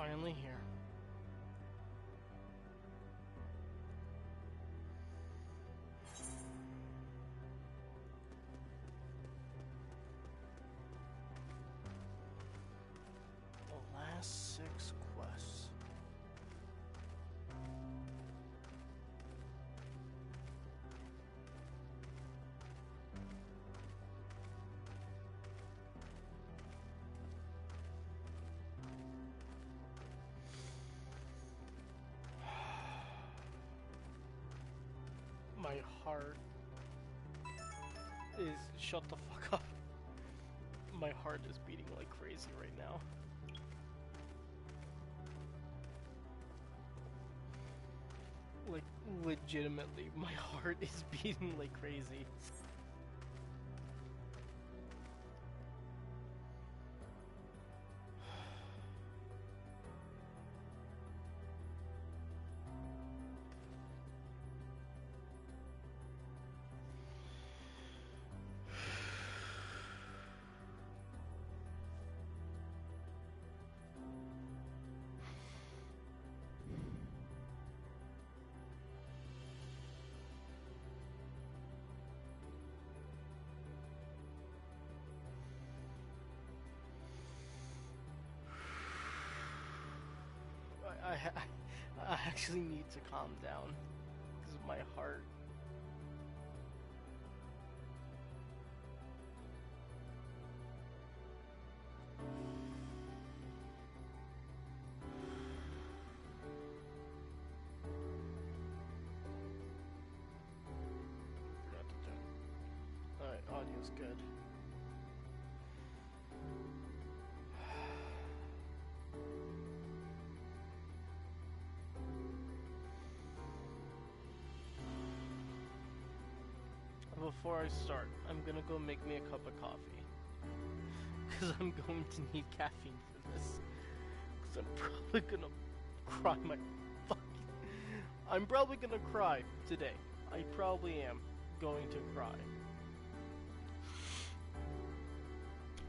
finally here. The last 6 quests. My heart is... Shut the fuck up. My heart is beating like crazy right now. Like, legitimately, my heart is beating like crazy. I actually need to calm down because of my heart. Forgot to turn. Alright, audio's good. Before I start, I'm gonna go make me a cup of coffee. Because I'm going to need caffeine for this. Because I'm probably gonna cry my fucking... I'm probably gonna cry today. I probably am going to cry.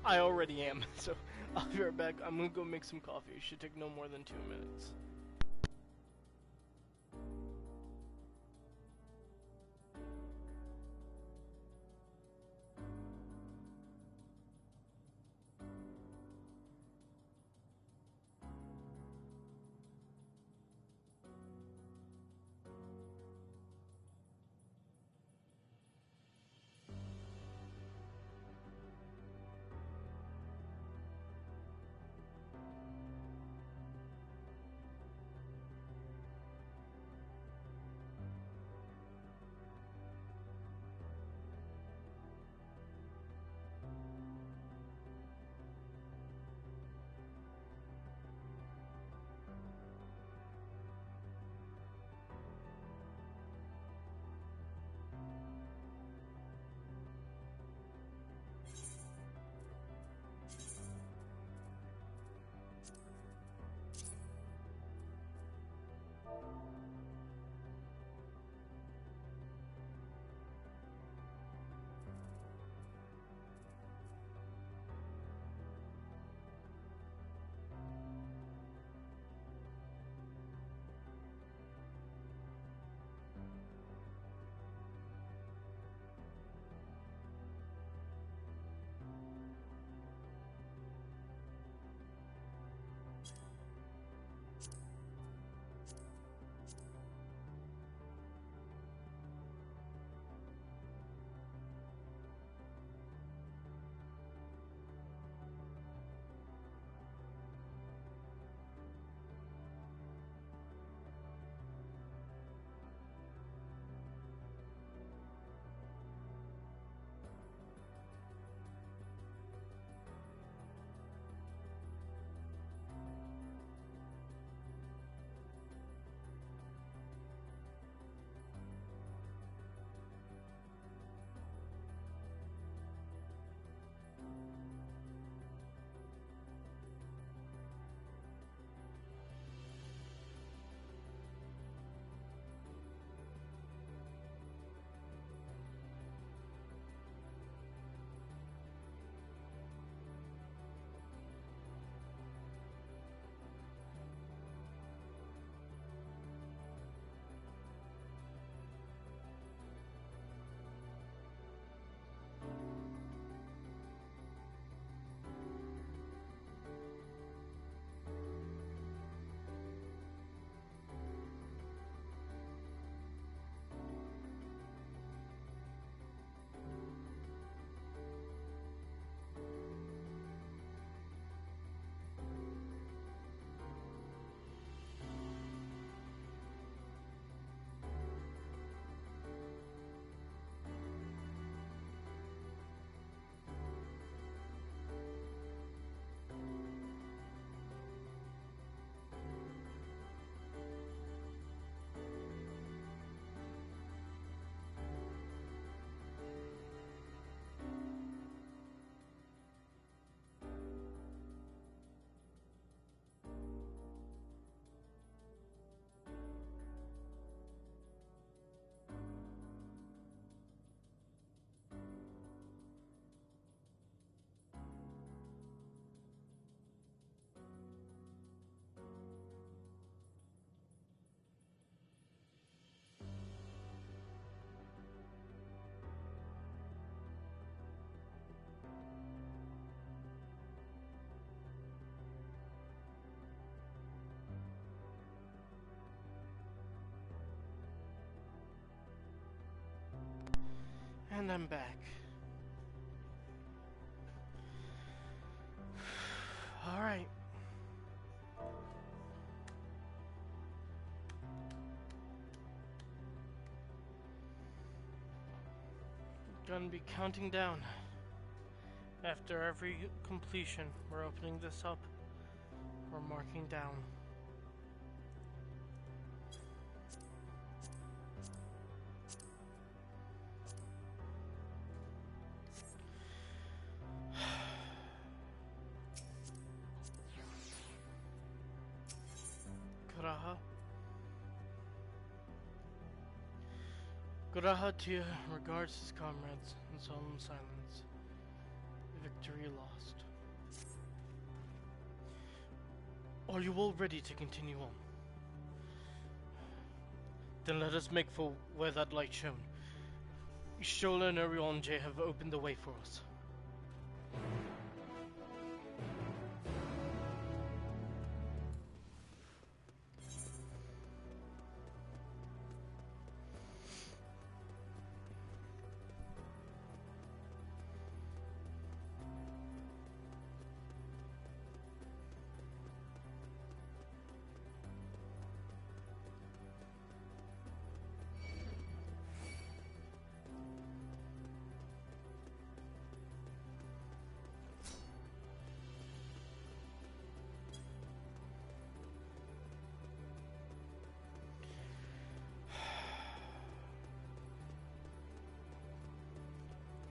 I already am, so I'll be right back. I'm gonna go make some coffee. It should take no more than 2 minutes. And I'm back. Alright. Gonna be counting down. After every completion, we're opening this up. We're marking down. Graha. Graha Tia regards his comrades in solemn silence. Victory lost. Are you all ready to continue on? Then let us make for where that light shone. Shola and Orionje have opened the way for us.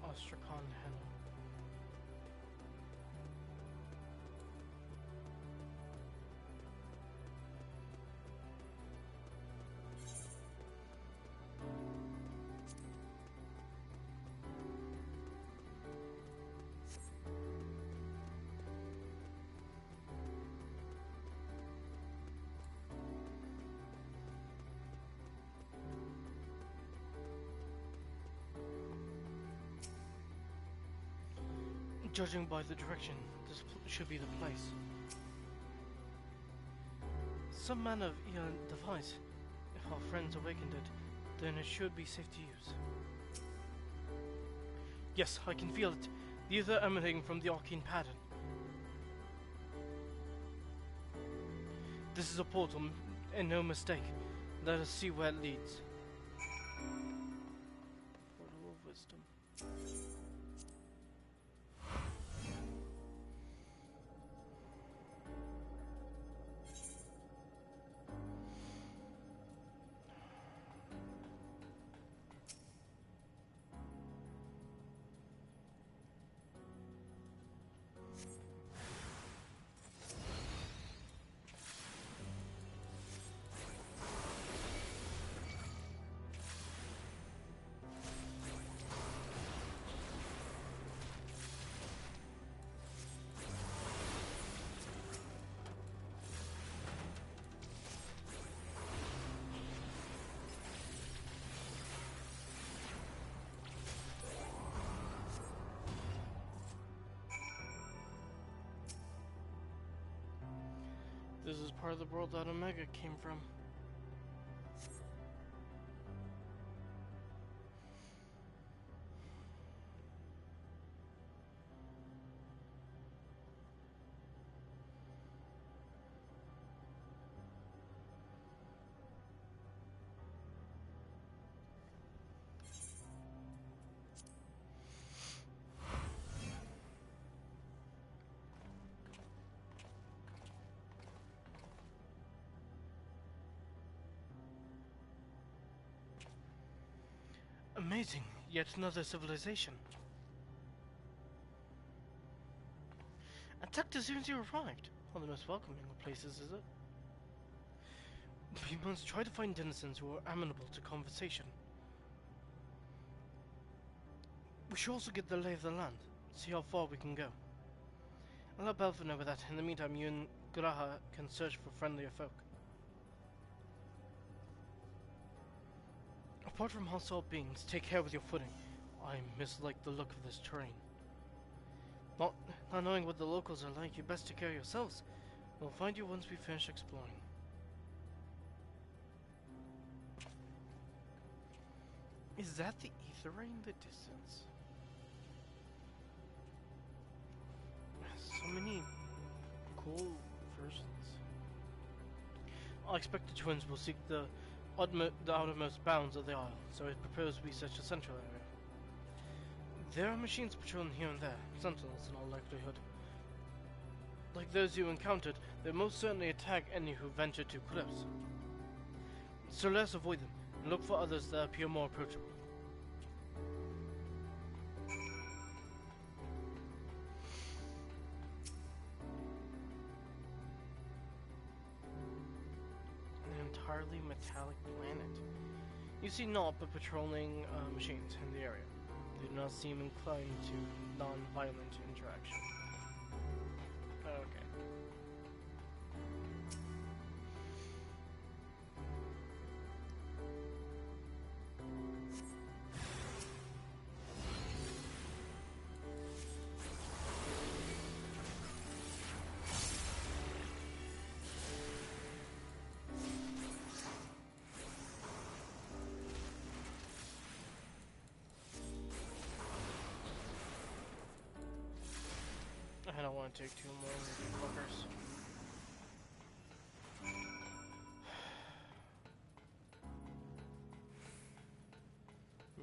Ostrakhan Henna. Judging by the direction, this should be the place. Some manner of eon device. If our friends awakened it, then it should be safe to use. Yes, I can feel it. The ether emanating from the arcane pattern. This is a portal, and no mistake. Let us see where it leads. Portal of Wisdom. This is part of the world that Omega came from. Amazing, yet another civilization. Attacked as soon as you arrived. One of the most welcoming of places, is it? We must try to find denizens who are amenable to conversation. We should also get the lay of the land, see how far we can go. I'll let Belfa know that. In the meantime, you and Graha can search for friendlier folk. Apart from hostile beings, take care with your footing. I mislike the look of this terrain. Not knowing what the locals are like, you best take care of yourselves. We'll find you once we finish exploring. Is that the ether ray in the distance? So many cool versions. I expect the twins will seek the outermost bounds of the isle, so I propose we search the central area. There are machines patrolling here and there, sentinels in all likelihood. Like those you encountered, they most certainly attack any who venture too close. So let us avoid them, and look for others that appear more approachable. An entirely metallic planet. You see naught but patrolling machines in the area. They do not seem inclined to non-violent interaction. Okay. I don't want to take two more of these fuckers.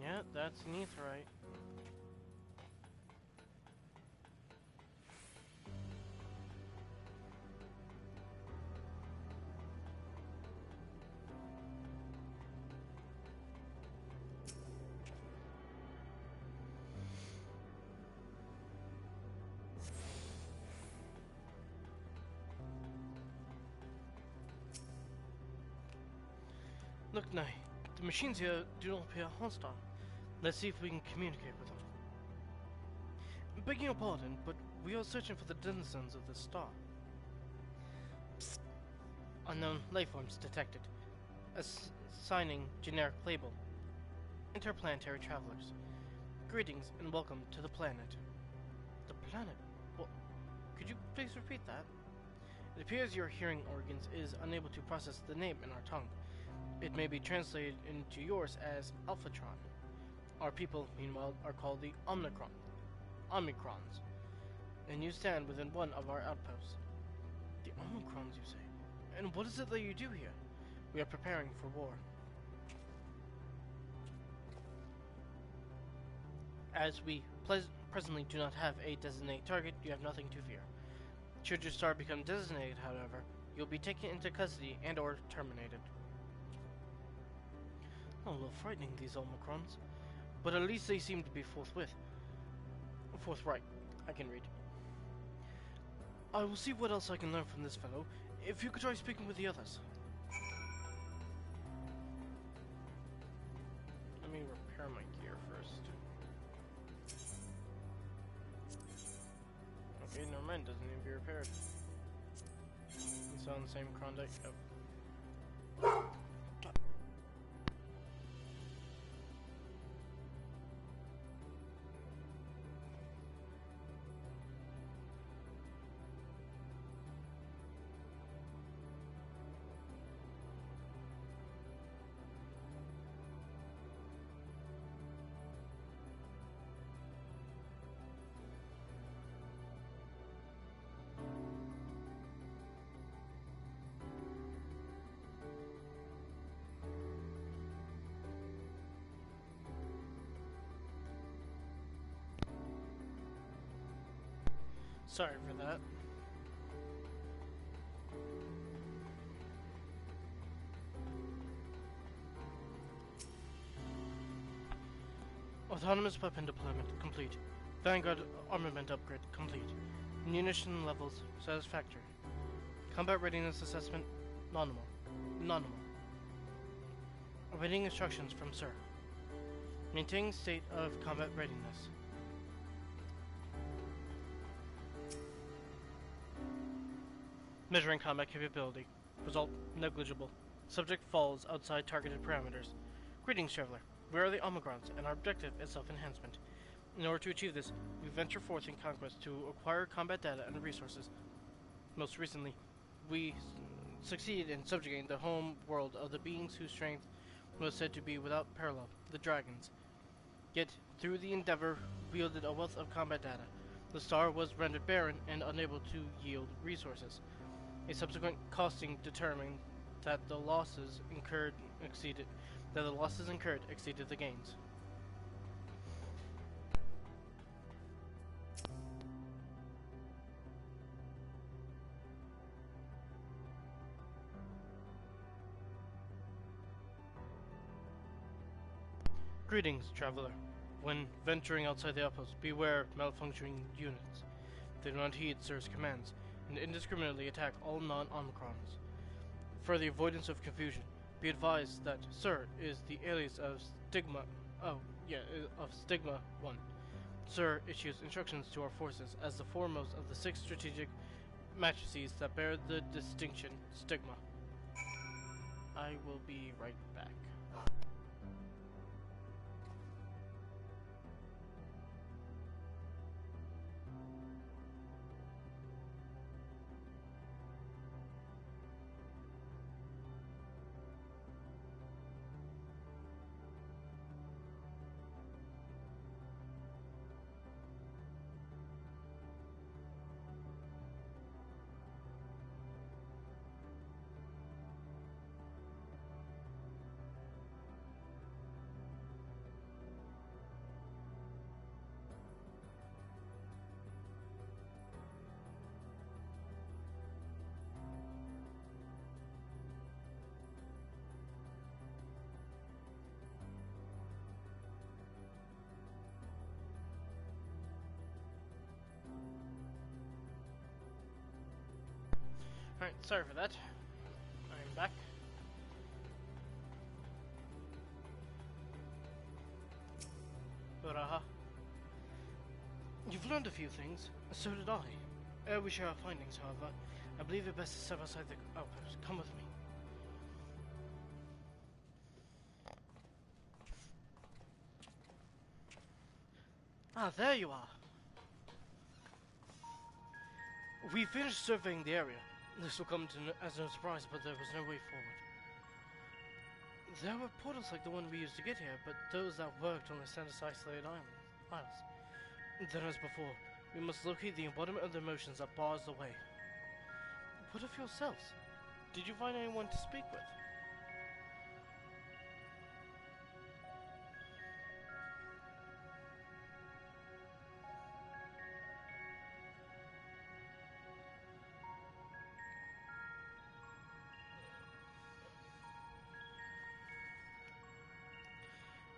Yeah, that's an aetheryte. Look, Nai, the machines here do not appear hostile. Let's see if we can communicate with them. Begging your pardon, but we are searching for the denizens of this star. Psst. Unknown lifeforms detected. Assigning generic label. Interplanetary travelers. Greetings and welcome to the planet. The planet? What? Could you please repeat that? It appears your hearing organs is unable to process the name in our tongue. It may be translated into yours as Alphatron. Our people, meanwhile, are called the Omicrons, and you stand within one of our outposts. The Omicrons, you say? And what is it that you do here? We are preparing for war. As we presently do not have a designated target, you have nothing to fear. Should your star become designated, however, you'll be taken into custody and or terminated. A little frightening, these Omicrons. But at least they seem to be forthright. I can read. I will see what else I can learn from this fellow. If you could try speaking with the others. Let me repair my gear first. Okay, never mind, doesn't need to be repaired. It's on the same Klondike. Oh. Sorry for that. Autonomous weapon deployment complete. Vanguard armament upgrade complete. Munition levels satisfactory. Combat readiness assessment nominal. Awaiting instructions from Sir. Maintaining state of combat readiness. Measuring combat capability. Result negligible. Subject falls outside targeted parameters. Greetings, traveler. We are the Omicrons, and our objective is self-enhancement. In order to achieve this, we venture forth in conquest to acquire combat data and resources. Most recently, we succeeded in subjugating the home world of the beings whose strength was said to be without parallel, the dragons. Yet, through the endeavor, wielded a wealth of combat data. The star was rendered barren and unable to yield resources. A subsequent costing determined that the losses incurred exceeded the gains. Greetings, traveler. When venturing outside the outpost, beware malfunctioning units. They do not heed Sir's commands and indiscriminately attack all non-Omicrons. For the avoidance of confusion, be advised that Sir is the alias of Stigma 1. Sir issues instructions to our forces as the foremost of the 6 strategic matrices that bear the distinction Stigma. I will be right back. Alright, sorry for that. I'm back. But, you've learned a few things. So did I. Ere we share our findings, however, I believe it best to step outside the outpost. Come with me. Ah, there you are. We finished surveying the area. This will come as no surprise, but there was no way forward. There were portals like the one we used to get here, but those that worked only sent us isolated isles. Then as before, we must locate the embodiment of the emotions that bars the way. What of yourselves? Did you find anyone to speak with?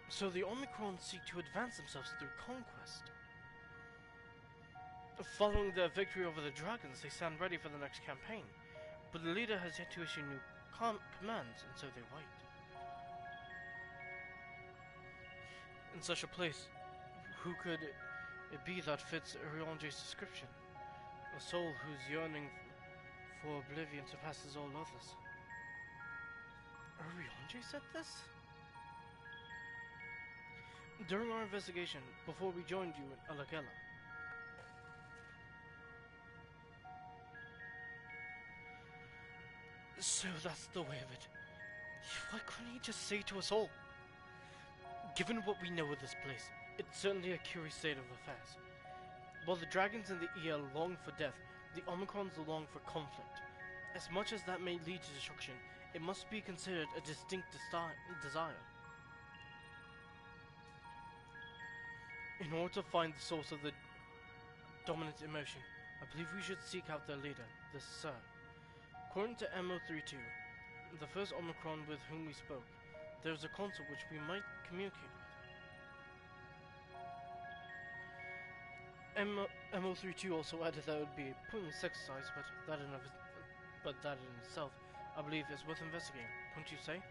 So the Omicron seek to advance themselves through conquest. Following their victory over the dragons, they stand ready for the next campaign. But the leader has yet to issue new commands, and so they wait. In such a place, who could it be that fits Uriange's description? A soul whose yearning for oblivion surpasses all others. Uriange said this? During our investigation, before we joined you in Alagella. So that's the way of it. Why couldn't he just say to us all? Given what we know of this place, it's certainly a curious state of affairs. While the dragons in the EL long for death, the Omicrons long for conflict. As much as that may lead to destruction, it must be considered a distinct desire. In order to find the source of the dominant emotion, I believe we should seek out their leader, the Sir. According to MO32, the first Omicron with whom we spoke, there is a console which we might communicate with. MO32 also added that it would be a pointless exercise, but that in itself, I believe, is worth investigating. Don't you say?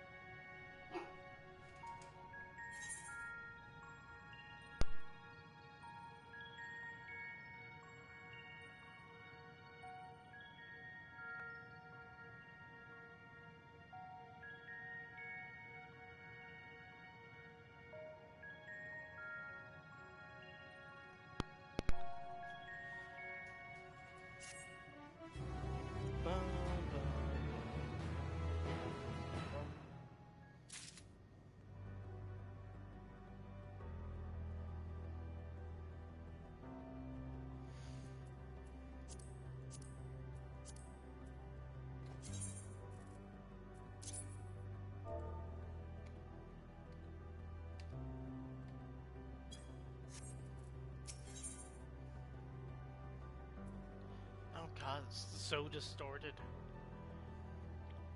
God, it's so distorted.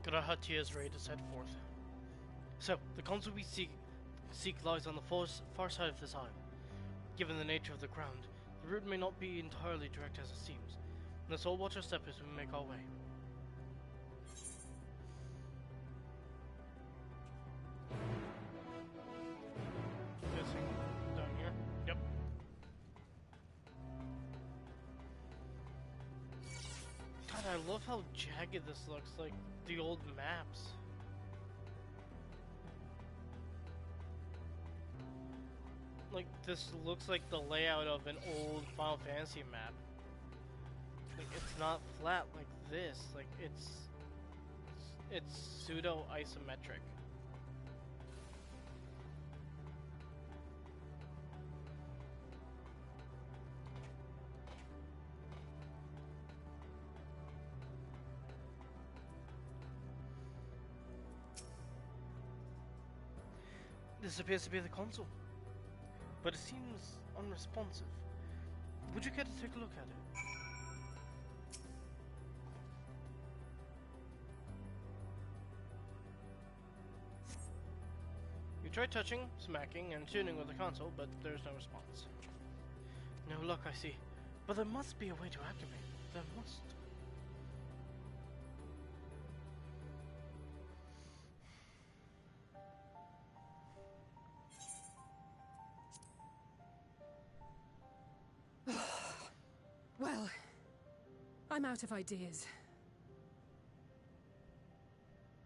Grahatia's raid is set forth. So, the console we seek lies on the far side of this isle. Given the nature of the ground, the route may not be entirely direct as it seems. Let's all watch our step as we make our way. Guessing down here? Yep. God, I love how jagged this looks, like the old maps. Like, this looks like the layout of an old Final Fantasy map. Like, it's not flat like this. Like, it's pseudo isometric. This appears to be the console, but it seems unresponsive. Would you care to take a look at it? You try touching, smacking, and tuning with the console, but there's no response. No luck, I see. But there must be a way to activate it. There must. Well, I'm out of ideas.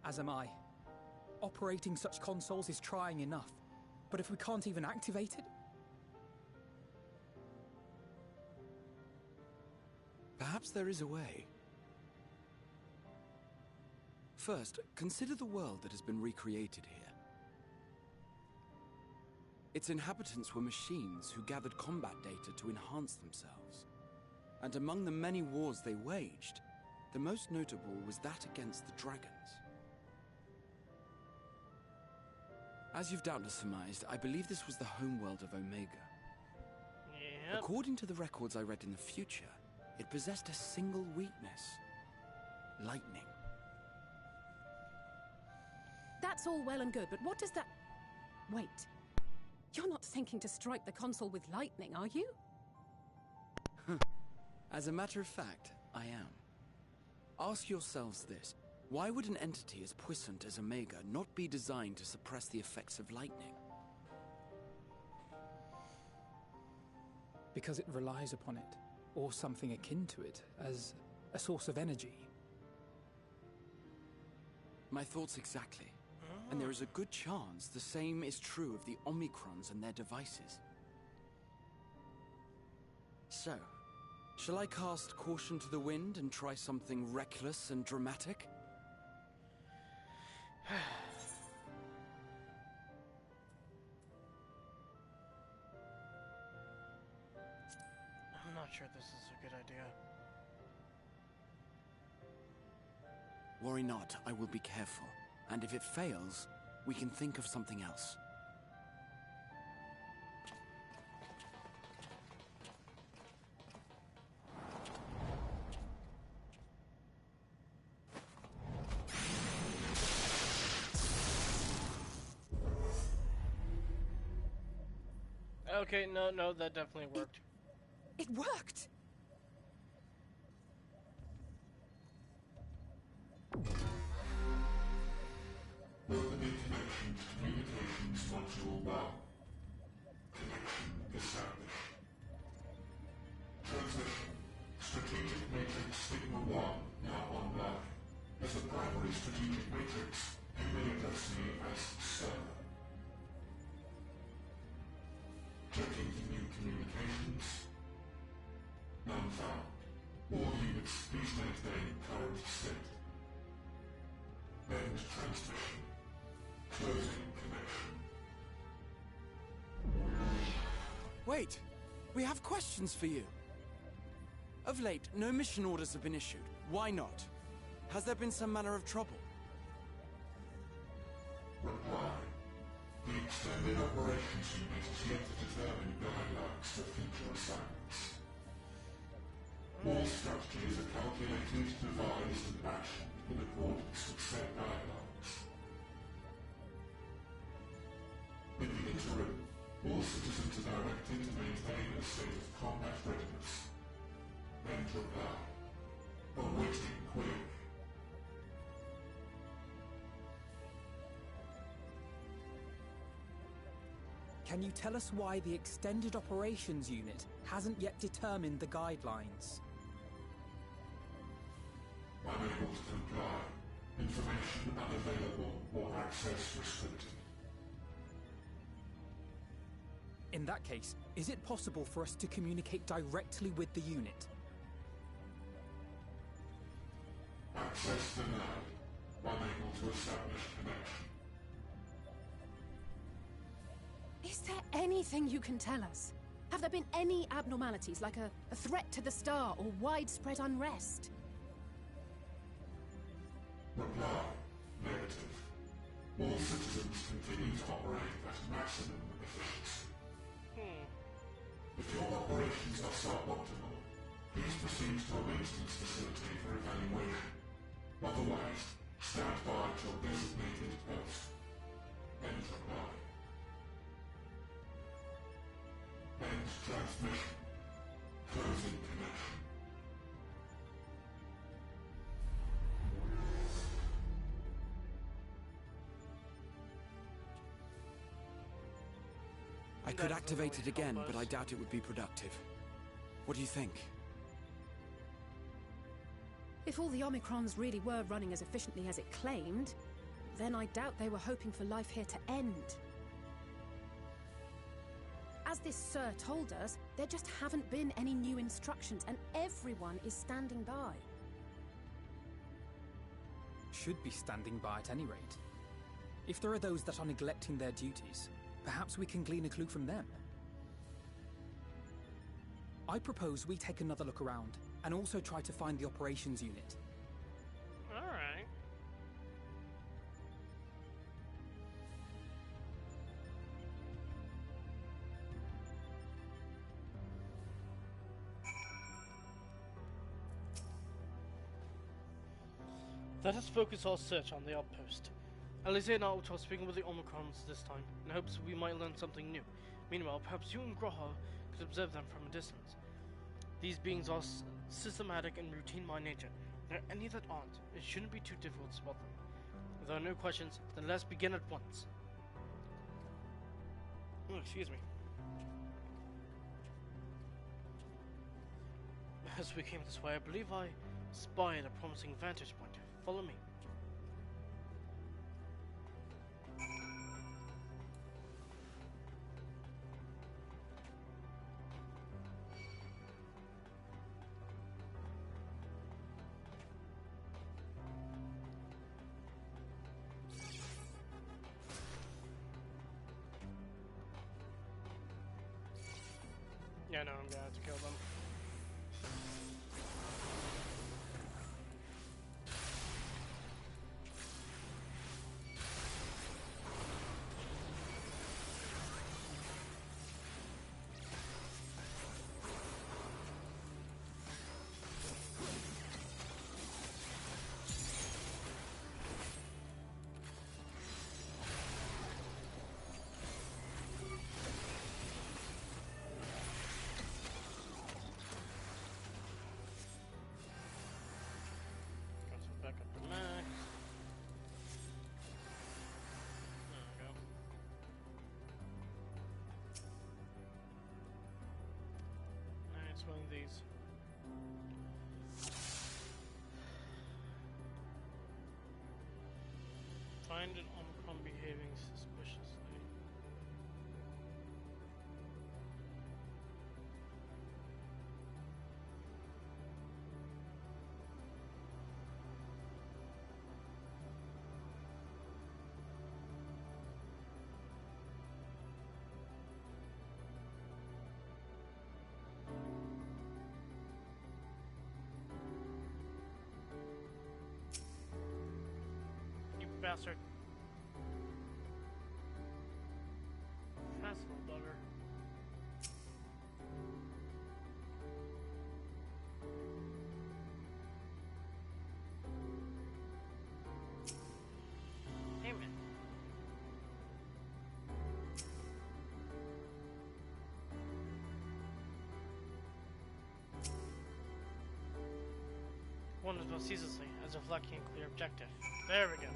As am I. Operating such consoles is trying enough. But if we can't even activate it? Perhaps there is a way. First, consider the world that has been recreated here. Its inhabitants were machines who gathered combat data to enhance themselves. And among the many wars they waged, the most notable was that against the dragons. As you've doubtless surmised, I believe this was the homeworld of Omega. Yep. According to the records I read in the future, it possessed a single weakness: lightning. That's all well and good, but what does that... Wait. You're not thinking to strike the console with lightning, are you? As a matter of fact, I am. Ask yourselves this. Why would an entity as puissant as Omega not be designed to suppress the effects of lightning? Because it relies upon it, or something akin to it, as a source of energy. My thoughts exactly. And there is a good chance the same is true of the Omicrons and their devices. So, shall I cast caution to the wind and try something reckless and dramatic? I'm not sure this is a good idea. Worry not, I will be careful. And if it fails, we can think of something else. Okay, no, that definitely worked. It worked! Welcome information to Communications Module 1. Connection established. Transmission. Strategic Matrix Sigma 1 now online. As a primary strategic matrix, you may address me as Sir. Checking for new communications. None found. All units, please maintain current state. End transmission. Closing connection. Wait! We have questions for you! Of late, no mission orders have been issued. Why not? Has there been some manner of trouble? Reply. The Extended Operations Unit is yet to determine guidelines for future assignments. All strategies are calculated, devised, and actioned in accordance with set guidelines. In the interim, all citizens are directed to maintain a state of combat readiness. End reply. Awaiting query. Can you tell us why the Extended Operations Unit hasn't yet determined the guidelines? Unable to comply. Information unavailable or access restricted. In that case, is it possible for us to communicate directly with the unit? Access denied. Unable to establish connection. Is there anything you can tell us? Have there been any abnormalities, like a threat to the star or widespread unrest? Reply. Negative. All citizens continue to operate at maximum efficiency. If your operations are suboptimal, please proceed to a maintenance facility for evaluation. Otherwise, stand by at your designated post. End reply. End transmission. Closing connection. I could activate it again, but I doubt it would be productive. What do you think? If all the Omicrons really were running as efficiently as it claimed, then I doubt they were hoping for life here to end. As this Sir told us, there just haven't been any new instructions, and everyone is standing by. Should be standing by at any rate. If there are those that are neglecting their duties, perhaps we can glean a clue from them. I propose we take another look around, and also try to find the operations unit. Alright. Let us focus our search on the outpost. Alicia and I will try speaking with the Omicrons this time, in hopes we might learn something new. Meanwhile, perhaps you and Groha could observe them from a distance. These beings are systematic and routine by nature. If there are any that aren't, it shouldn't be too difficult to spot them. If there are no questions, then let's begin at once. Oh, excuse me. As we came this way, I believe I spied a promising vantage point. Follow me. Yeah, no, I'm gonna have to kill them. Back up to max. There we go. Alright, it's one of these. Find an Omicron behaving suspiciously. You bastard. Fast little bugger. One as well ceaselessly, as if lacking a clear objective. There we go.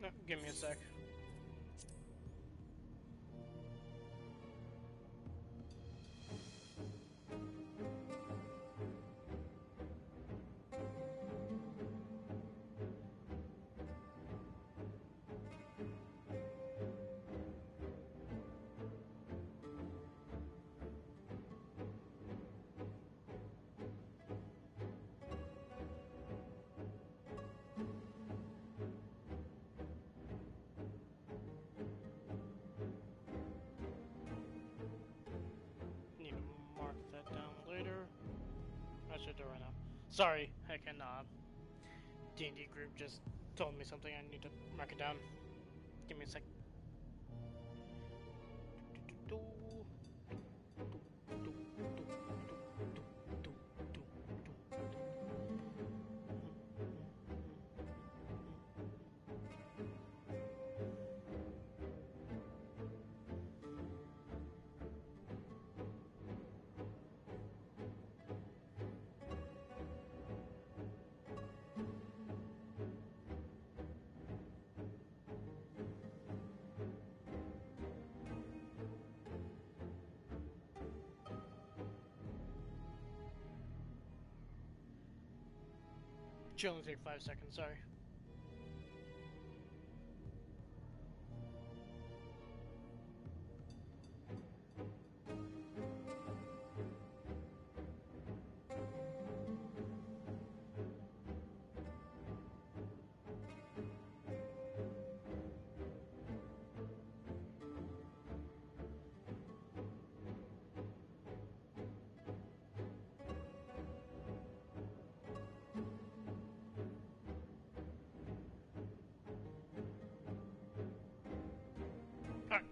No, give me a sec. Need to mark that down later. I should do it right now. Sorry, heck, and D&D group just told me something. I need to mark it down. Give me a sec. Should only take 5 seconds, sorry. Alright.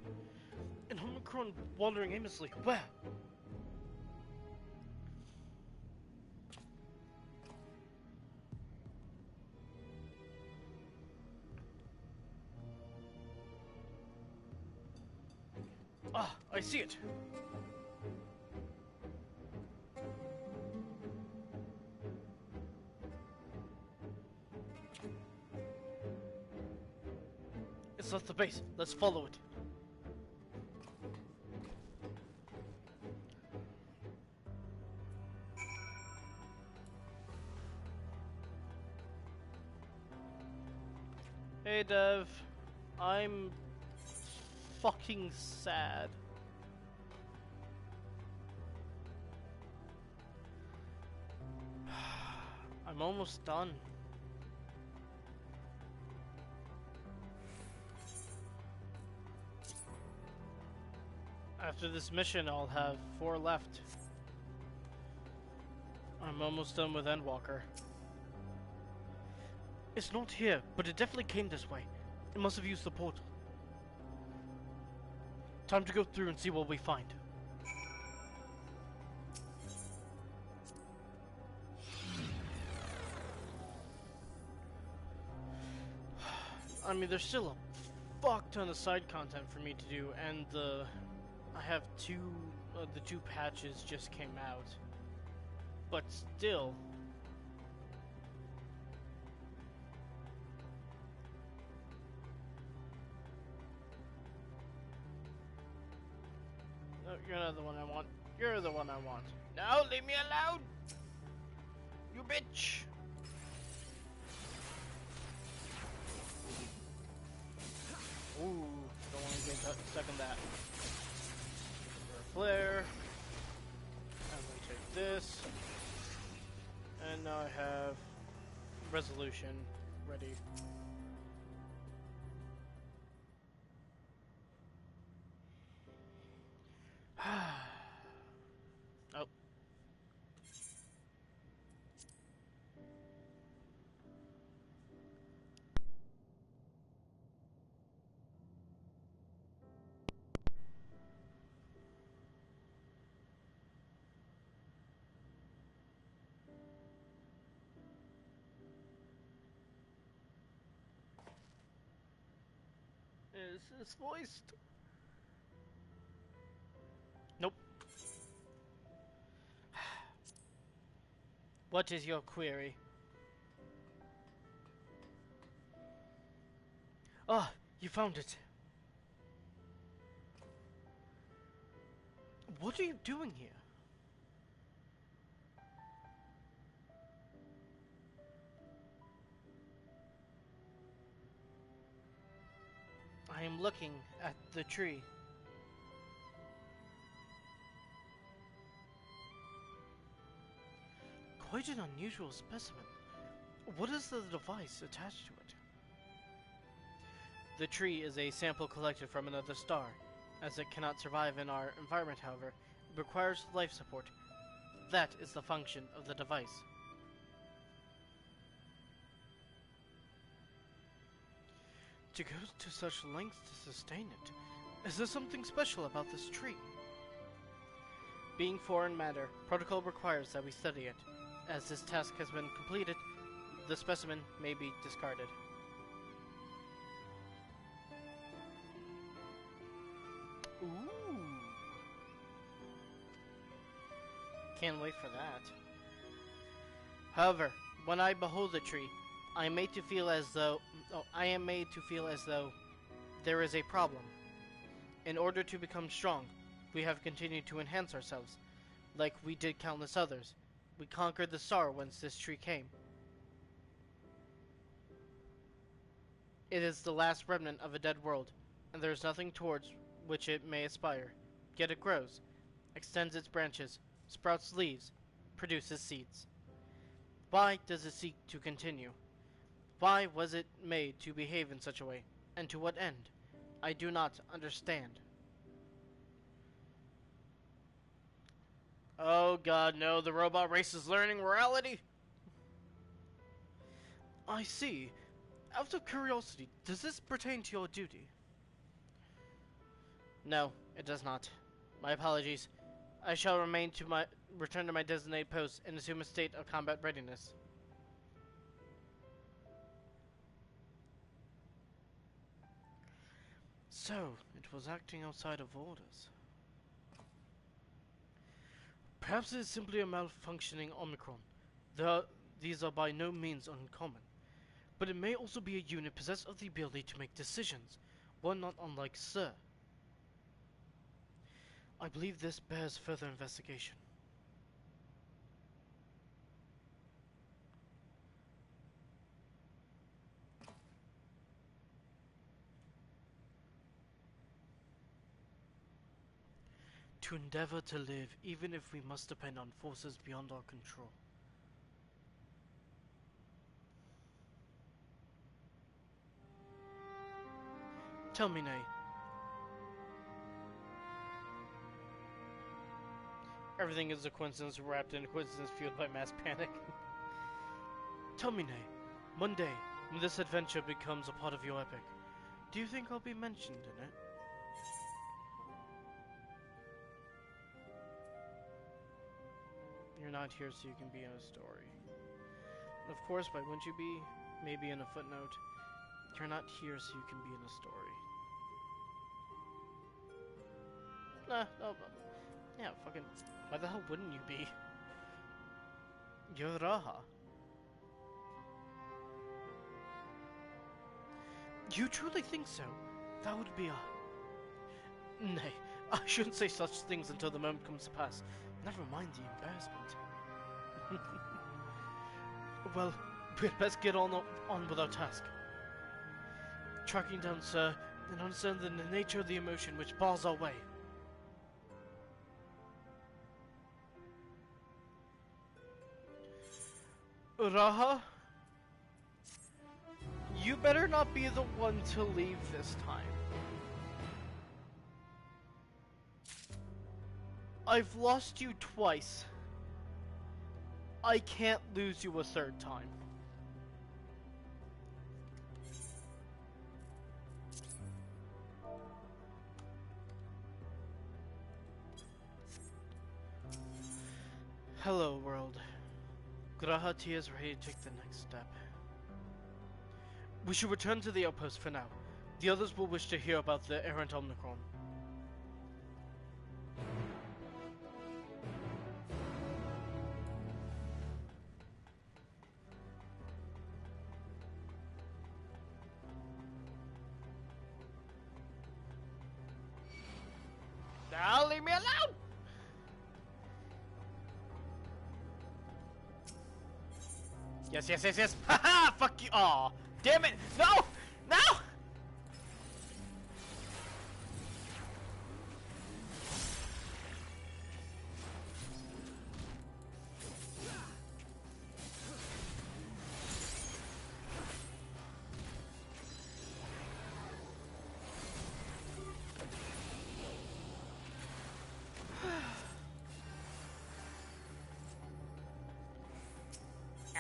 An Omicron wandering aimlessly. Where? Ah, I see it. It's left the base. Let's follow it. Hey Dev, I'm fucking sad. I'm almost done. After this mission, I'll have 4 left. I'm almost done with Endwalker. It's not here, but it definitely came this way. It must have used the portal. Time to go through and see what we find. I mean, there's still a fuck ton of side content for me to do, and I have the 2 patches just came out. But still, no, you're not the one I want. You're the one I want. Now leave me alone, you bitch. Ooh, don't want to get stuck in that. Flare. I'm gonna take this. And now I have resolution ready. Oh. Is this voiced? Nope. What is your query? Ah, you found it. What are you doing here? I am looking at the tree. Quite an unusual specimen. What is the device attached to it? The tree is a sample collected from another star. As it cannot survive in our environment, however, it requires life support. That is the function of the device. To go to such lengths to sustain it. Is there something special about this tree? Being foreign matter, protocol requires that we study it. As this task has been completed, the specimen may be discarded. Ooh. Can't wait for that. However, when I behold the tree, I am made to feel as though there is a problem. In order to become strong, we have continued to enhance ourselves, like we did countless others. We conquered the star whence this tree came. It is the last remnant of a dead world, and there is nothing towards which it may aspire. Yet it grows, extends its branches, sprouts leaves, produces seeds. Why does it seek to continue? Why was it made to behave in such a way, and to what end? I do not understand. Oh god, no, the robot race is learning morality? I see. Out of curiosity, does this pertain to your duty? No, it does not. My apologies. I shall return to my designated post and assume a state of combat readiness. So, it was acting outside of orders. Perhaps it is simply a malfunctioning Omicron. These are by no means uncommon. But it may also be a unit possessed of the ability to make decisions, one not unlike Sir. I believe this bears further investigation. To endeavor to live, even if we must depend on forces beyond our control. Tell me, Nay. Everything is a coincidence wrapped in a coincidence fueled by mass panic. Tell me, Nay, one day, when this adventure becomes a part of your epic, do you think I'll be mentioned in it? You're not here so you can be in a story. Of course, why wouldn't you be? Maybe in a footnote. You're not here so you can be in a story. No. Yeah, fucking. Why the hell wouldn't you be? You're Raha. You truly think so? That would be a... Nay, I shouldn't say such things until the moment comes to pass. Never mind the embarrassment. Well, we'd best get on with our task. Tracking down Sir, and understanding the nature of the emotion which bars our way. Raha? You better not be the one to leave this time. I've lost you twice. I can't lose you a third time. Hello, world. Grahati is ready to take the next step. We should return to the outpost for now. The others will wish to hear about the errant Omicron. Now leave me alone! Yes, yes, yes, yes! Haha! Fuck you! Aw! Damn it! No! No!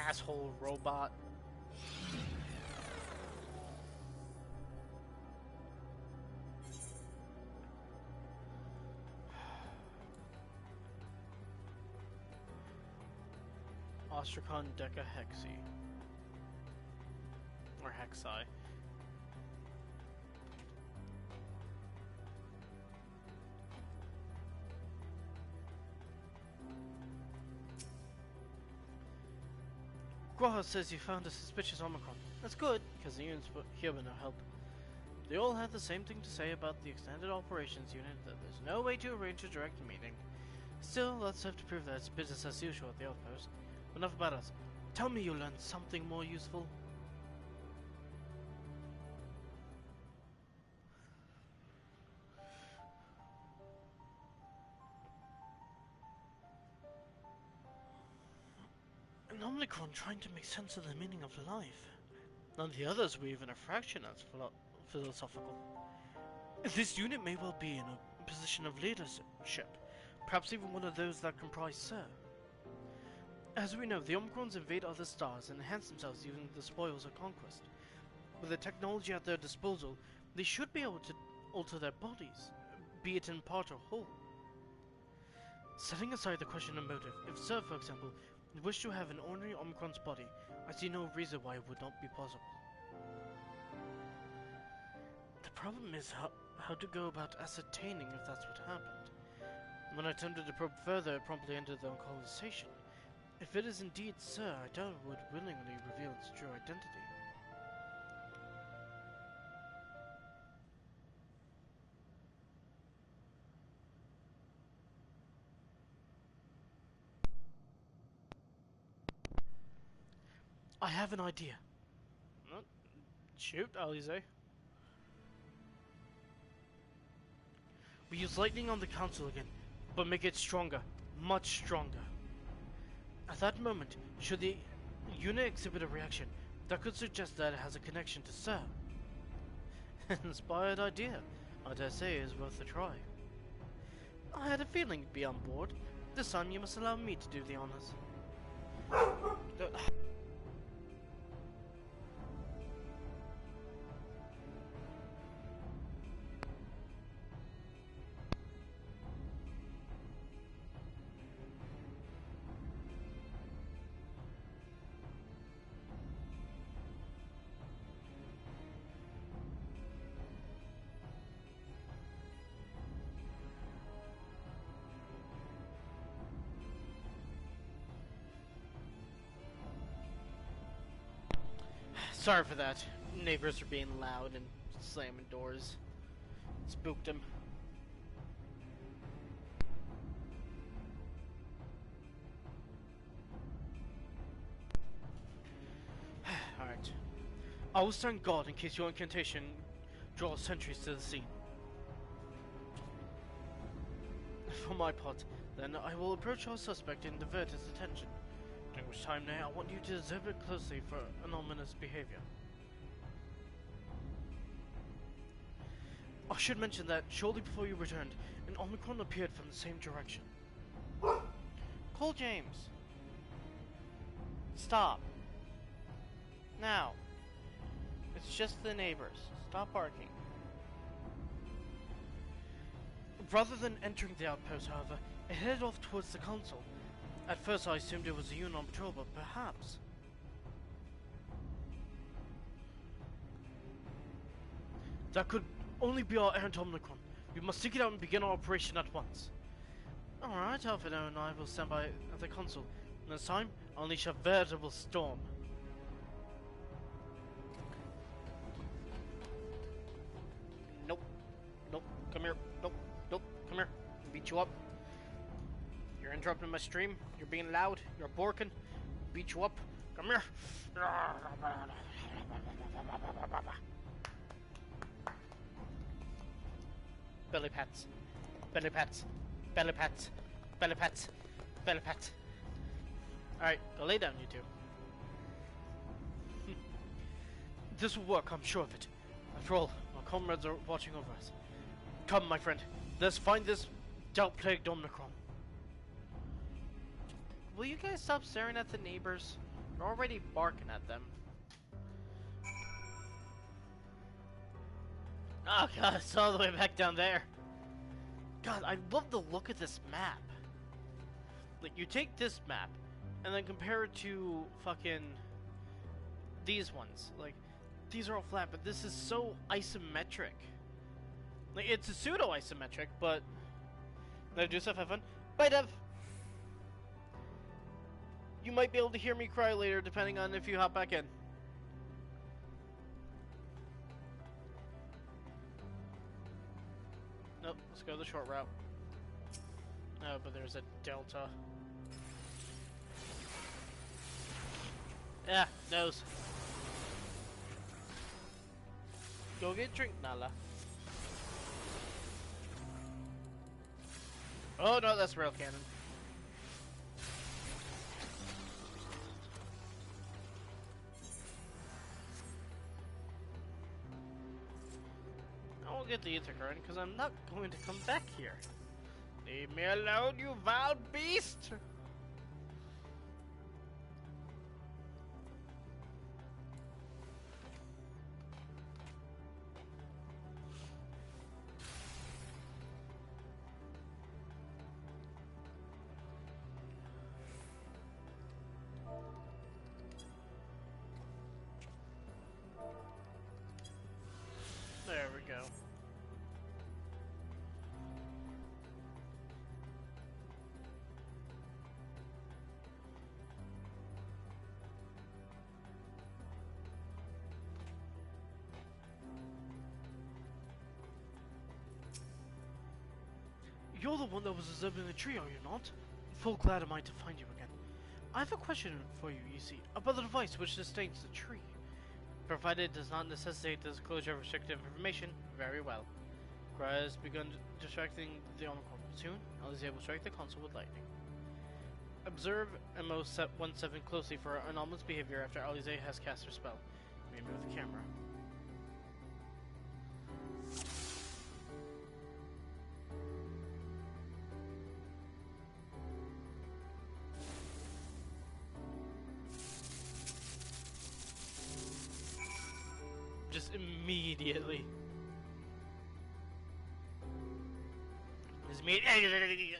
Asshole robot. Ostracon Deca Hexi. Or Hexi. Groha says you found a suspicious Omicron. That's good, because the units here were no help. They all had the same thing to say about the extended operations unit, that there's no way to arrange a direct meeting. Still, let's have to prove that it's business as usual at the outpost. Enough about us. Tell me you learned something more useful. An Omicron trying to make sense of the meaning of life. None of the others were even a fraction as philosophical. This unit may well be in a position of leadership, perhaps even one of those that comprise Sir. As we know, the Omicrons invade other stars and enhance themselves using the spoils of conquest. With the technology at their disposal, they should be able to alter their bodies, be it in part or whole. Setting aside the question of motive, if Sir, for example, wished to have an ordinary Omicron's body, I see no reason why it would not be possible. The problem is how to go about ascertaining if that's what happened. When I attempted to probe further, it promptly entered the conversation. If it is indeed Sir, I doubt it would willingly reveal its true identity. I have an idea. Shoot, Alize. We use lightning on the council again, but make it stronger, much stronger. At that moment, should the unit exhibit a reaction, that could suggest that it has a connection to Sir. An inspired idea. I dare say it is worth a try. I had a feeling you'd be on board. This time you must allow me to do the honors. Sorry for that. Neighbors are being loud and slamming doors. Spooked him. Alright. I will stand guard in case your incantation draws sentries to the scene. For my part, then, I will approach our suspect and divert his attention. During which time now, I want you to observe it closely for anomalous behavior. I should mention that shortly before you returned, an Omicron appeared from the same direction. Call James. Stop. Now. It's just the neighbors. Stop barking. Rather than entering the outpost, however, it headed off towards the console. At first I assumed it was a unit on patrol, but perhaps... That could only be our errant Omnicron. We must seek it out and begin our operation at once. Alright, Alfredo and I will stand by at the console. And this time, I'll unleash a veritable storm. Nope. Nope. Come here. Nope. Nope. Come here. I'll beat you up. You're interrupting my stream. You're being loud. You're borking. Beat you up. Come here. Belly pats. Belly pats. Belly pats. Belly pats. Belly pats. Alright, go lay down, you two. This will work, I'm sure of it. After all, our comrades are watching over us. Come, my friend. Let's find this doubt-plagued Omnicron. Will you guys stop staring at the neighbors? You're already barking at them. Oh god, it's all the way back down there. God, I love the look of this map. Like, you take this map, and then compare it to fucking these ones. Like, these are all flat, but this is so isometric. Like, it's a pseudo-isometric, but... Did I do stuff? Have fun? Bye, Dev! You might be able to hear me cry later, depending on if you hop back in. Nope, let's go the short route. Oh, but there's a delta. Yeah, nose. Go get a drink, Nala. Oh no, that's rail cannon. I won't get the ether current because I'm not going to come back here. Leave me alone, you vile beast! There we go. You're the one that was observed in the tree, are you not? Full glad am I to find you again. I have a question for you, you see, about the device which sustains the tree. Provided it does not necessitate the disclosure of restrictive information, very well. Gra has begun distracting the Omicron. Soon, Alize will strike the console with lightning. Observe MO17 closely for anomalous behavior after Alize has cast her spell. You may move the camera. Just immediately. Just immediately.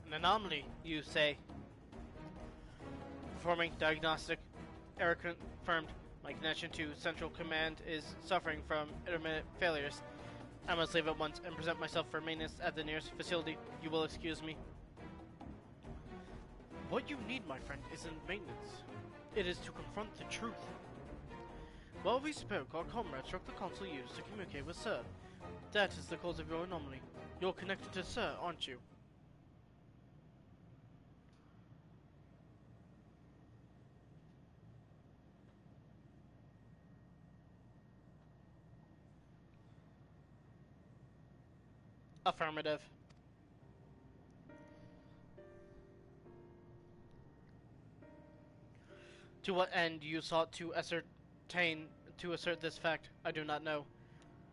An anomaly, you say? Performing diagnostic. Error confirmed. My connection to Central Command is suffering from intermittent failures. I must leave at once and present myself for maintenance at the nearest facility. You will excuse me. What you need, my friend, isn't maintenance. It is to confront the truth. While we spoke, our comrade struck the console used to communicate with Sir. That is the cause of your anomaly. You're connected to Sir, aren't you? Affirmative. To what end you sought to assert this fact, I do not know.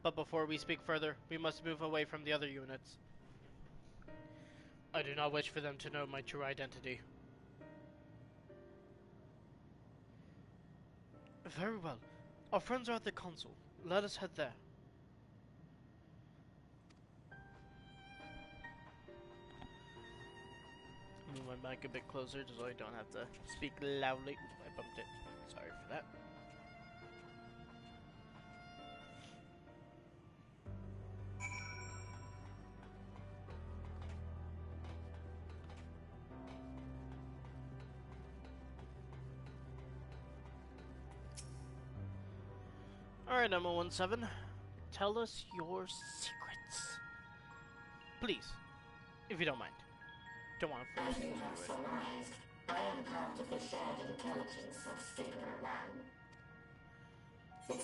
But before we speak further, we must move away from the other units. I do not wish for them to know my true identity. Very well. Our friends are at the console. Let us head there. Move my mic a bit closer so I don't have to speak loudly. I bumped it. Sorry for that. Alright, Emma 17. Tell us your secrets. Please, if you don't mind. Don't want to force As you you to have do it. surmised, I am part of the shared intelligence of Stigma One. It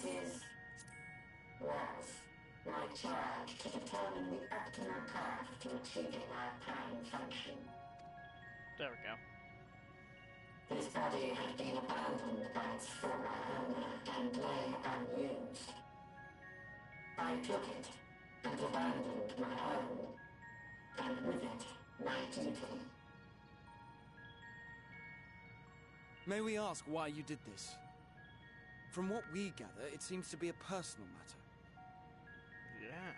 was my charge to determine the optimal path to achieving our prime function. There we go. This body had been abandoned by its former owner and lay unused. I took it and abandoned my own, and with it, my duty. May we ask why you did this? From what we gather, it seems to be a personal matter. Yeah.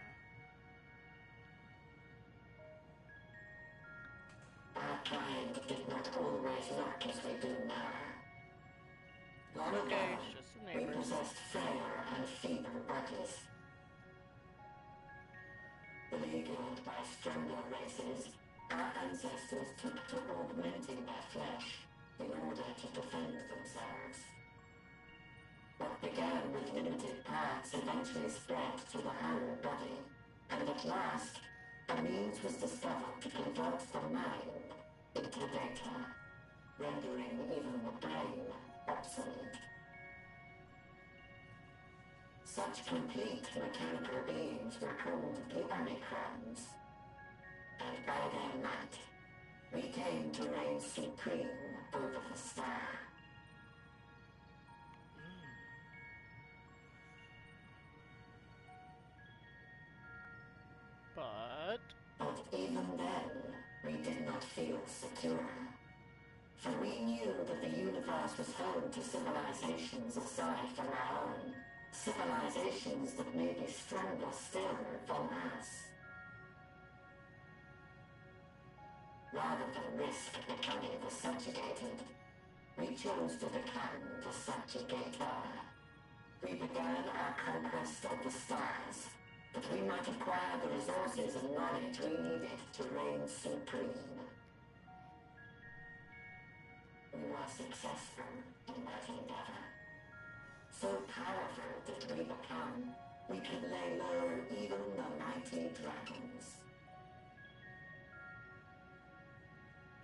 Our kind did not always look as we do now. Long Okay, ago, it's just the we neighbors. possessed frail and feeble bodies. Beleaguered by stronger races, our ancestors took to augmenting their flesh in order to defend themselves. What began with limited parts eventually spread to the whole body, and at last, a means was discovered to convert the mind into data, rendering even the brain obsolete. Such complete mechanical beings were called the Omicrons, and by their might, we came to reign supreme over the star. But even then, we did not feel secure. For we knew that the universe was home to civilizations aside from our own. Civilizations that may be stronger still than us. Rather than risk becoming the subjugated, we chose to become the subjugator. We began our conquest of the stars, that we might acquire the resources and knowledge we needed to reign supreme. We were successful in that endeavor. So powerful did we become, we could lay low even the mighty dragons.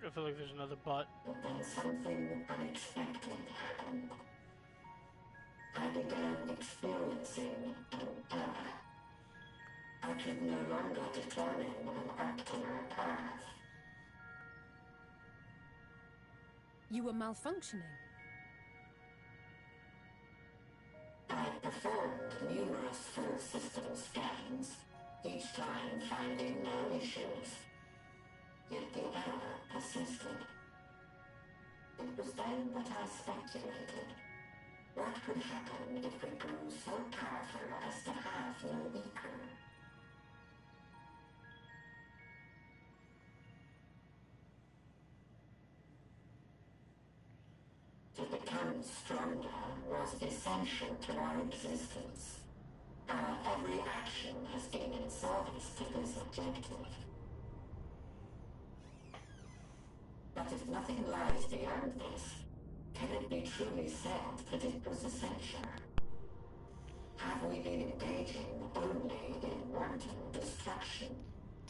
I feel like there's another but. But then something unexpected happened. I began experiencing an error. I could no longer determine an optimal path. You were malfunctioning. I performed numerous full system scans, each time finding no issues. Yet the error persisted. It was then that I speculated. What could happen if we grew so powerful as to have no equal? To become stronger was essential to our existence. Our every action has been in service to this objective. But if nothing lies beyond this, can it be truly said that it was essential? Have we been engaging only in wanton destruction?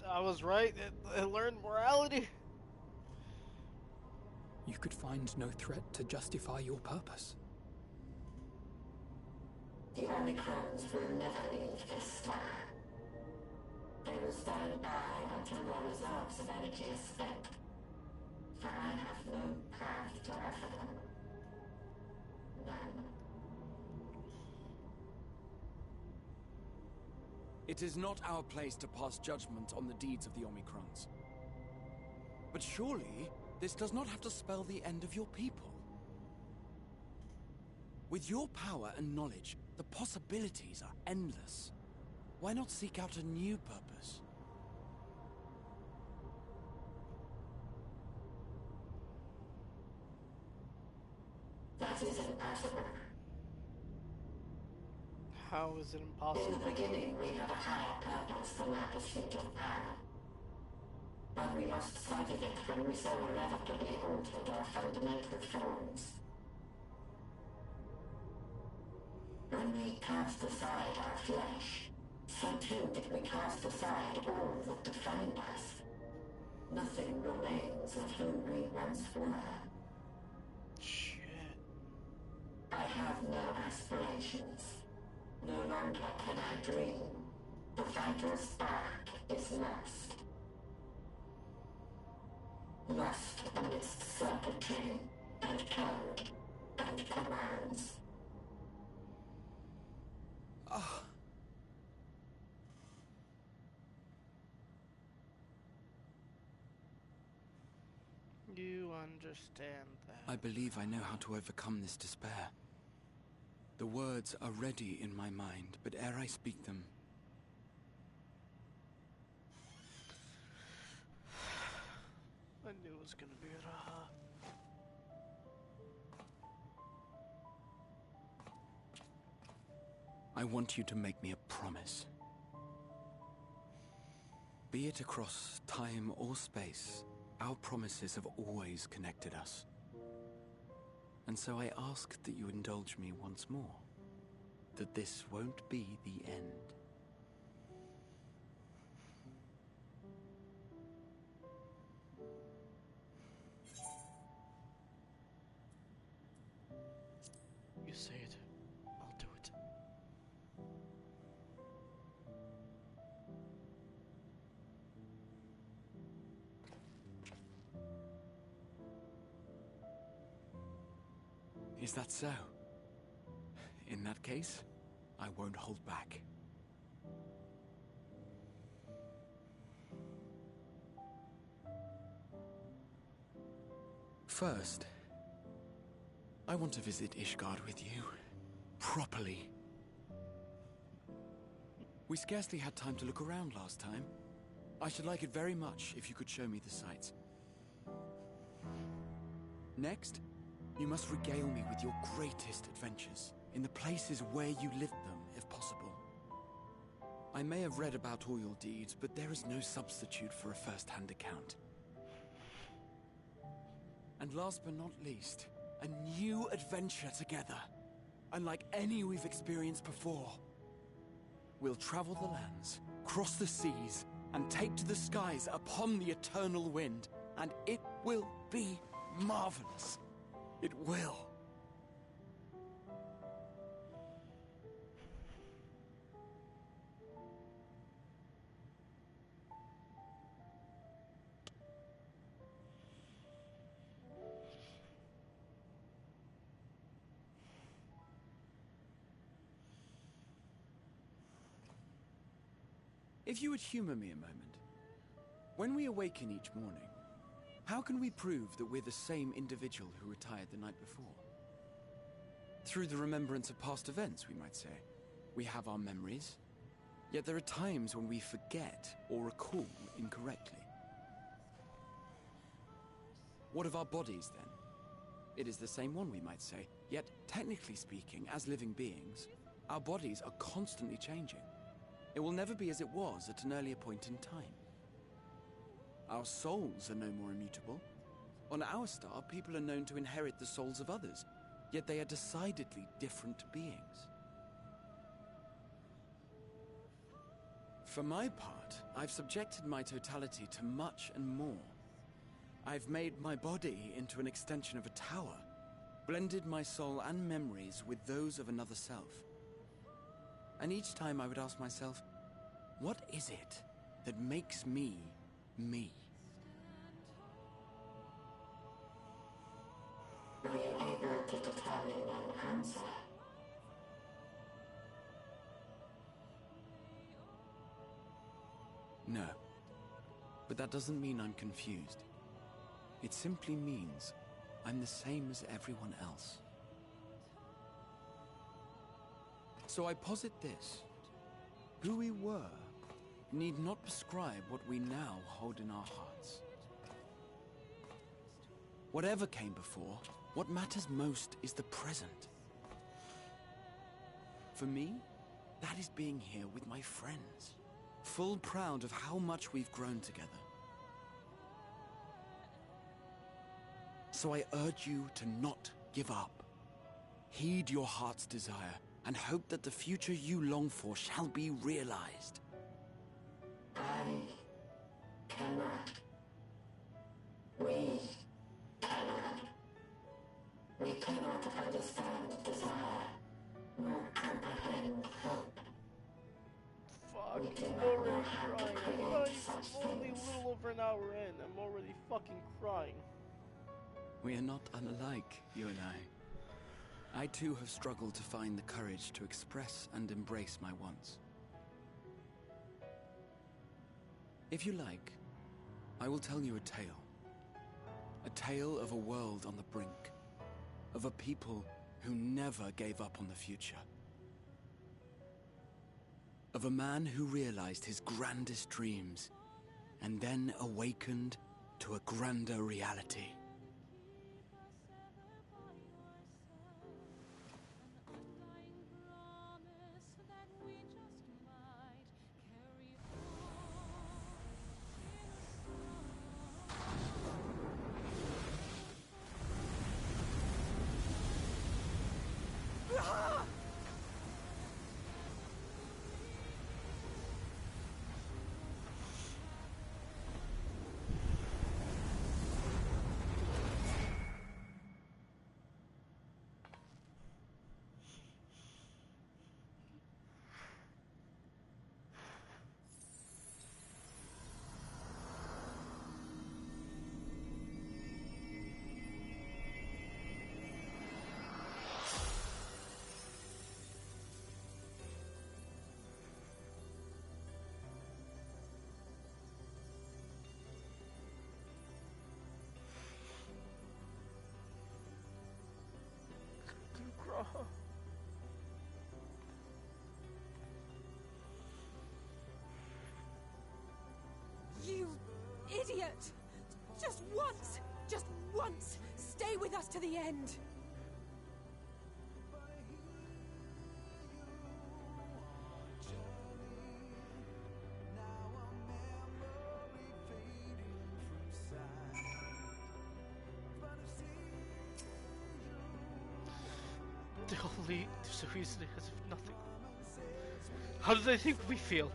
I was right. I learned morality. You could find no threat to justify your purpose. The Omicrons will never leave this star. They will stand by until their reserves of energy is spent. For I have no path to offer them. None. It is not our place to pass judgment on the deeds of the Omicrons. But surely, this does not have to spell the end of your people. With your power and knowledge, the possibilities are endless. Why not seek out a new purpose? How is it In impossible? the beginning, we had a higher purpose than our pursuit of power. But we lost sight of it when we so irrevocably altered our fundamental forms. When we cast aside our flesh, so too did we cast aside all that defined us. Nothing remains of who we once were. Shit. I have no aspirations. No longer can I dream. The vital spark is lost. Lost amidst circuitry and code and commands. Ah, You understand that. I believe I know how to overcome this despair. The words are ready in my mind, but ere I speak them, I knew it was gonna be Raha. I want you to make me a promise. Be it across time or space, our promises have always connected us. And so I ask that you indulge me once more, that this won't be the end. You say it, I'll do it. Is that so? In that case, I won't hold back. First, I want to visit Ishgard with you. Properly. We scarcely had time to look around last time. I should like it very much if you could show me the sights. Next, you must regale me with your greatest adventures, in the places where you lived them, if possible. I may have read about all your deeds, but there is no substitute for a first-hand account. And last but not least, a new adventure together, unlike any we've experienced before. We'll travel the lands, cross the seas, and take to the skies upon the eternal wind, and it will be marvelous. It will. If you would humor me a moment. When we awaken each morning, how can we prove that we're the same individual who retired the night before? Through the remembrance of past events, we might say. We have our memories, yet there are times when we forget or recall incorrectly. What of our bodies, then? It is the same one, we might say, yet technically speaking, as living beings, our bodies are constantly changing. It will never be as it was at an earlier point in time. Our souls are no more immutable. On our star, people are known to inherit the souls of others, yet they are decidedly different beings. For my part, I've subjected my totality to much and more. I've made my body into an extension of a tower, blended my soul and memories with those of another self. And each time I would ask myself, what is it that makes me, me? Were you able to determine an answer? No. But that doesn't mean I'm confused. It simply means I'm the same as everyone else. So I posit this. Who we were need not prescribe what we now hold in our hearts. Whatever came before, what matters most is the present. For me, That is being here with my friends. Full proud of how much we've grown together. So I urge you to not give up. Heed your heart's desire, and hope that the future you long for shall be realized. I cannot. We cannot. We cannot understand desire, nor comprehend hope. Fuck, We do I'm not already know how to crying. create I'm such only a things. little over an hour in. I'm already fucking crying. We are not unlike, you and I. I too have struggled to find the courage to express and embrace my wants. If you like, I will tell you a tale. A tale of a world on the brink. Of a people who never gave up on the future. Of a man who realized his grandest dreams and then awakened to a grander reality. You idiot! Just once, stay with us to the end. They all leave so easily as if nothing. How do they think we feel?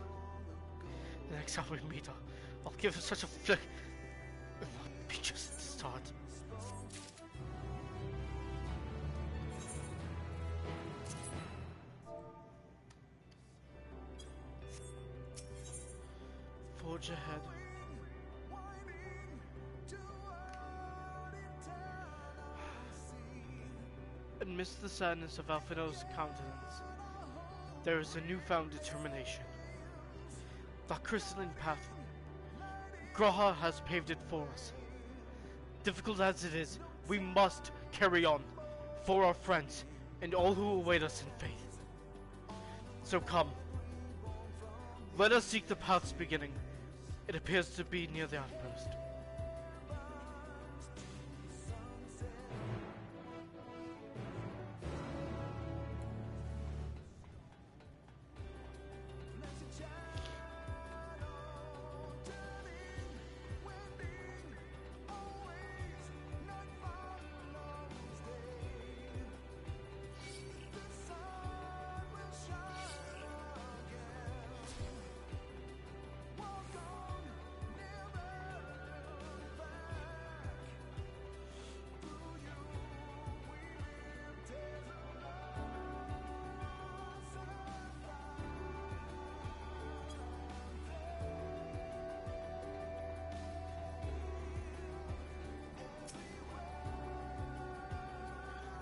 The next time we meet, I'll give her such a flick. It'll be just the start. Forge ahead. Amidst the sadness of Alfino's countenance, there is a newfound determination. The crystalline pathway. Graha has paved it for us. Difficult as it is, we must carry on for our friends and all who await us in faith. So come. Let us seek the path's beginning. It appears to be near the outpost.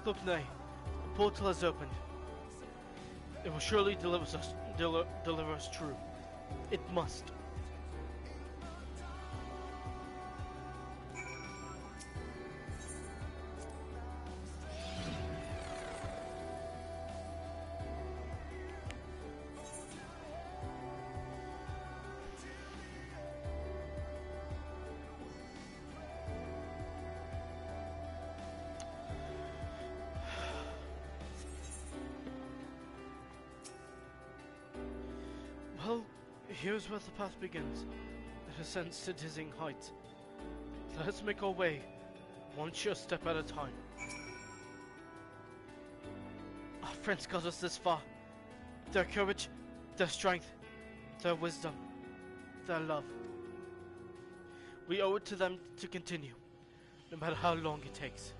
Look, Nay, the portal has opened. It will surely deliver us true. It must. Here's where the path begins. It ascends to dizzying heights. Let's make our way, one sure step at a time. Our friends got us this far. Their courage, their strength, their wisdom, their love. We owe it to them to continue, no matter how long it takes.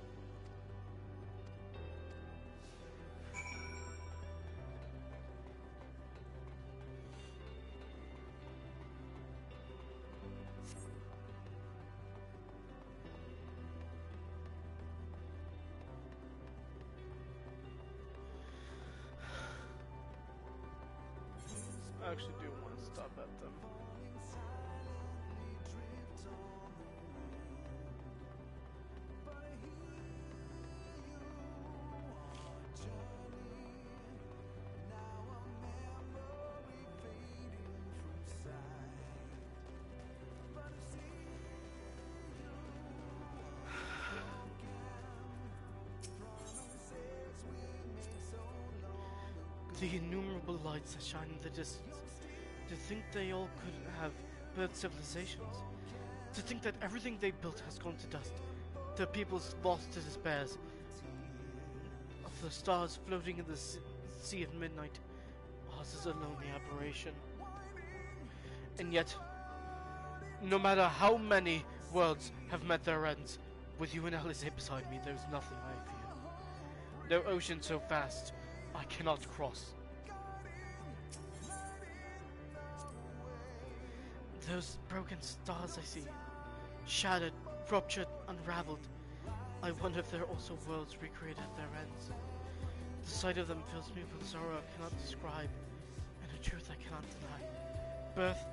I actually do want to stop at them. The innumerable lights that shine in the distance. To think they all could have birthed civilizations. To think that everything they built has gone to dust. Their peoples lost to despairs. Of the stars floating in the sea of midnight, ours is a lonely aberration. And yet, no matter how many worlds have met their ends, with you and Alizé beside me, there's nothing I fear. No ocean so vast I cannot cross. Those broken stars I see, shattered, ruptured, unraveled. I wonder if there are also worlds recreated at their ends. The sight of them fills me with sorrow I cannot describe, and a truth I cannot deny. Birth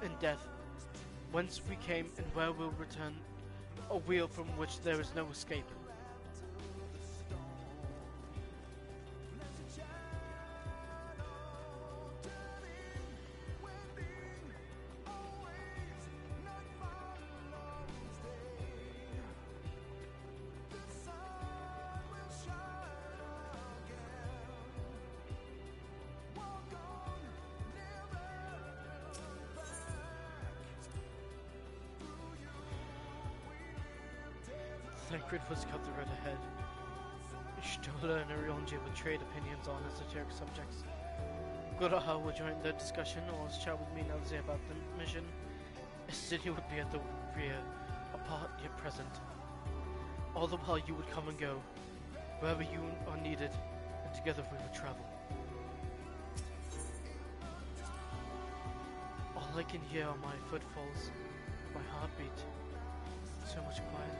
and death, whence we came and where we'll return, a wheel from which there is no escape. Thancred was cut the road ahead. Stola and Orionji would trade opinions on esoteric subjects. Guraha would join their discussion or chat with me and Alizé about the mission. Sydney would be at the rear, apart yet present. All the while you would come and go, wherever you are needed, and together we would travel. All I can hear are my footfalls, my heartbeat. So much quiet.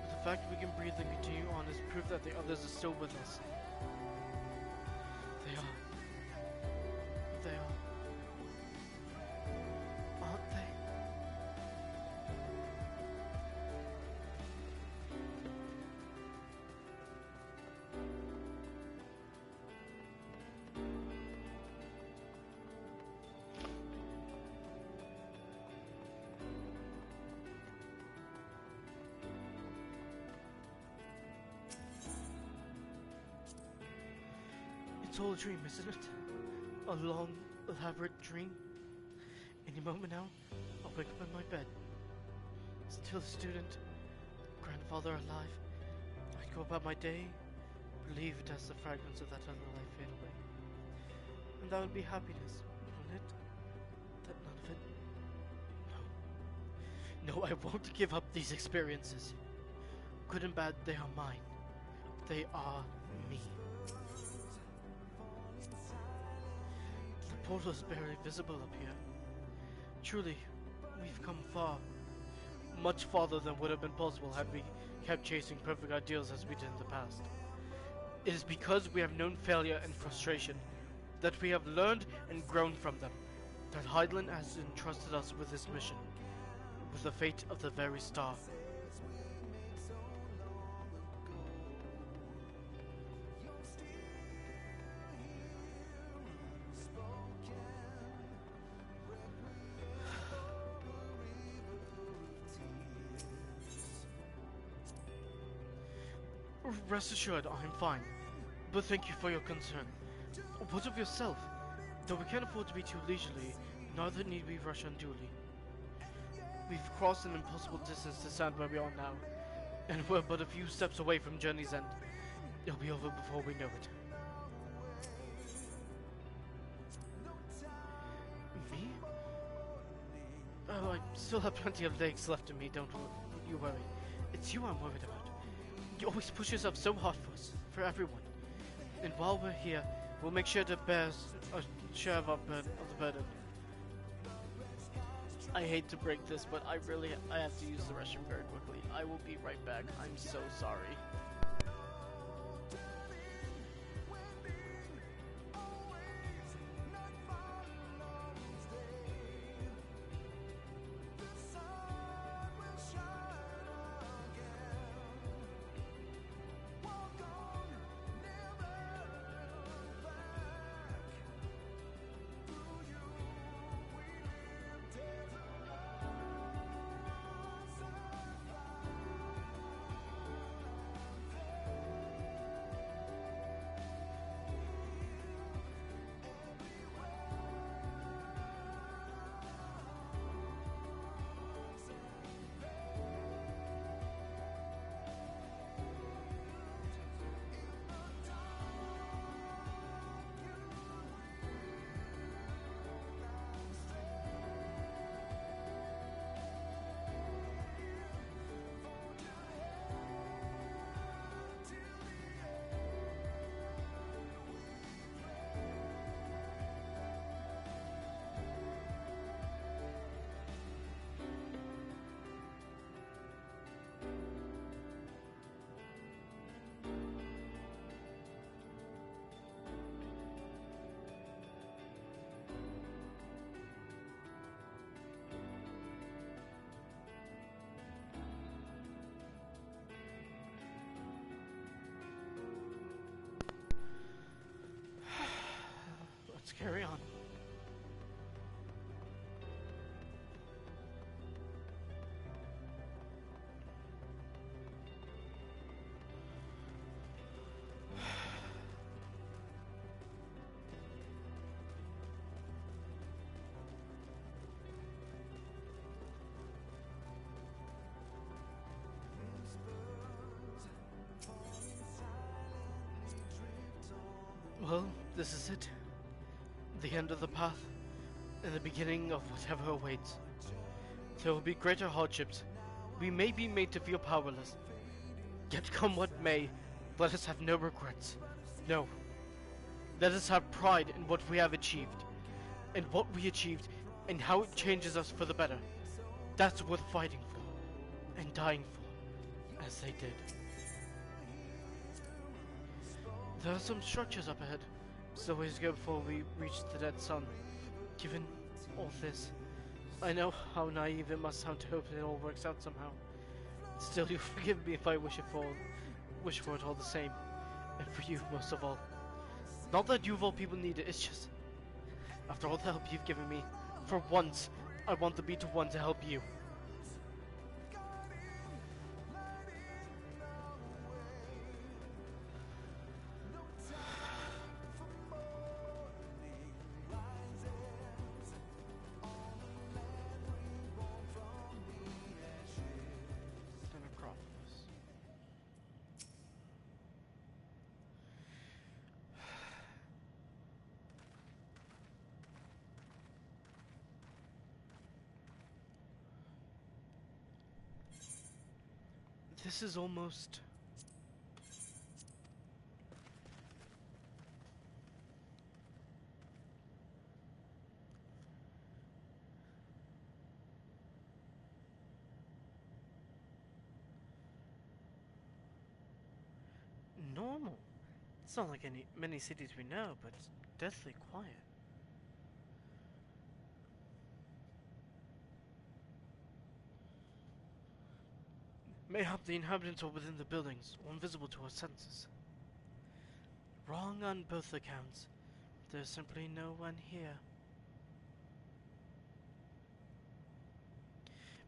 The fact we can breathe and continue on is proof that the others are still with us. They are. They are. Aren't they? It's all a dream, isn't it? A long, elaborate dream. Any moment now, I'll wake up in my bed. Still a student, grandfather alive. I'd go about my day, relieved as the fragments of that other life fade away. And that would be happiness, wouldn't it? That none of it... No. No, I won't give up these experiences. Good and bad, they are mine. They are me. The portal is barely visible up here. Truly, we've come far. Much farther than would have been possible had we kept chasing perfect ideals as we did in the past. It is because we have known failure and frustration that we have learned and grown from them, that Hydaelyn has entrusted us with this mission, with the fate of the very star. Rest assured, I'm fine. But thank you for your concern. What of yourself? Though we can't afford to be too leisurely, neither need we rush unduly. We've crossed an impossible distance to stand where we are now, and we're but a few steps away from journey's end. It'll be over before we know it. Me? Oh, I still have plenty of legs left in me, don't you worry. It's you I'm worried about. You always push yourself so hard for us, for everyone. And while we're here, we'll make sure to bear a share of the burden. I hate to break this, but I have to use the restroom very quickly. I will be right back. I'm so sorry. Let's carry on. Well, this is it. The end of the path, and the beginning of whatever awaits. There will be greater hardships. We may be made to feel powerless. Yet come what may, let us have no regrets. No. Let us have pride in what we have achieved, and what we achieved, and how it changes us for the better. That's worth fighting for, and dying for, as they did. There are some structures up ahead. Still ways to go before we reach the dead sun. Given all this, I know how naive it must sound to hope it all works out somehow. Still, you forgive me if I wish for it all the same. And for you, most of all. Not that you of all people need it, it's just... After all the help you've given me, for once, I want to be the one to help you. This is almost... normal. It's not like many cities we know, but it's deathly quiet. Mayhap the inhabitants are within the buildings, or invisible to our senses. Wrong on both accounts. There's simply no one here.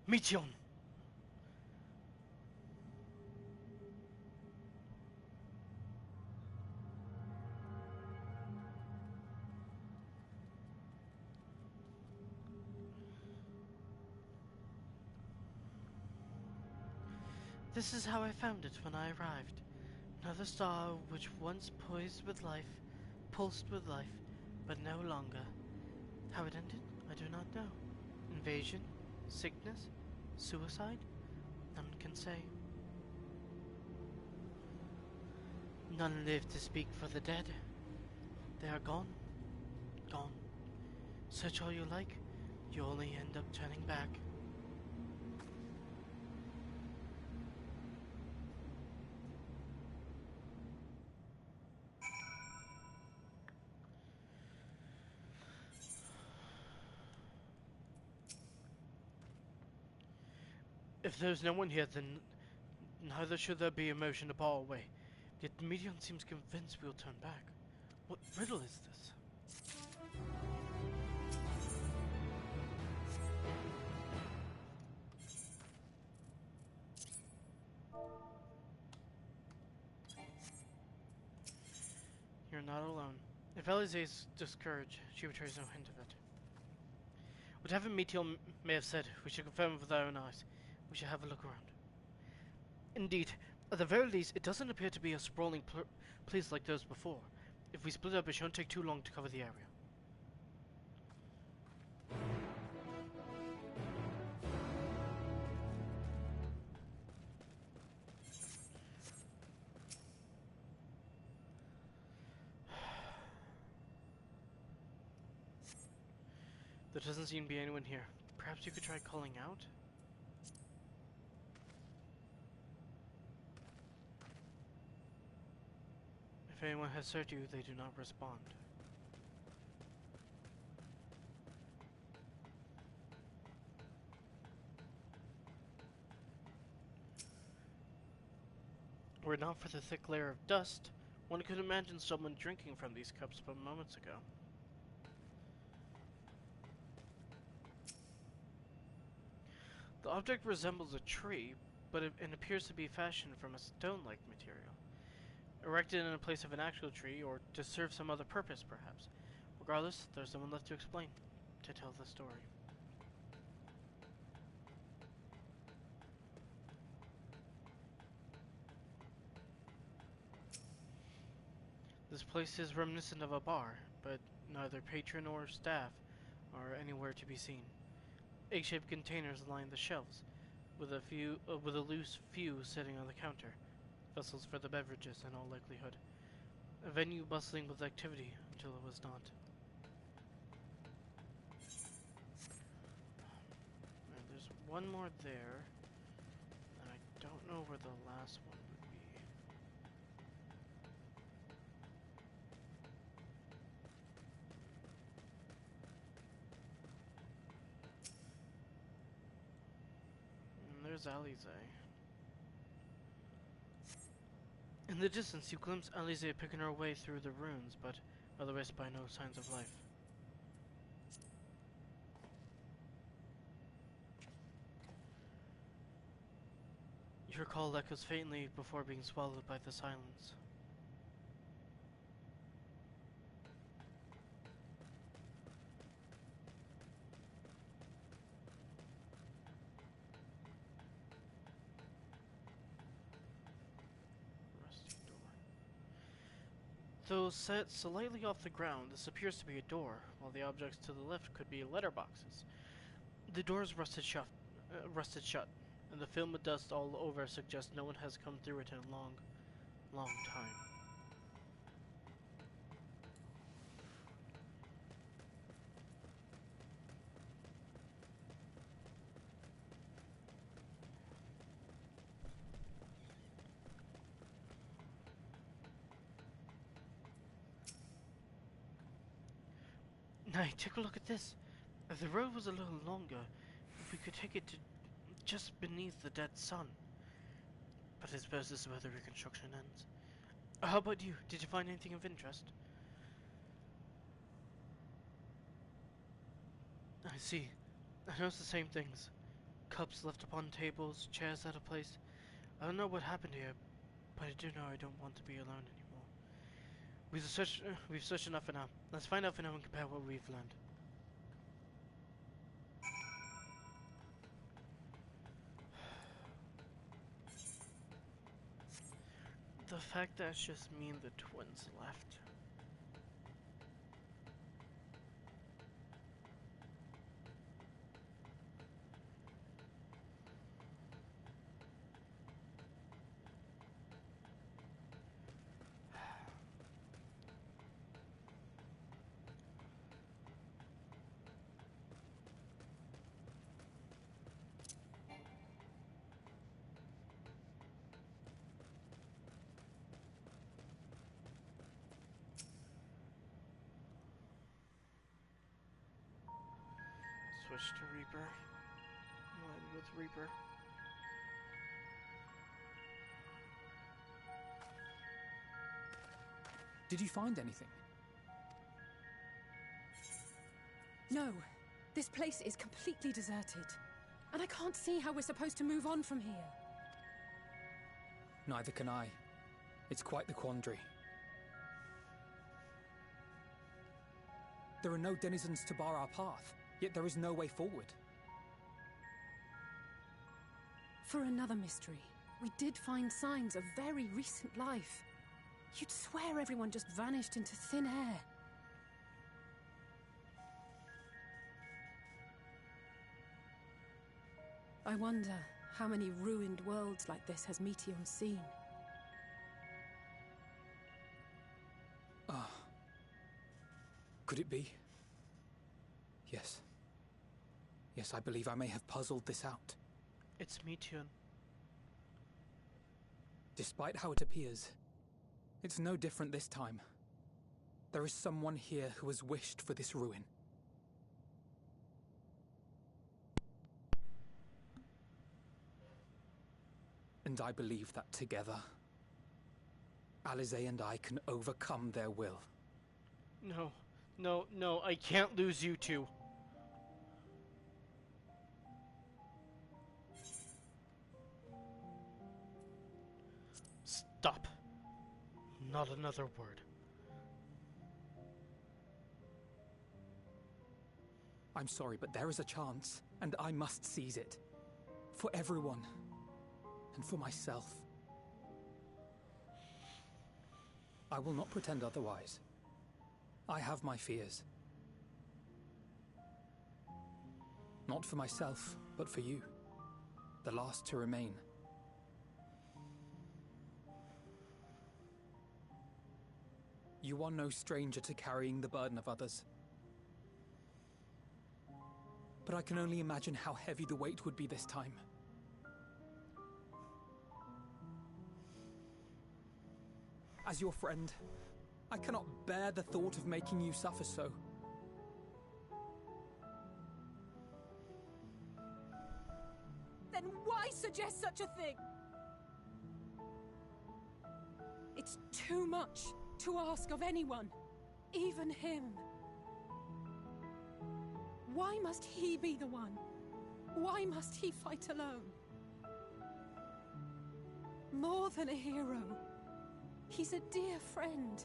Meteon! This is how I found it when I arrived. Another star which once poised with life, pulsed with life, but no longer. How it ended, I do not know. Invasion? Sickness? Suicide? None can say. None live to speak for the dead. They are gone. Gone. Search all you like, you only end up turning back. If there's no one here, then neither should there be a motion to bar away. Yet the medium seems convinced we'll turn back. What riddle is this? You're not alone. If Elize's discouraged, she betrays no hint of it. Whatever Meteor may have said, we should confirm it with our own eyes. We should have a look around. Indeed, at the very least, it doesn't appear to be a sprawling place like those before. If we split up, it shouldn't take too long to cover the area. There doesn't seem to be anyone here. Perhaps you could try calling out? If anyone has searched you, they do not respond. Were it not for the thick layer of dust, one could imagine someone drinking from these cups but moments ago. The object resembles a tree, but it appears to be fashioned from a stone-like material. Erected in a place of an actual tree, or to serve some other purpose, perhaps. Regardless, there's someone left to explain, to tell the story. This place is reminiscent of a bar, but neither patron nor staff are anywhere to be seen. Egg-shaped containers line the shelves, with a loose few sitting on the counter, vessels for the beverages in all likelihood. A venue bustling with activity until it was not. There's one more there, and I don't know where the last one would be. And there's Alize. In the distance, you glimpse Alize picking her way through the ruins, but otherwise by no signs of life. Your call echoes faintly before being swallowed by the silence. Rusty door. Though set slightly off the ground, this appears to be a door, while the objects to the left could be letterboxes. The door is rusted shut, and the film of dust all over suggests no one has come through it in a long, long time. Now, take a look at this. If the road was a little longer, if we could take it to just beneath the dead sun. But I suppose this is where the reconstruction ends. How about you? Did you find anything of interest? I see. I noticed the same things. Cups left upon tables, chairs out of place. I don't know what happened here, but I do know I don't want to be alone anymore. We've searched enough for now. Let's find out for now and compare what we've learned. The fact that it's just me and the twins left. Switch to Reaper. Line with Reaper. Did you find anything? No. This place is completely deserted. And I can't see how we're supposed to move on from here. Neither can I. It's quite the quandary. There are no denizens to bar our path, yet there is no way forward. For another mystery, we did find signs of very recent life. You'd swear everyone just vanished into thin air. I wonder how many ruined worlds like this has Meteion seen. Ah. Could it be? Yes. Yes, I believe I may have puzzled this out. It's Meteion. Despite how it appears, it's no different this time. There is someone here who has wished for this ruin. And I believe that together, Alize and I can overcome their will. No, no, no, I can't lose you two. Stop. Not another word. I'm sorry, but there is a chance, and I must seize it. For everyone. And for myself. I will not pretend otherwise. I have my fears. Not for myself, but for you. The last to remain. You are no stranger to carrying the burden of others. But I can only imagine how heavy the weight would be this time. As your friend, I cannot bear the thought of making you suffer so. Then why suggest such a thing? It's too much to ask of anyone, even him. Why must he be the one? Why must he fight alone? More than a hero, he's a dear friend.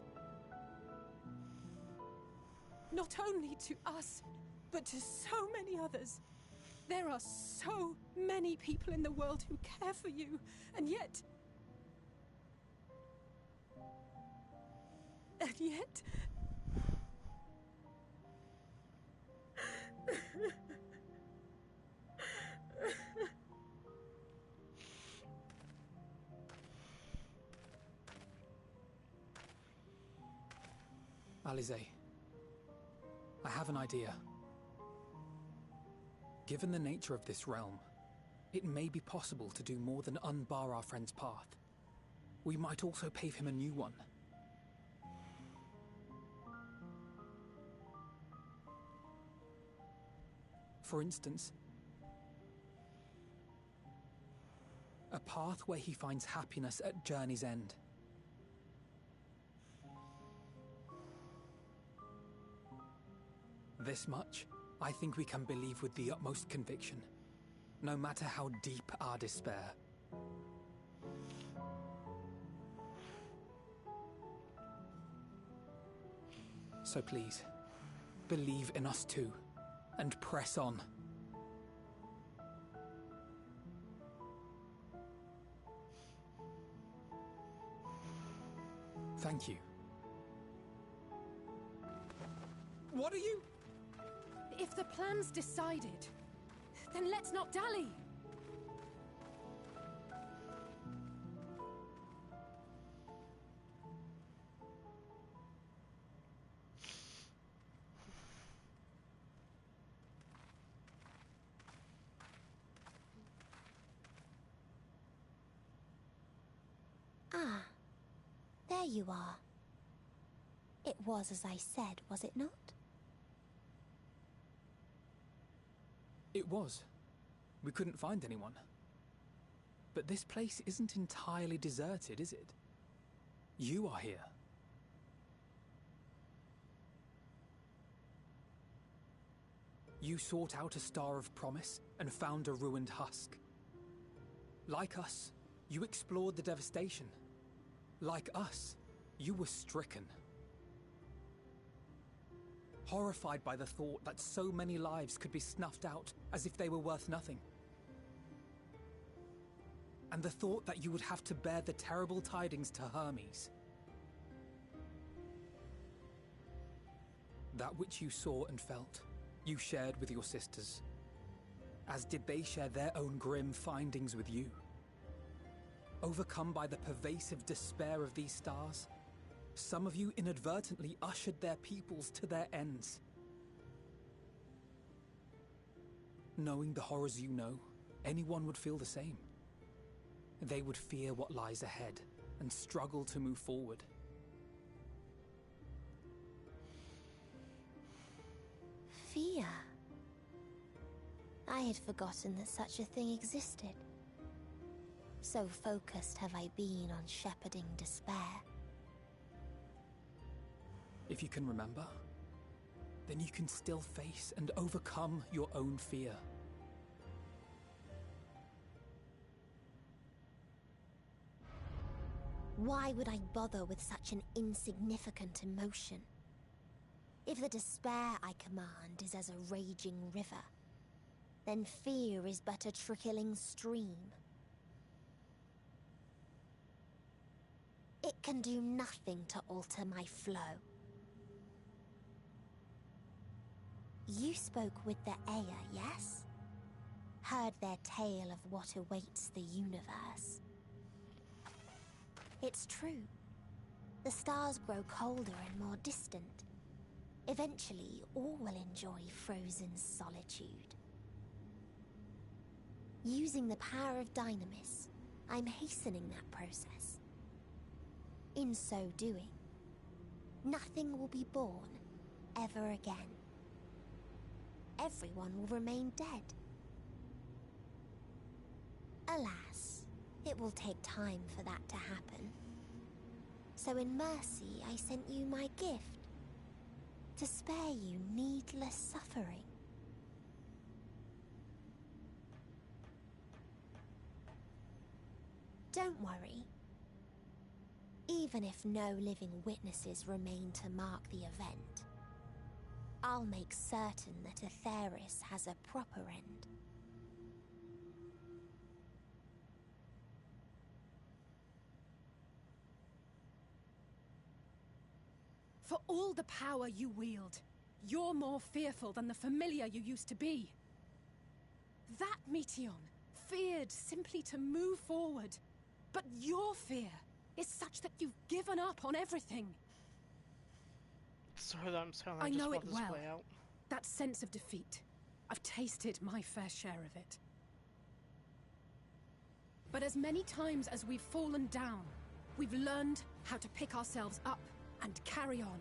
Not only to us, but to so many others. There are so many people in the world who care for you, and yet... Alize, I have an idea. Given the nature of this realm, it may be possible to do more than unbar our friend's path. We might also pave him a new one. For instance, a path where he finds happiness at journey's end. This much, I think we can believe with the utmost conviction, no matter how deep our despair. So please, believe in us too, and press on. Thank you. What are you... If the plan's decided, then let's not dally. Ah, there you are. It was as I said, was it not? It was. We couldn't find anyone. But this place isn't entirely deserted, is it? You are here. You sought out a Star of Promise and found a ruined husk. Like us, you explored the devastation. Like us, you were stricken. Horrified by the thought that so many lives could be snuffed out as if they were worth nothing. And the thought that you would have to bear the terrible tidings to Hermes. That which you saw and felt, you shared with your sisters, as did they share their own grim findings with you. Overcome by the pervasive despair of these stars, some of you inadvertently ushered their peoples to their ends. Knowing the horrors you know, anyone would feel the same. They would fear what lies ahead and struggle to move forward. Fear. I had forgotten that such a thing existed. So focused have I been on shepherding despair. If you can remember, then you can still face and overcome your own fear. Why would I bother with such an insignificant emotion? If the despair I command is as a raging river, then fear is but a trickling stream. It can do nothing to alter my flow. You spoke with the Aya, yes? Heard their tale of what awaits the universe. It's true. The stars grow colder and more distant. Eventually, all will enjoy frozen solitude. Using the power of Dynamis, I'm hastening that process. In so doing, nothing will be born ever again. Everyone will remain dead. Alas, it will take time for that to happen. So in mercy, I sent you my gift, to spare you needless suffering. Don't worry. Even if no living witnesses remain to mark the event, I'll make certain that Atheris has a proper end. For all the power you wield, you're more fearful than the familiar you used to be. That Meteion feared simply to move forward. But your fear is such that you've given up on everything. Sorry, I'm sorry. I know it this well. play out. That sense of defeat. I've tasted my fair share of it. But as many times as we've fallen down, we've learned how to pick ourselves up and carry on.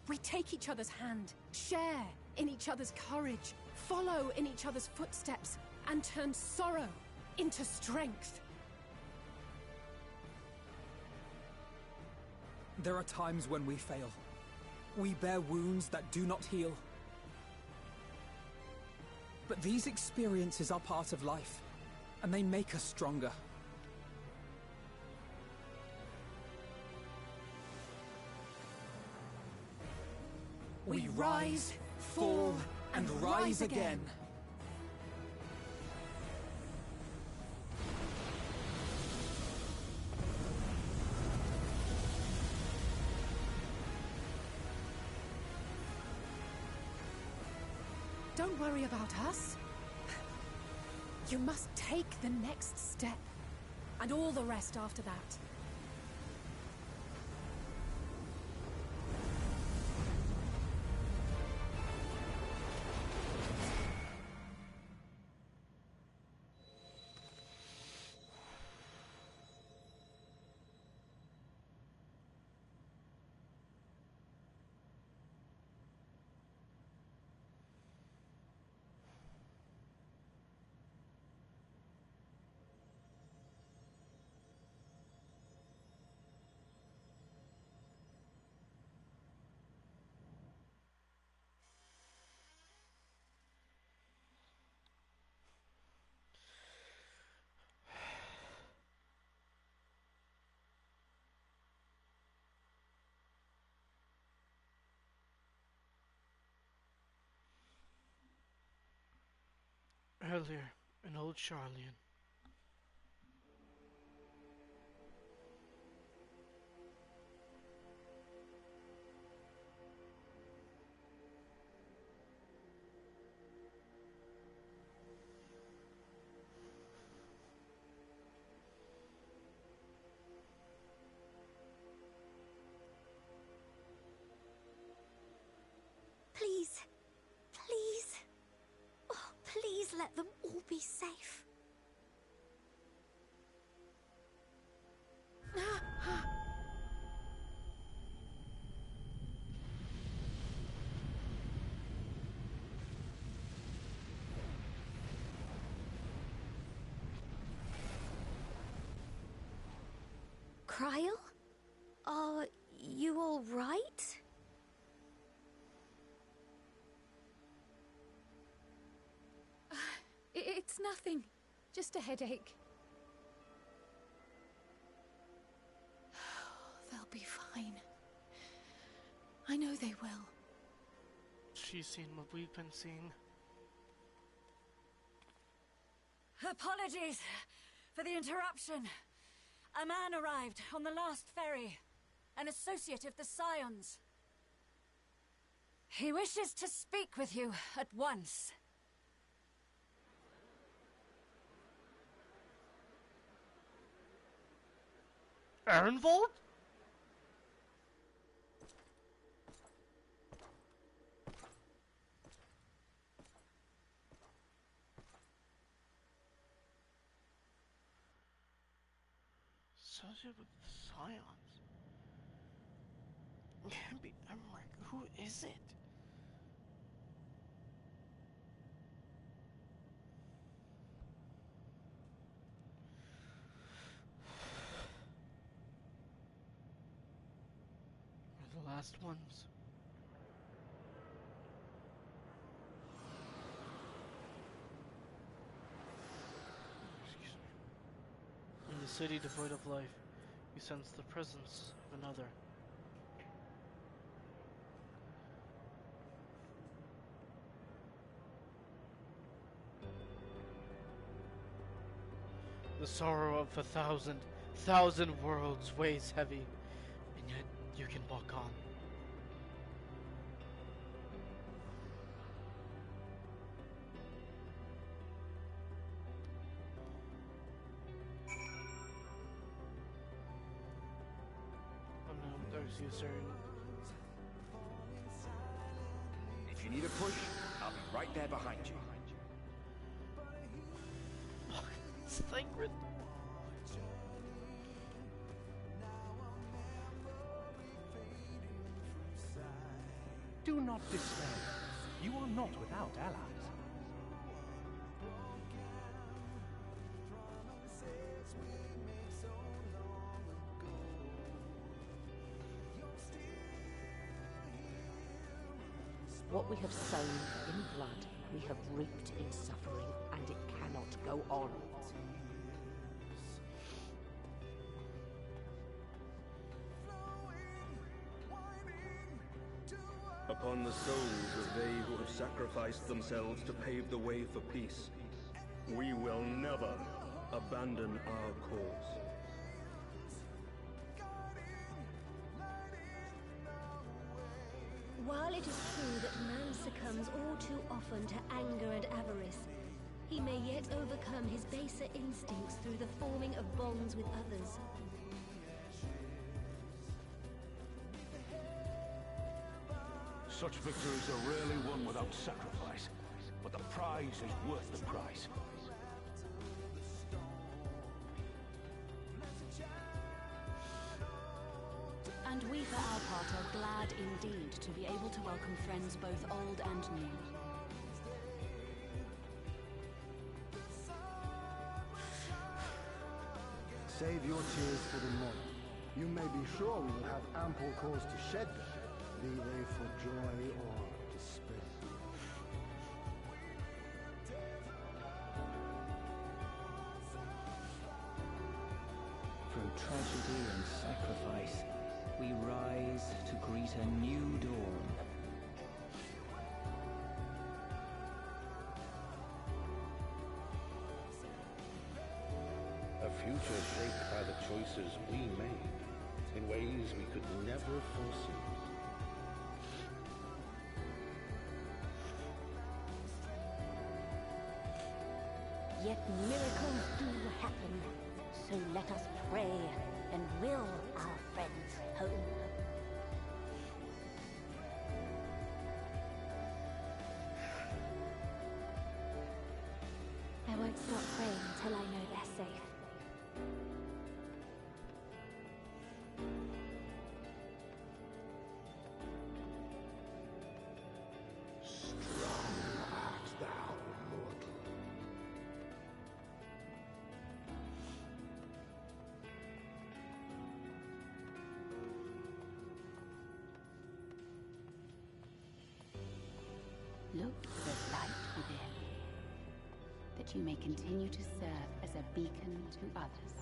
We take each other's hand, share in each other's courage, follow in each other's footsteps, and turn sorrow into strength. There are times when we fail. We bear wounds that do not heal. But these experiences are part of life, and they make us stronger. We rise, fall, and rise again. Don't worry about us. You must take the next step, and all the rest after that. Earlier, an old Charlian. Please. Please. Oh, please let them all be safe. Cryle? Are you all right? It's nothing. Just a headache. They'll be fine. I know they will. She's seen what we've been seeing. Apologies for the interruption. A man arrived on the last ferry, an associate of the Scions. He wishes to speak with you at once. Ehrenwald? Associated with the Scions. Can't be Emmerich. Who is it? We're the last ones. Excuse me. In the city devoid of life, you sense the presence of another. The sorrow of 1,000 worlds weighs heavy, and yet you can walk on. Oh no, there's you, sir. If you need a push, I'll be right there behind you. Sacred. Do not despair. You are not without allies. What we have sown in blood, we have reaped in suffering, and it cannot go on. Upon the souls of they who have sacrificed themselves to pave the way for peace, we will never abandon our cause. While it is true that man's succumbs all too often to anger and avarice, he may yet overcome his baser instincts through the forming of bonds with others. Such victories are rarely won without sacrifice, but the prize is worth the price. And we, for our part, are glad indeed to be able to welcome friends both old and new. Save your tears for the morrow. You may be sure we will have ample cause to shed them, be they for joy or despair. From tragedy and sacrifice, we rise to greet a new dawn. A future shaped by the choices we made, in ways we could never foresee. Yet miracles do happen, so let us pray and will our friends home. I won't stop praying until I know they're safe. Strong art thou, mortal. Look for the light within, that you may continue to serve as a beacon to others.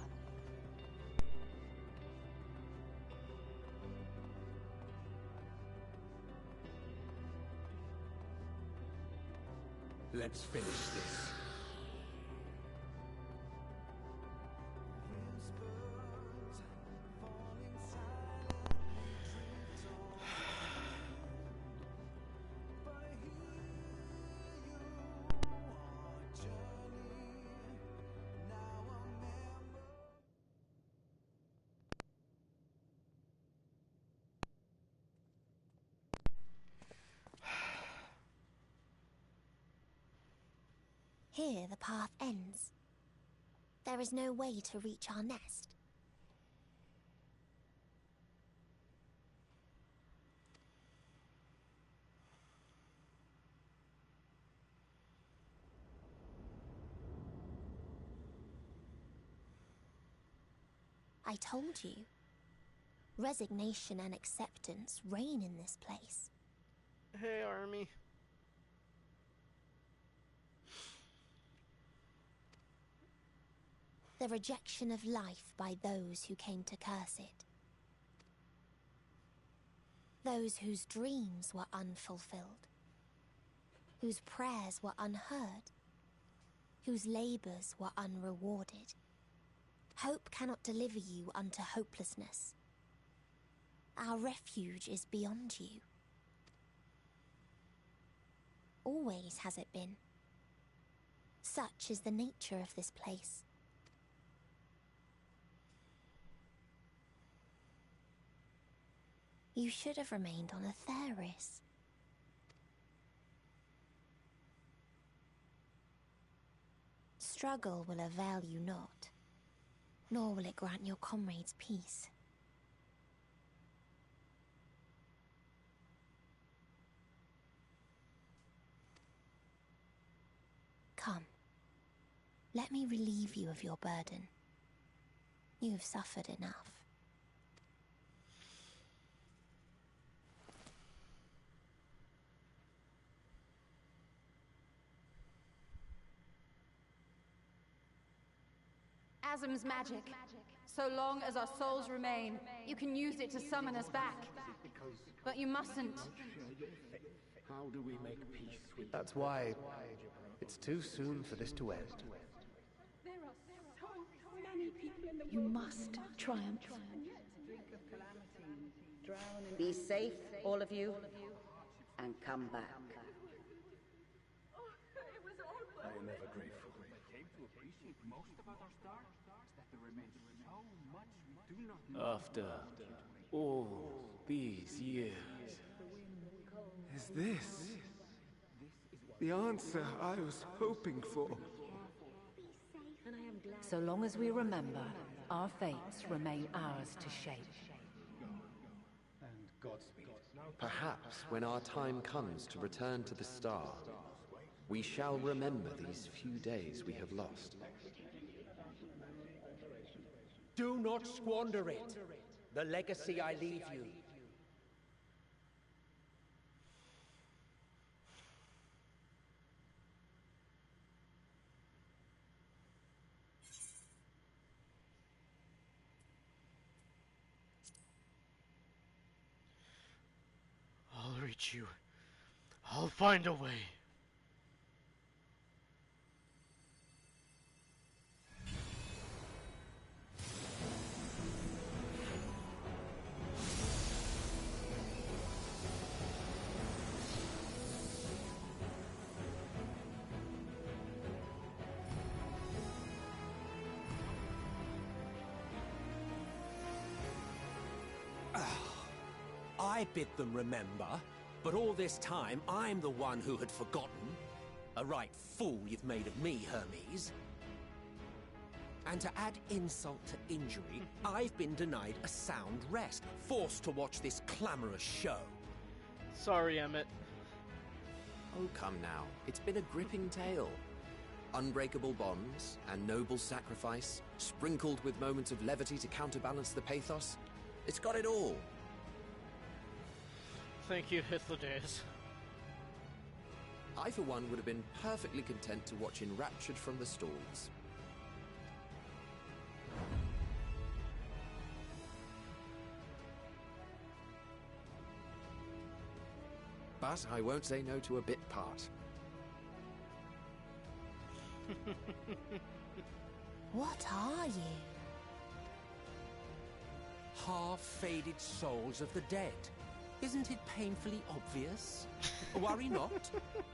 Let's finish this. Here the path ends. There is no way to reach our nest. I told you. Resignation and acceptance reign in this place. Hey, Army. The rejection of life by those who came to curse it. Those whose dreams were unfulfilled. Whose prayers were unheard. Whose labors were unrewarded. Hope cannot deliver you unto hopelessness. Our refuge is beyond you. Always has it been. Such is the nature of this place. You should have remained on Atheris. Struggle will avail you not, nor will it grant your comrades peace. Come, let me relieve you of your burden. You have suffered enough. Asm's magic. So long as our souls remain, you can use it to summon us back. But you mustn't. How do we make peace with... That's why it's too soon for this to end. There are so many people in the world. You must triumph. Be safe, all of you, and come back. After all these years. Is this the answer I was hoping for? So long as we remember, our fates remain ours to shape. Perhaps when our time comes to return to the star, we shall remember these few days we have lost. Do not squander it. The legacy I leave you. I'll reach you. I'll find a way. I bid them remember, but all this time I'm the one who had forgotten. A right fool you've made of me, Hermes. And to add insult to injury, I've been denied a sound rest, forced to watch this clamorous show. Sorry, Emmett. Oh, come now. It's been a gripping tale. Unbreakable bonds and noble sacrifice, sprinkled with moments of levity to counterbalance the pathos. It's got it all. Thank you, Hythlodaeus. I, for one, would have been perfectly content to watch enraptured from the stalls. But I won't say no to a bit part. What are you? Half-faded souls of the dead. Isn't it painfully obvious? Worry not.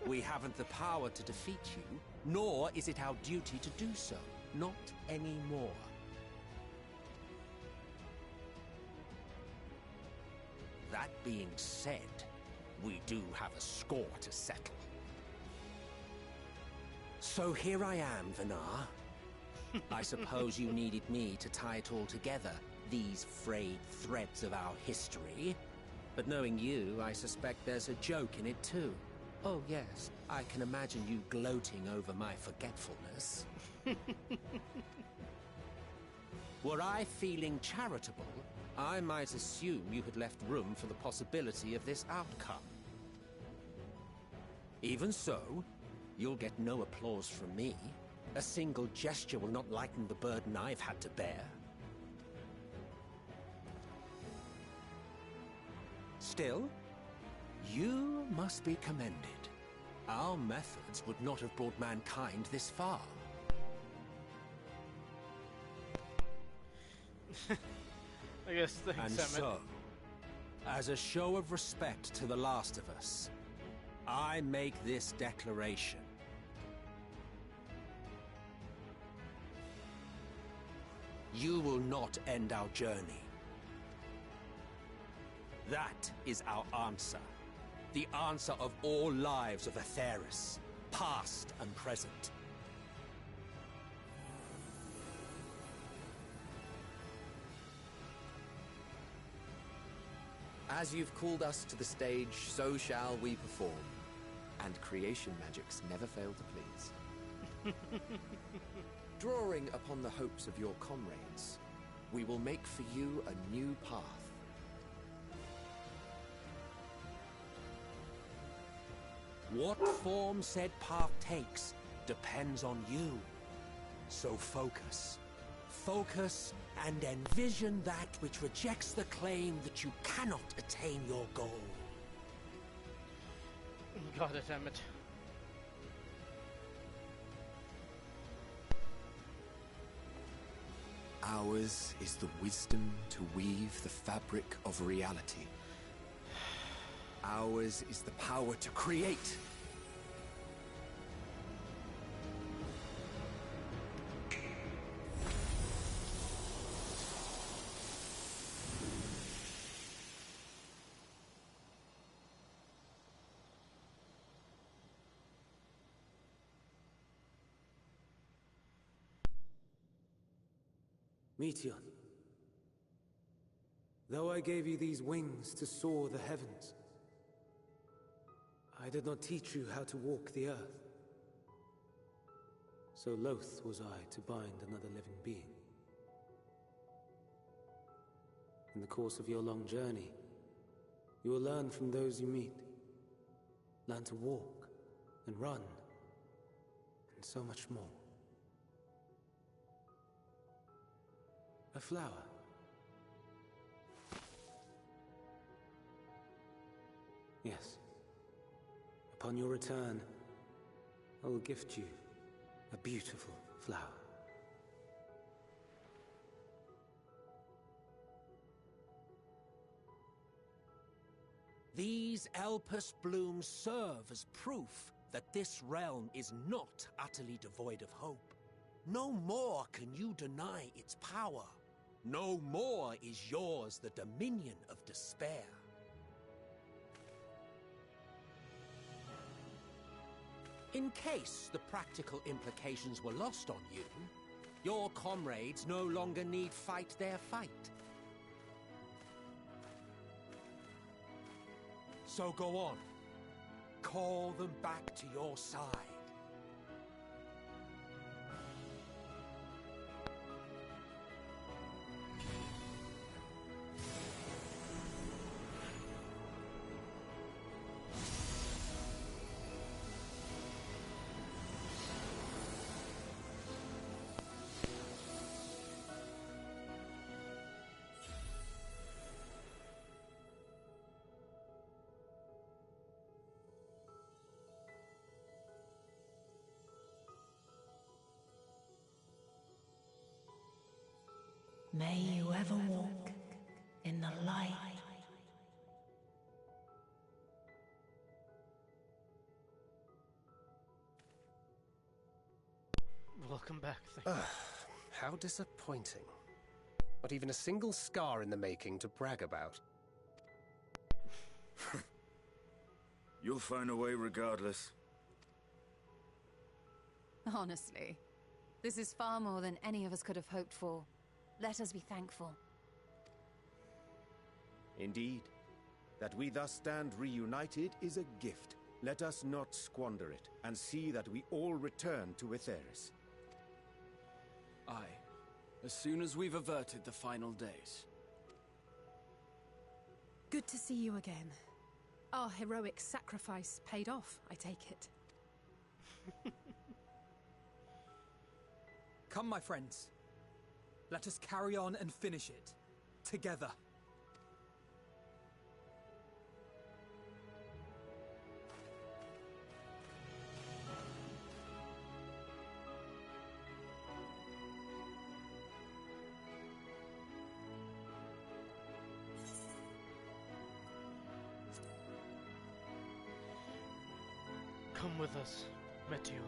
We haven't the power to defeat you, nor is it our duty to do so. Not anymore. That being said, we do have a score to settle. So here I am, Vinar. I suppose you needed me to tie it all together, these frayed threads of our history. But knowing you, I suspect there's a joke in it too. Oh yes, I can imagine you gloating over my forgetfulness. Were I feeling charitable, I might assume you had left room for the possibility of this outcome. Even so, you'll get no applause from me. A single gesture will not lighten the burden I've had to bear. Still, you must be commended. Our methods would not have brought mankind this far. I guess thanks, And Emmett. so, as a show of respect to the last of us, I make this declaration. You will not end our journey. That is our answer. The answer of all lives of Atheris, past and present. As you've called us to the stage, so shall we perform. And creation magics never fail to please. Drawing upon the hopes of your comrades, we will make for you a new path. What form said path takes depends on you. So focus. Focus and envision that which rejects the claim that you cannot attain your goal. Got it, Emmett. Ours is the wisdom to weave the fabric of reality. Ours is the power to create. Meteon, though I gave you these wings to soar the heavens, I did not teach you how to walk the earth. So loath was I to bind another living being. In the course of your long journey, you will learn from those you meet. Learn to walk and run, and so much more. A flower. Yes. Upon your return, I will gift you a beautiful flower. These Elpis blooms serve as proof that this realm is not utterly devoid of hope. No more can you deny its power. No more is yours the dominion of despair. In case the practical implications were lost on you, your comrades no longer need fight their fight. So go on. Call them back to your side. May you ever walk in the light. Welcome back. Thank you. How disappointing. Not even a single scar in the making to brag about. You'll find a way regardless. Honestly, this is far more than any of us could have hoped for. Let us be thankful. Indeed. That we thus stand reunited is a gift. Let us not squander it, and see that we all return to Etheris. Aye. As soon as we've averted the final days. Good to see you again. Our heroic sacrifice paid off, I take it. Come, my friends. Let us carry on and finish it. Together. Come with us, Meteor.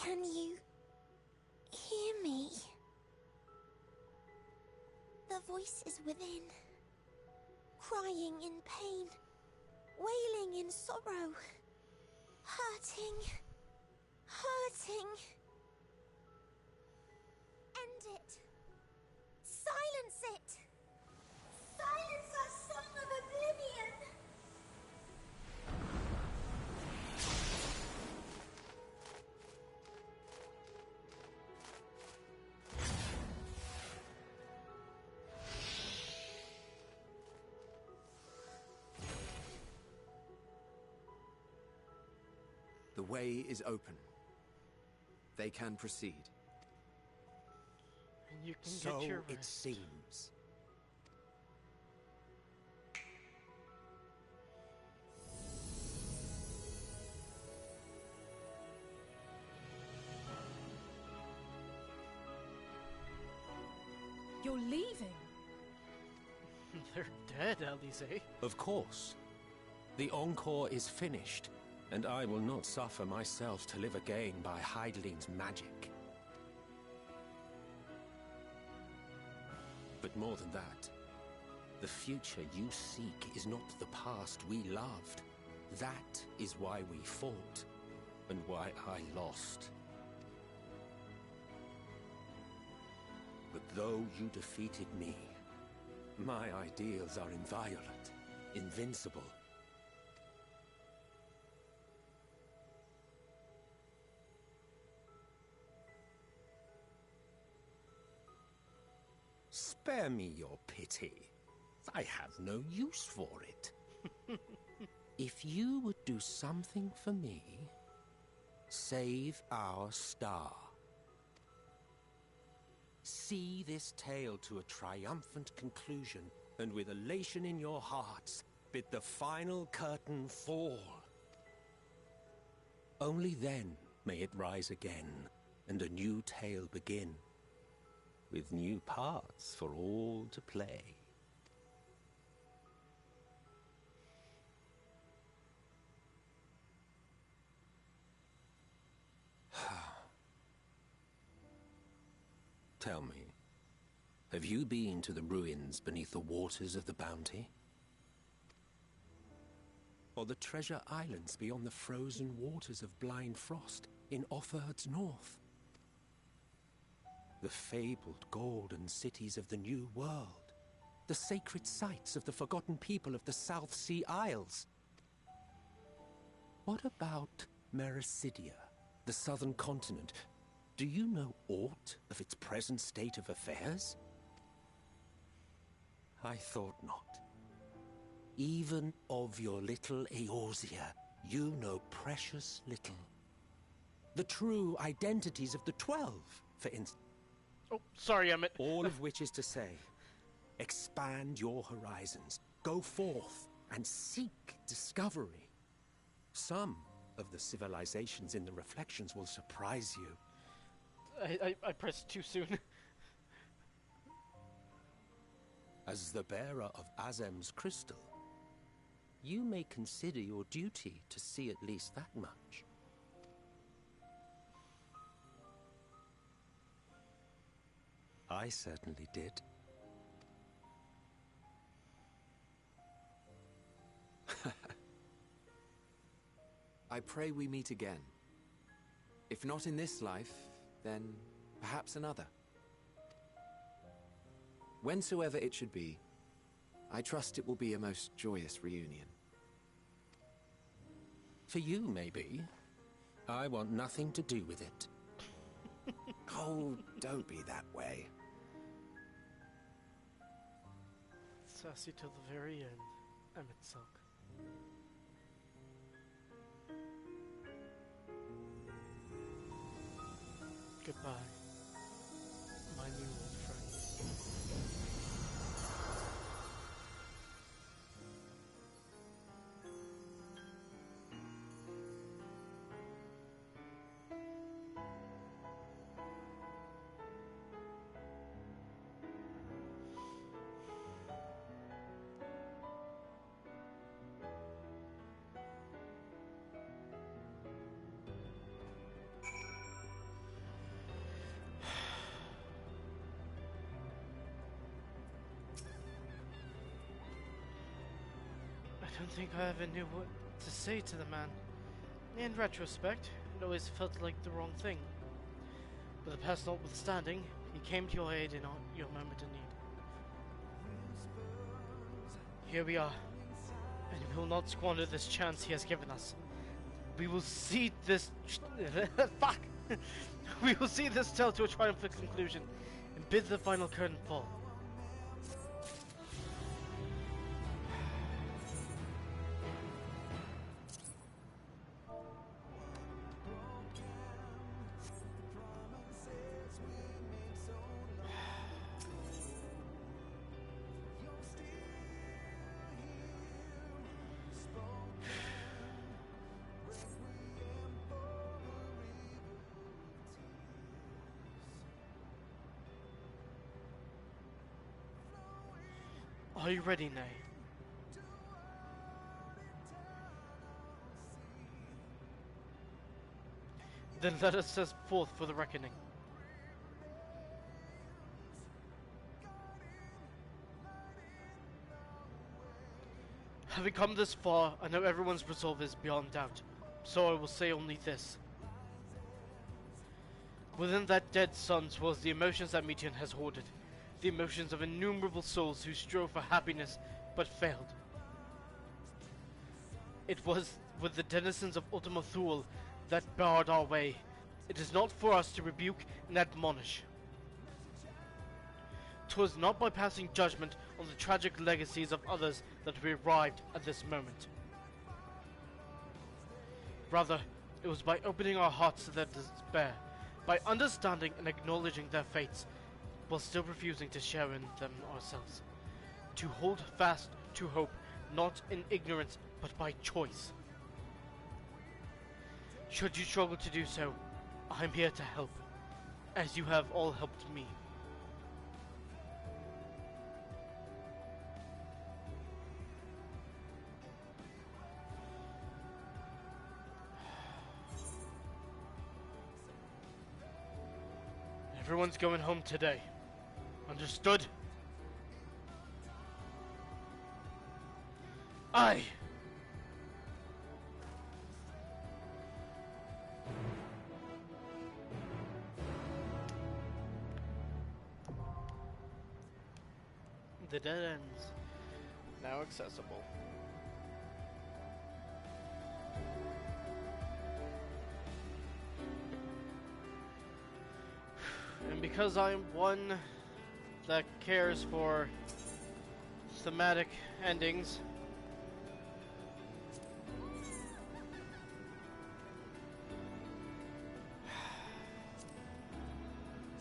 Can you hear me? The voice is within, crying in pain, wailing in sorrow, hurting. End it. Silence it. Silence our song of oblivion. The way is open. They can proceed. You can So get your it rest. seems. You're leaving? They're dead, Alice. Of course. The encore is finished, and I will not suffer myself to live again by Heideling's magic. But more than that, the future you seek is not the past we loved. That is why we fought, and why I lost. But though you defeated me, my ideals are inviolate, invincible. Spare me your pity. I have no use for it. If you would do something for me, save our star. See this tale to a triumphant conclusion, and with elation in your hearts, bid the final curtain fall. Only then may it rise again, and a new tale begin, with new parts for all to play. Tell me, have you been to the ruins beneath the waters of the Bounty? Or the treasure islands beyond the frozen waters of Blind Frost in Offerd's north? The fabled golden cities of the New World, the sacred sites of the forgotten people of the South Sea Isles? What about Mericidia, the southern continent? Do you know aught of its present state of affairs? I thought not. Even of your little Eorzea, you know precious little. The true identities of the 12, for instance. Oh, sorry, Emmett. All of which is to say, expand your horizons, go forth, and seek discovery. Some of the civilizations in the reflections will surprise you. I pressed too soon. As the bearer of Azem's crystal, you may consider your duty to see at least that much. I certainly did. I pray we meet again. If not in this life, then perhaps another. Whensoever it should be, I trust it will be a most joyous reunion. For you, maybe. I want nothing to do with it. Oh, don't be that way. Sassy till the very end, Emmett Silk. Goodbye, my new old friends. I don't think I ever knew what to say to the man. In retrospect, it always felt like the wrong thing. But the past notwithstanding, he came to your aid in your moment of need. Here we are, and we will not squander this chance he has given us. We will see this... Fuck! We will see this tale to a triumphant conclusion, and bid the final curtain fall. Are you ready, Nay? Then let us set forth for the reckoning. Having come this far, I know everyone's resolve is beyond doubt, so I will say only this. Within that dead sun swells the emotions that Meteon has hoarded, the emotions of innumerable souls who strove for happiness but failed. It was with the denizens of Ultima Thule that barred our way. It is not for us to rebuke and admonish. 'Twas not by passing judgment on the tragic legacies of others that we arrived at this moment. Rather, it was by opening our hearts to their despair, by understanding and acknowledging their fates, while still refusing to share in them ourselves. To hold fast to hope, not in ignorance, but by choice. Should you struggle to do so, I'm here to help, as you have all helped me. Everyone's going home today. Understood? Aye! The dead ends. Now accessible. And because I'm one that cares for thematic endings,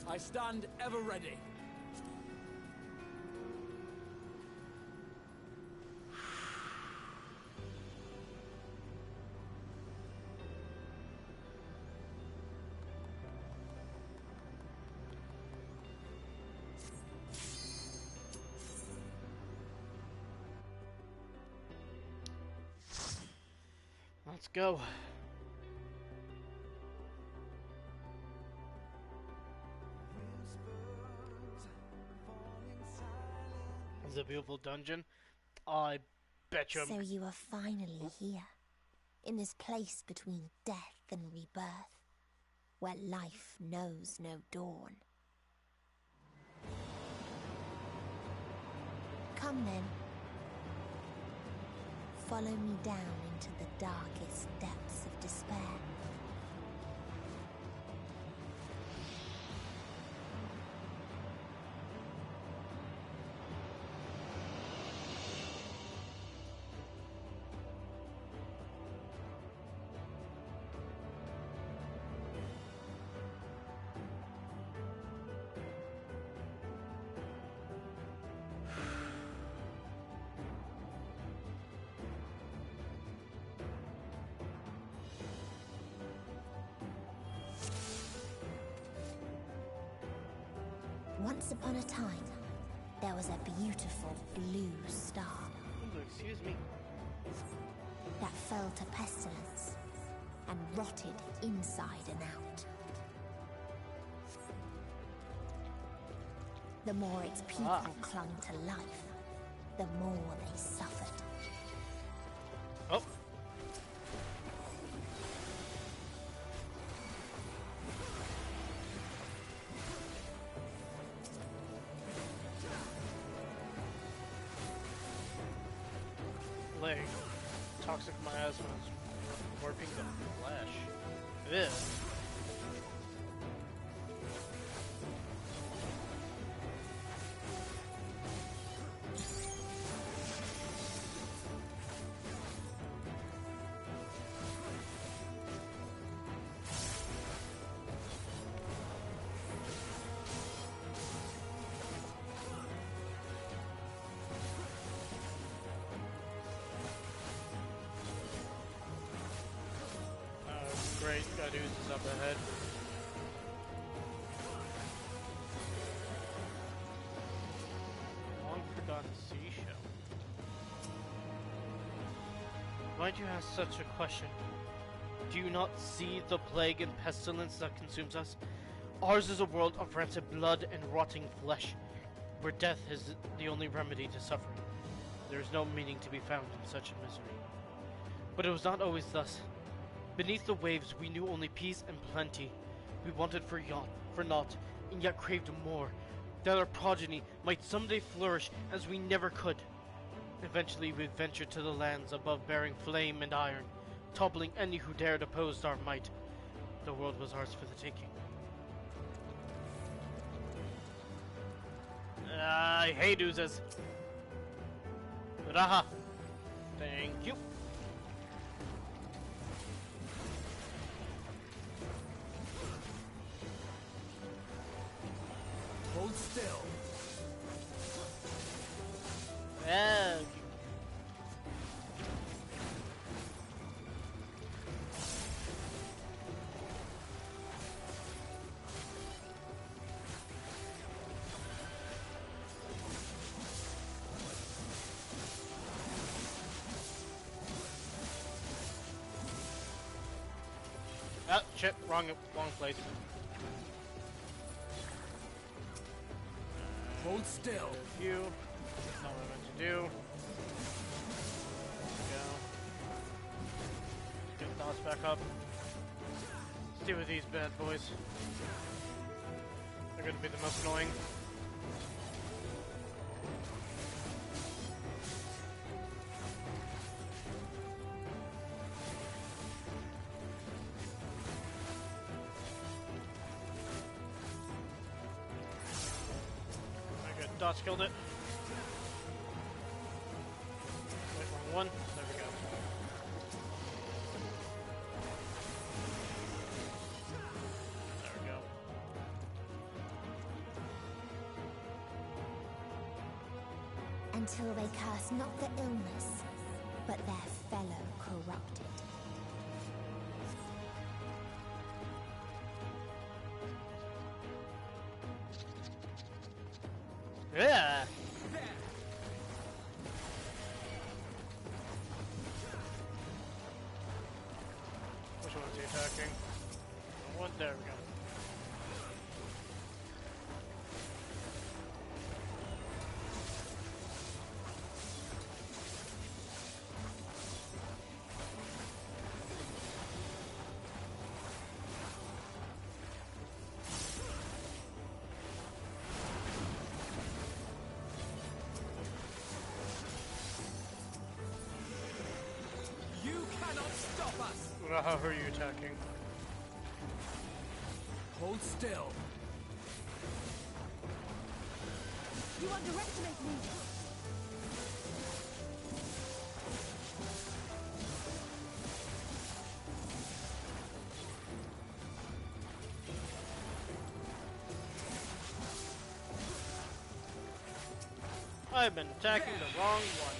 I stand ever ready. let's go. It's a beautiful dungeon. I bet you. So you are finally here, in this place between death and rebirth, where life knows no dawn. Come then. Follow me down into the darkest depths of despair. Once upon a time, there was a beautiful blue star. Excuse me. That fell to pestilence and rotted inside and out. The more its people clung to life, the more they suffered. Oh. Leg. Toxic miasma is warping the flesh. Ew. Great, Gaduz is up ahead. Long forgotten TV show. Why'd you ask such a question? Do you not see the plague and pestilence that consumes us? Ours is a world of rancid blood and rotting flesh, where death is the only remedy to suffering. There is no meaning to be found in such a misery. But it was not always thus. Beneath the waves we knew only peace and plenty. We wanted for naught, and yet craved more, that our progeny might someday flourish as we never could. Eventually we ventured to the lands above, bearing flame and iron, toppling any who dared oppose our might. The world was ours for the taking. I hate oozes. Raha. Thank you. Hold still. Oh, shit, wrong place. Hold still. You. That's not what I meant to do. Go. Get the dots back up. Let's deal with these bad boys. They're gonna be the most annoying. Dots killed it. Wait, wrong one. There we go. There we go. Until they curse not the illness, but their fellow corrupted. Yeah. Which one is he attacking? One. There we go. How are you attacking? Hold still. You underestimate me. I've been attacking the wrong one.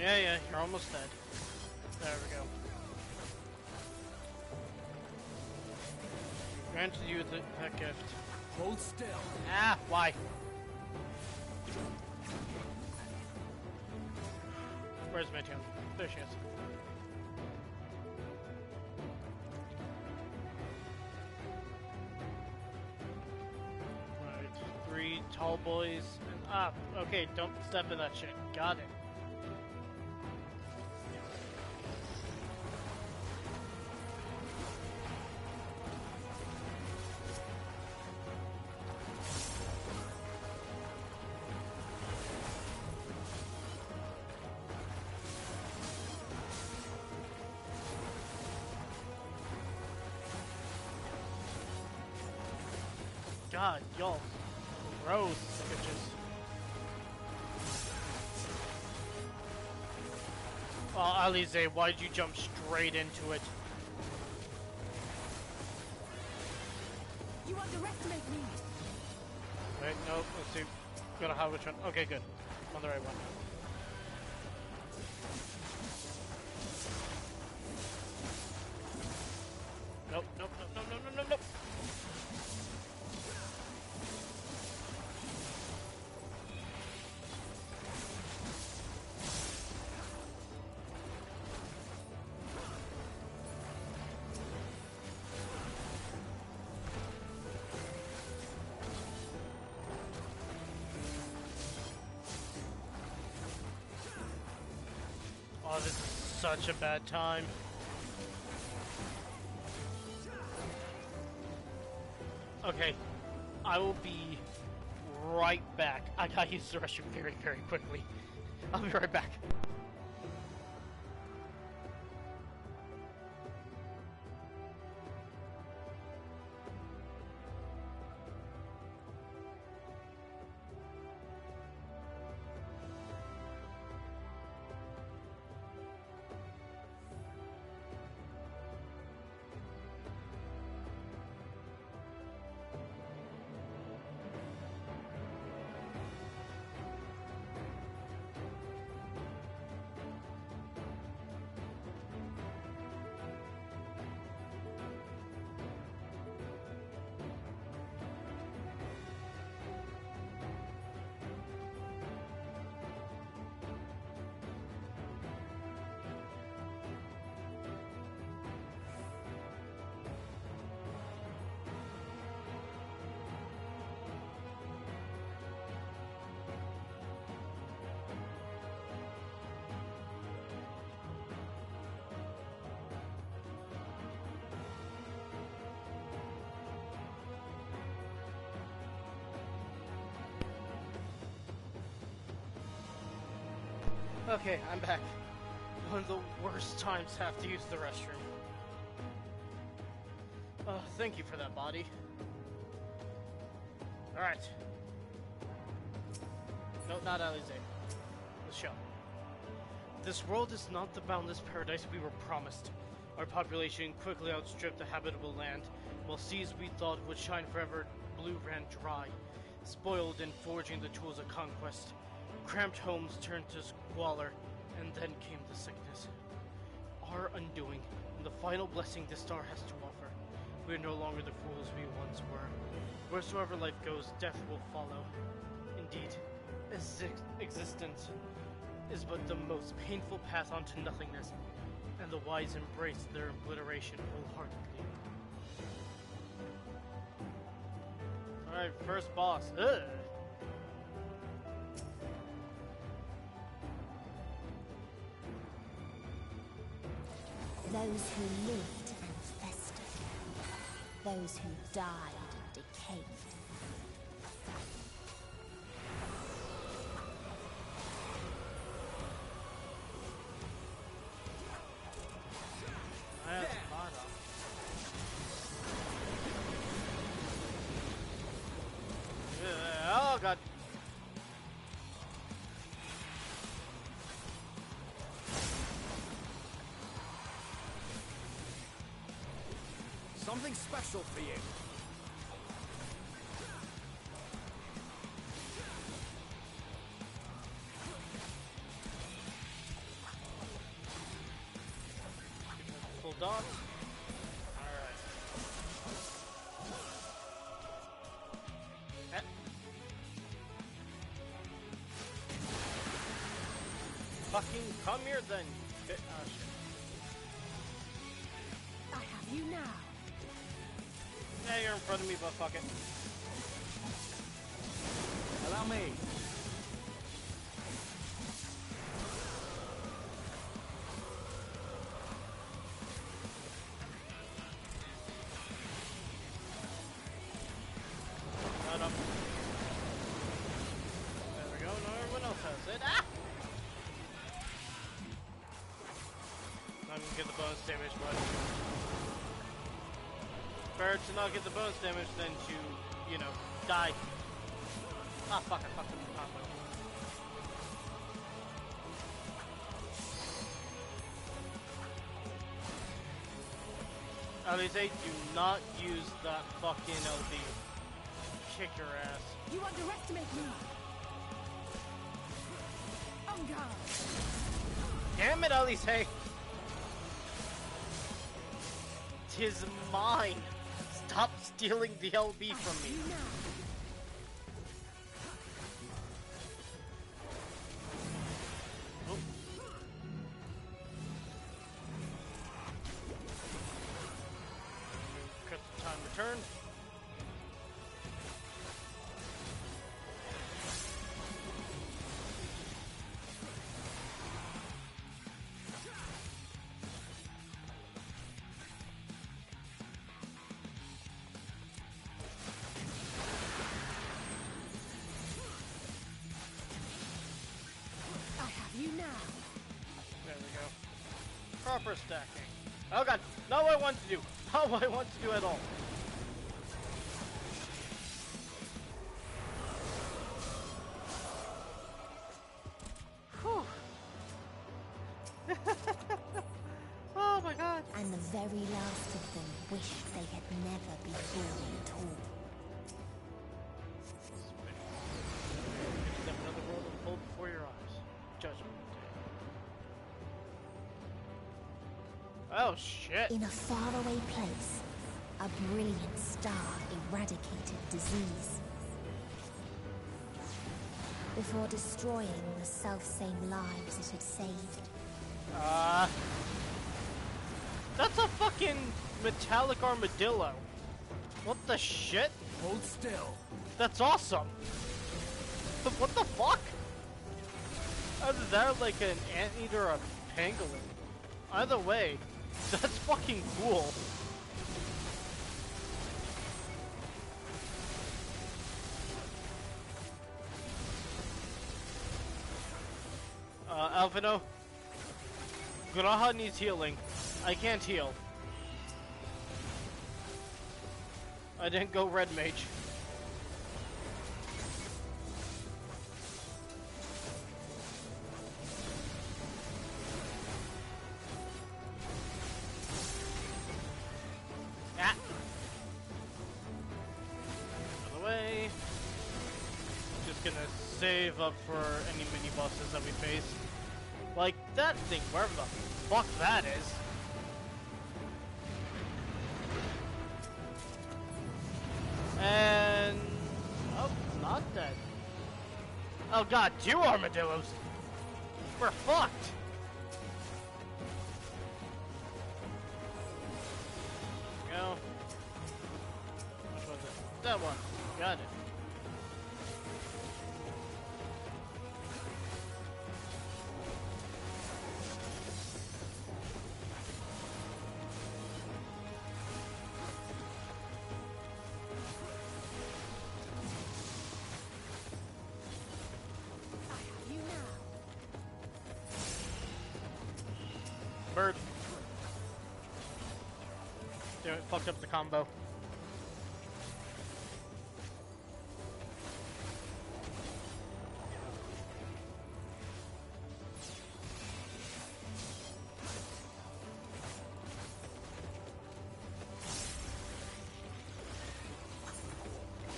Yeah, you're almost dead. There we go. Granted you that gift. Hold still. Ah, why? Where's Meteon? There she is. Right, 3 tall boys and okay, don't step in that shit. Got it. God, y'all gross bitches. Well, Alize, why'd you jump straight into it? You underestimate me. Wait, nope, let's see. Gotta have which one. Okay, good. I'm on the right one. nope, nope, nope, nope, nope, nope, nope. Oh, this is such a bad time. Okay, I will be right back. I gotta use the restroom very, very quickly. I'll be right back. Okay, I'm back. One of the worst times to have to use the restroom. Thank you for that, body. Alright. No, not Alize. The show. This world is not the boundless paradise we were promised. Our population quickly outstripped the habitable land, while seas we thought would shine forever blue ran dry, spoiled in forging the tools of conquest. Cramped homes turned to squalor, and then came the sickness. Our undoing, and the final blessing this star has to offer. We are no longer the fools we once were. Wheresoever life goes, death will follow. Indeed, existence is but the most painful path onto nothingness, and the wise embrace their obliteration wholeheartedly. Alright, first boss. Ugh. Those who lived and festered. Those who died and decayed. Oh god. Something special for you. Full dodge. Alright. Fucking come here then, you bit. Oh shit. I have you now. Yeah, you're in front of me, but fuck it. Allow me. Shut up. There we go. No, everyone else has it. Ah! I'm gonna get the bonus damage, but better to not get the bonus damage than to, you know, die. Ah, fuck, I fucked up the combo. Alize, do not use that fucking LB. Kick your ass. You underestimate me. On guard. Damn it, Alize! is mine. Stop stealing the LB from me. Oh. Cut the time return. There we go. Proper stacking. Oh god, not what I want to do. Not what I want to do at all. Whew. Oh my god. And the very last of them wished they had never been born at all. Step another world unfold before your eyes. Judgment Day. Oh shit. In a faraway place, a brilliant star eradicated disease. Before destroying the selfsame lives it had saved. That's a fucking metallic armadillo. What the shit? Hold still. That's awesome. What the fuck? Either that or like an anteater or a pangolin. Either way, that's fucking cool. Alvino, Graha needs healing. I can't heal. I didn't go red mage. Ah. Out of the way. Just gonna save up for any mini bosses that we face. Like that thing, wherever the fuck that is. And oh, not dead. Oh god, 2 armadillos. We're fucked. There we go. Which was it? That one. Got it. Bird. Damn it, fucked up the combo.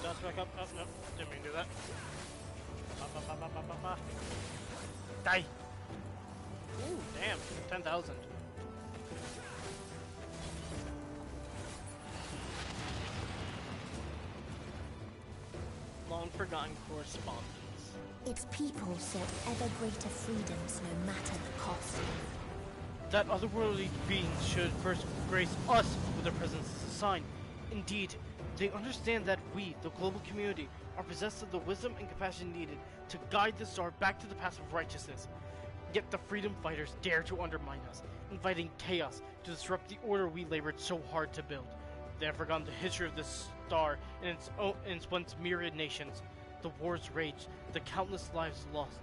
Dance back up. Oh, no. Didn't mean to do that. Die! Ooh, damn. 10,000. Long forgotten correspondence. Its people sought ever greater freedoms no matter the cost. That otherworldly beings should first grace us with their presence as a sign. Indeed, they understand that we, the global community, are possessed of the wisdom and compassion needed to guide the star back to the path of righteousness. Yet the freedom fighters dare to undermine us, inviting chaos to disrupt the order we labored so hard to build. They have forgotten the history of this star and its once myriad nations. The wars raged, the countless lives lost.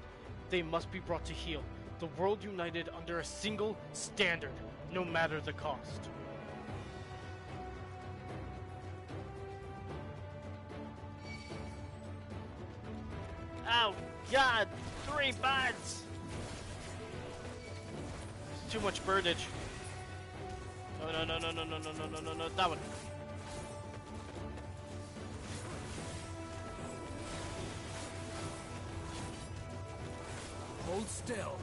They must be brought to heel. The world united under a single standard, no matter the cost. Oh god! 3 birds! It's too much birdage. Oh no no no no no no no no no no, that one. Hold still.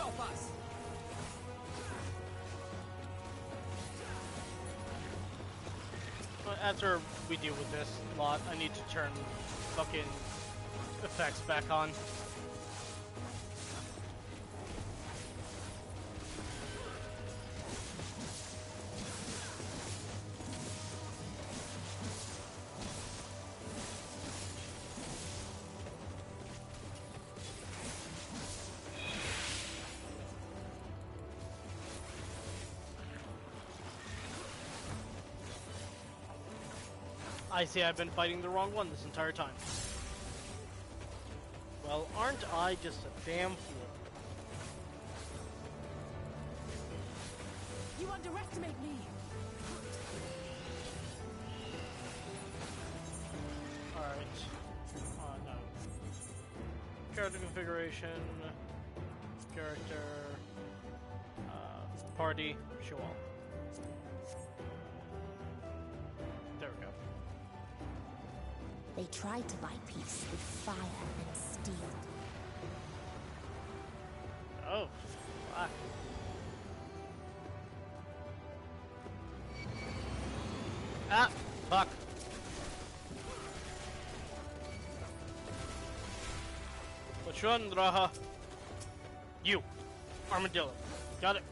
stop us! After we deal with this lot, I need to turn fucking effects back on. I see I've been fighting the wrong one this entire time. Well, aren't I just a damn fool? You underestimate me! Alright. No. Character configuration. Character. Party. Show all. There we go. They tried to buy peace with fire and steel. Oh, fuck. Ah, fuck. Which one, Draha? You. Armadillo. Got it.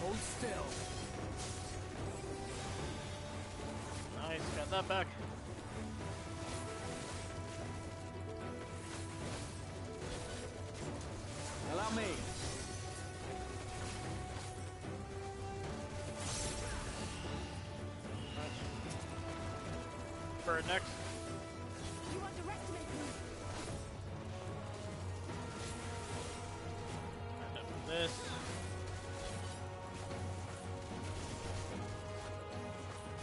Hold still. Nice, got that back. Allow me. Bird next. You underestimate me! And up with this.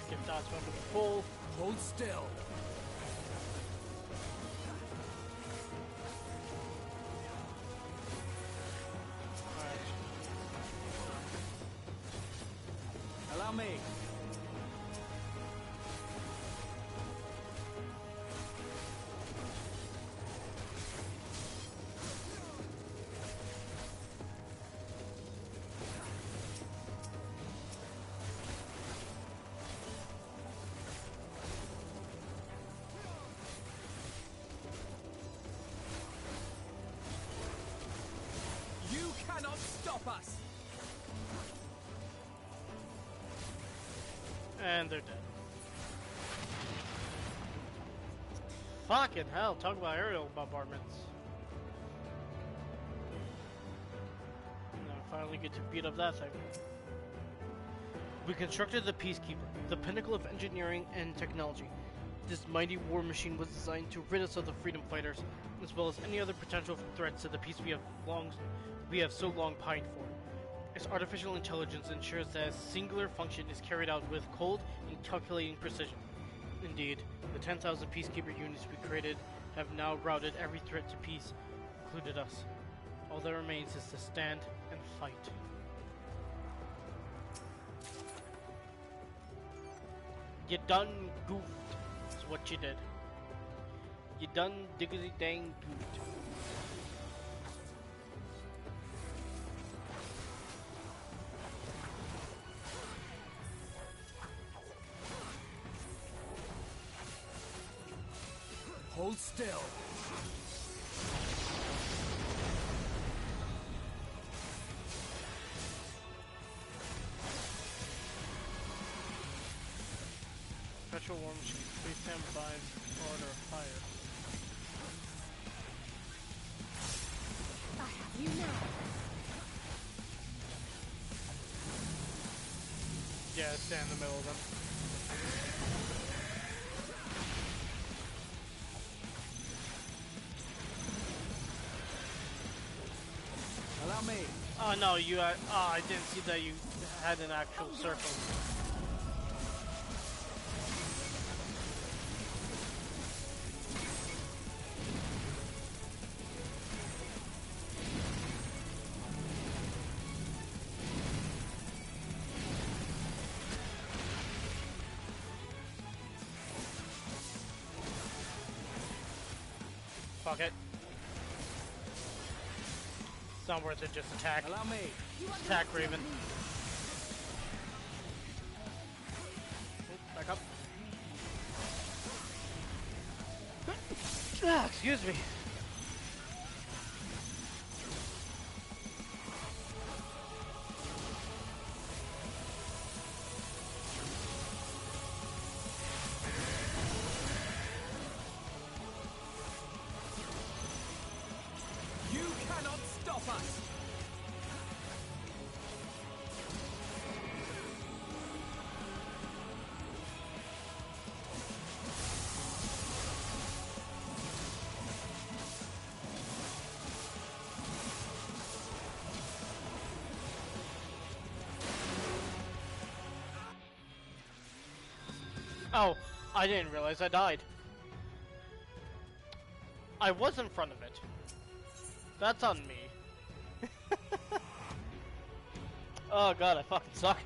Give dots one to the full. Hold still. Allow me. You cannot stop us. And they're dead. Fucking hell, talk about aerial bombardments. Now I finally get to beat up that thing. We constructed the Peacekeeper, the pinnacle of engineering and technology. This mighty war machine was designed to rid us of the freedom fighters, as well as any other potential threats to the peace we have so long pined for. Its artificial intelligence ensures that a singular function is carried out with cold and calculating precision. Indeed, the 10,000 Peacekeeper units we created have now routed every threat to peace, included us. All that remains is to stand and fight. You done goofed, is what you did. You done diggity dang goofed. Hold still. Perpetual war machine, please stand by order fire. I have you now! Yeah, stand in the middle of them. Allow me. Oh no, you had, oh, I didn't see that you had an actual circle. Fuck it. It's not worth it, just attack. Allow me. Attack, Raven. Back up. Ah, excuse me. You cannot stop us! Oh, I didn't realize I died. I was in front of it. That's on me. Oh god, I fucking suck.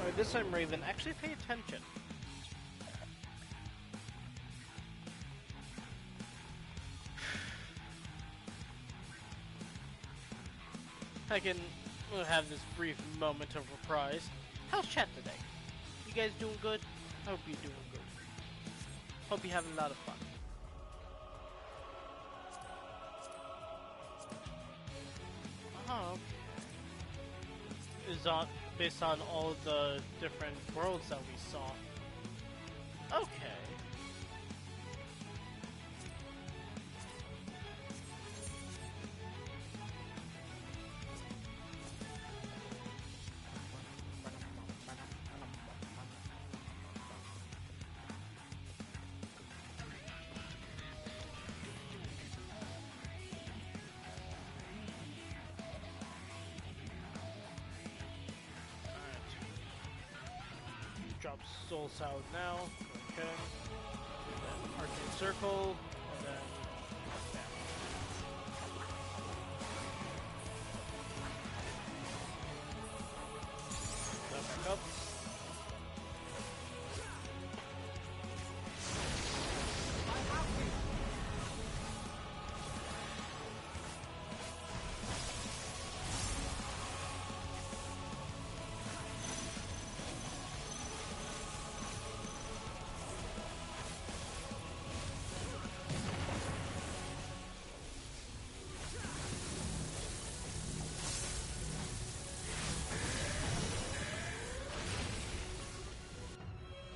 Alright, this time Raven, actually pay attention. I can have this brief moment of reprise. How's chat today? You guys doing good? I hope you're doing good. Hope you're having a lot of fun. Oh. Is on based on all the different worlds that we saw. Okay. Drop Soul Salad now. Okay. And then Arcane Circle. And then. Yeah. Back up.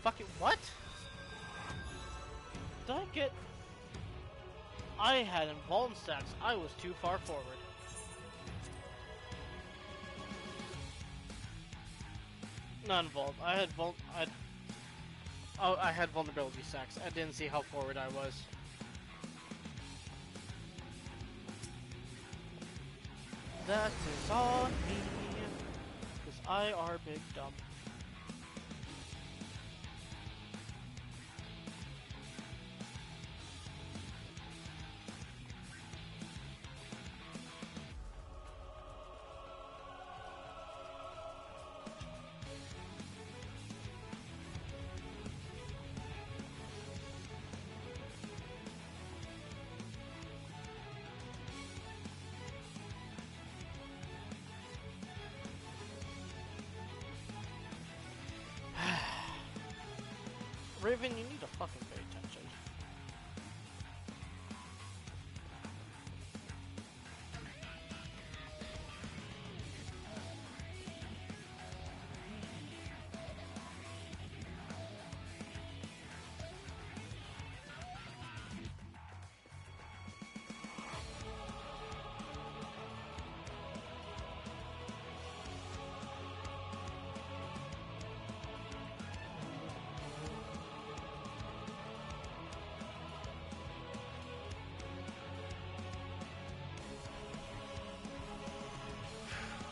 Fucking what? Did I get... I had Involved stacks. I was too far forward. Not involved. I had I had vulnerability stacks. I didn't see how forward I was. That is on me. Because I are big dumb. Raven, you need to fucking pay attention.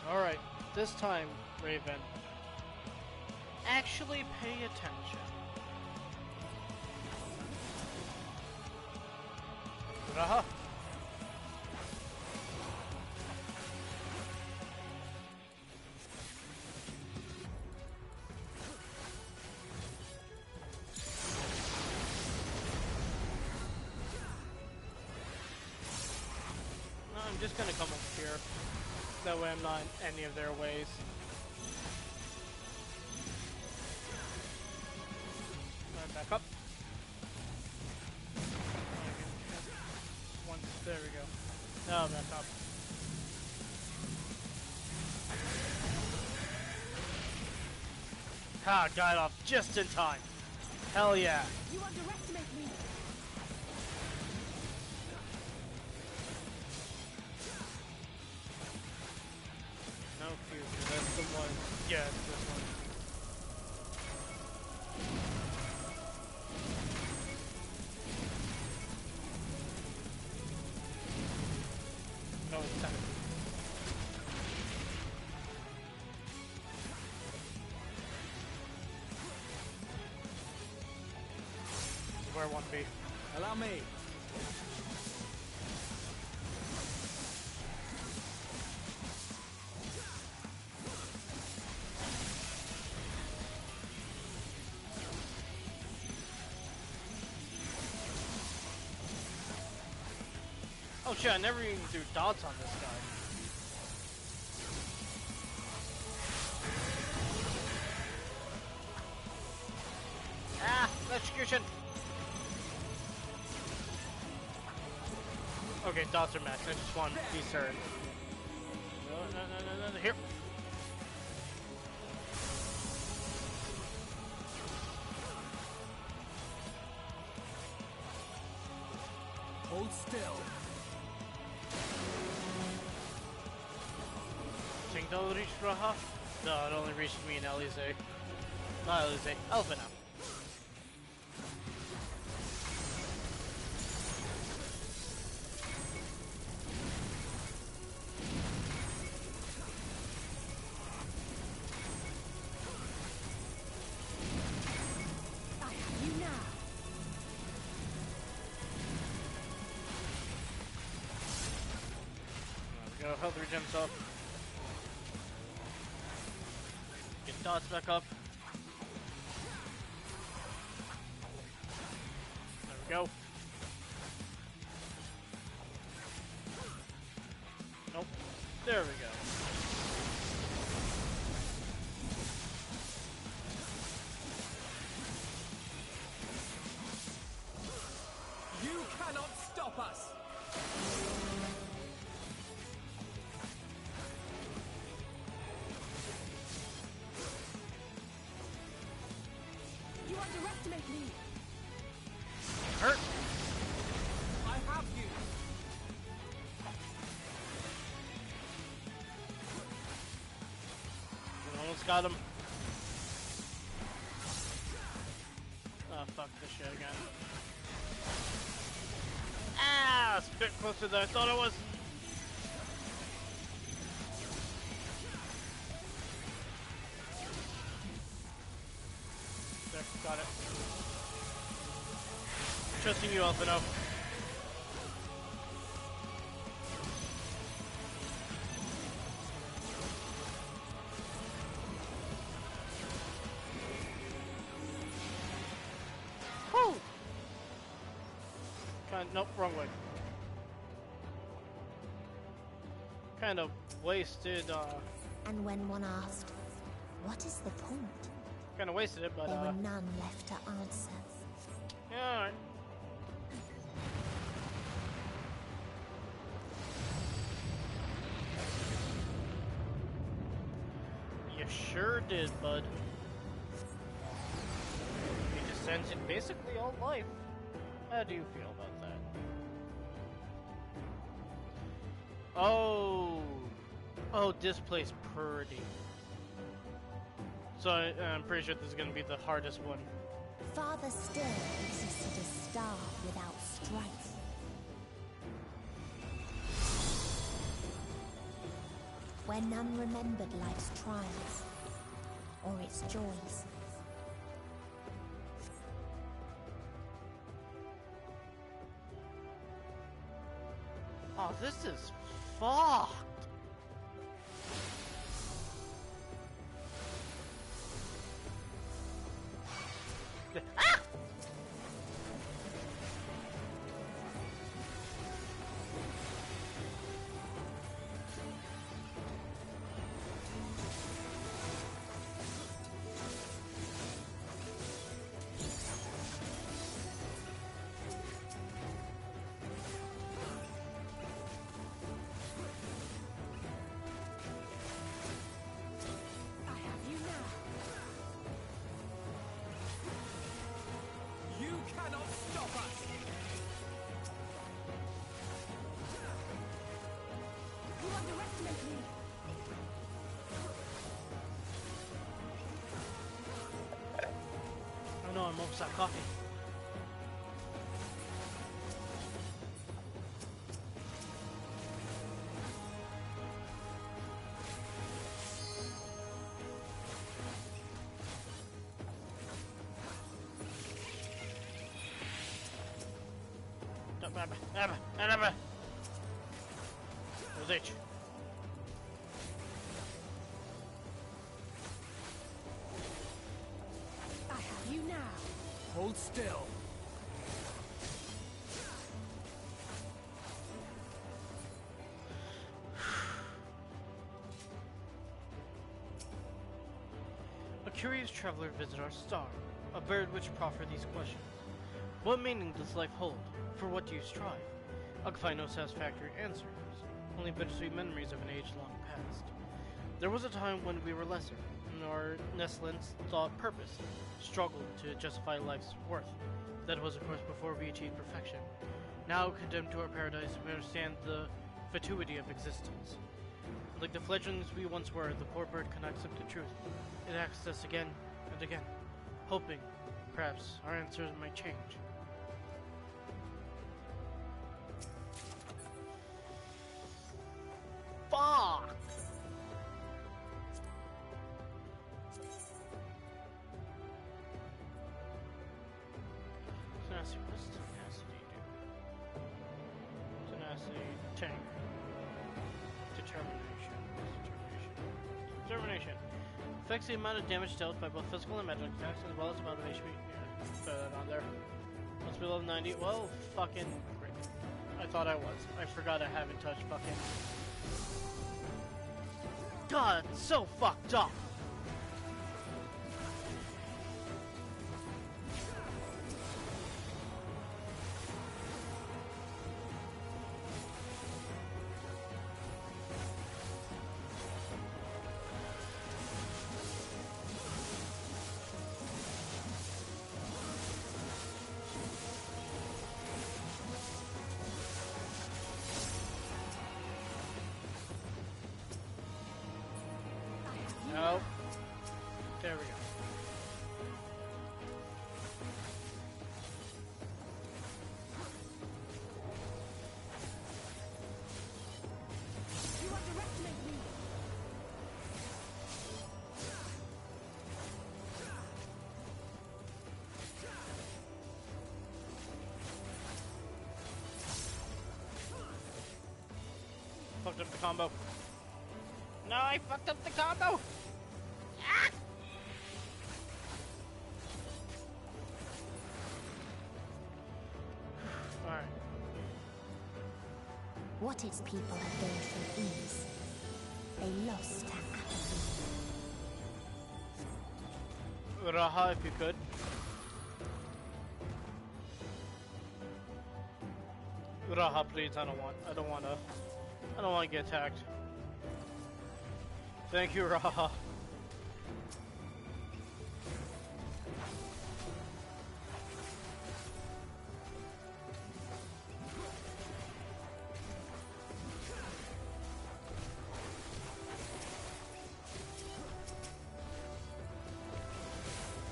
Alright, this time, Raven, actually pay attention. I'm just gonna come up here. That way I'm not in any of their ways. Alright, back up. Once, there we go. Now back up. Ha, got off just in time. Hell yeah. You underestimate me. No future, that's the one. Yeah, it's this one. No, it's time. Where one be? Allow me. Oh shit, I never even threw dots on this guy. Ah, execution! Okay, dots are max. I just want these turns. No, here. Hold still. Think that'll reach Raha? No, it only reached me and Elise. Not Elise, Elvina. I have you now. There we go, health regen's up. Get dots back up. There we go. Nope. There we go. You cannot stop us! You underestimate me. Hurt! I have you! We almost got him. Oh, fuck this shit again. Ah, it's a bit closer than I thought it was. There, got it. Trusting you, Alphino. Whew! Nope, wrong way. Kind of wasted, And when one asked, what is the point? Kind of wasted it, but, there were none left to answer. Yeah, alright. You sure did, bud. You just sent it basically all life. How do you feel about that? Oh. Oh, displaced pretty. So I'm pretty sure this is going to be the hardest one. Father still existed a star without strife. Where none remembered life's trials or its joys. Oh, this is fucked. Ah! almost out of coffee. Who's H? I have you now. Hold still. A curious traveler visits our star, a bird which proffer these questions. What meaning does life hold? For what do you strive? I can find no satisfactory answers, only bittersweet memories of an age long past. There was a time when we were lesser, and our nestlings thought purpose, struggled to justify life's worth. That was, of course, before we achieved perfection. Now, condemned to our paradise, we understand the fatuity of existence. Like the fledglings we once were, the poor bird cannot accept the truth. It asks us again and again, hoping, perhaps, our answers might change. Fuck! Tenacity, what does tenacity do? Tenacity, tank. Determination. Determination. Affects the amount of damage dealt by both physical and magical attacks, as well as the amount of HP. Yeah, throw that on there. Must be level 90. Well, fucking great. I thought I was. I forgot I haven't touched fucking... God, it's so fucked up! Nope. There we go. You underestimate me. Fucked up the combo. No, I fucked up the combo! Ah! Alright. What its people have gained from ease, they lost to apathy. Raha, if you could. Raha, please, I don't want to get attacked. Thank you, Raha.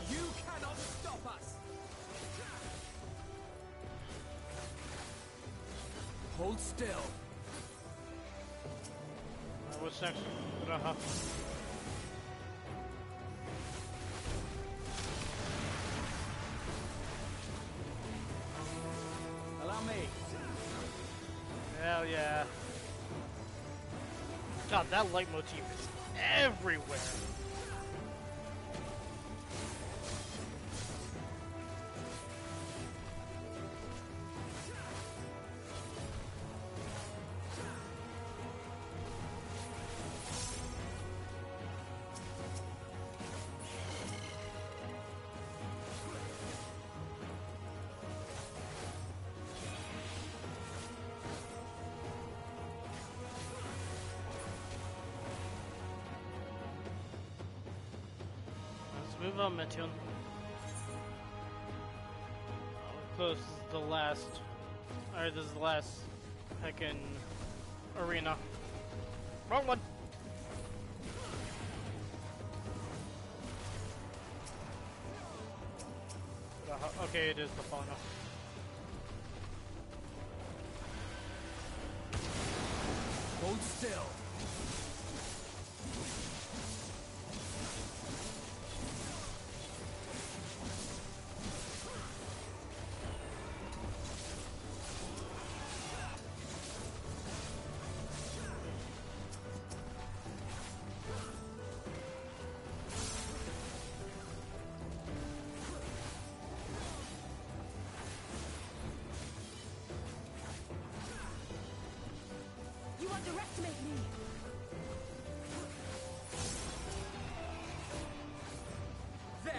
You cannot stop us! Hold still. What's next? Raha. Allow me. Hell yeah. God, that leitmotif is everywhere. Move on, Metion. Close is the last. Alright, this is the last heckin' arena. Wrong one! Okay, it is the fauna. Hold still. You underestimate me! There!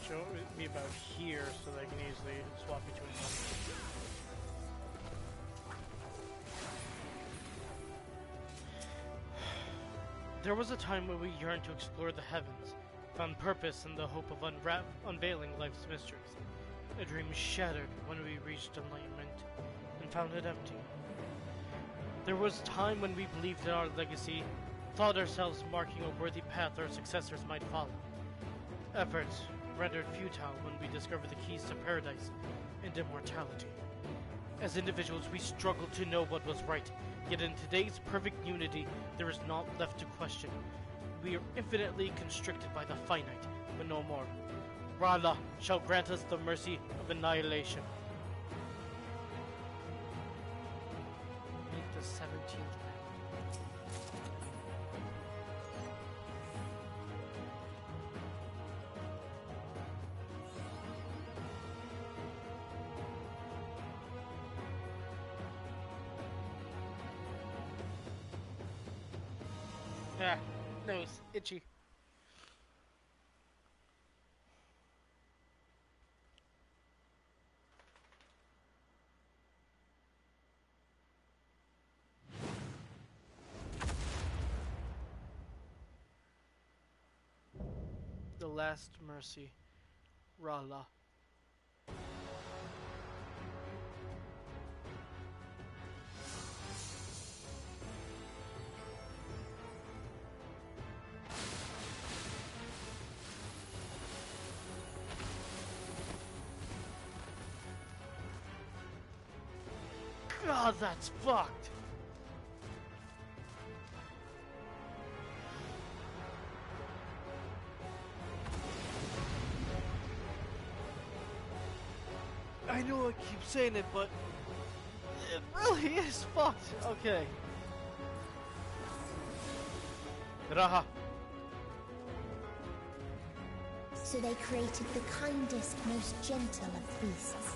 Show me about here so that I can easily swap between them. There was a time when we yearned to explore the heavens, found purpose in the hope of unveiling life's mysteries. A dream shattered when we reached enlightenment and found it empty. There was time when we believed in our legacy, thought ourselves marking a worthy path our successors might follow. Efforts rendered futile when we discovered the keys to paradise and immortality. As individuals, we struggled to know what was right, yet in today's perfect unity, there is naught left to question. We are infinitely constricted by the finite, but no more. Rala shall grant us the mercy of annihilation. Meet the 17th Ah, nose, itchy. The last mercy, Rala. God, that's fucked. I know I keep saying it, but it really is fucked. Okay. Raha. So they created the kindest, most gentle of beasts.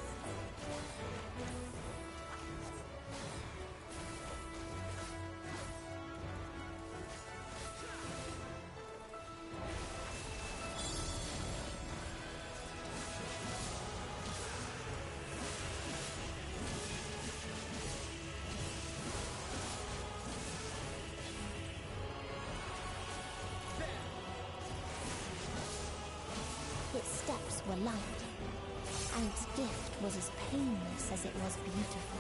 Its steps were light, and its gift was as painless as it was beautiful.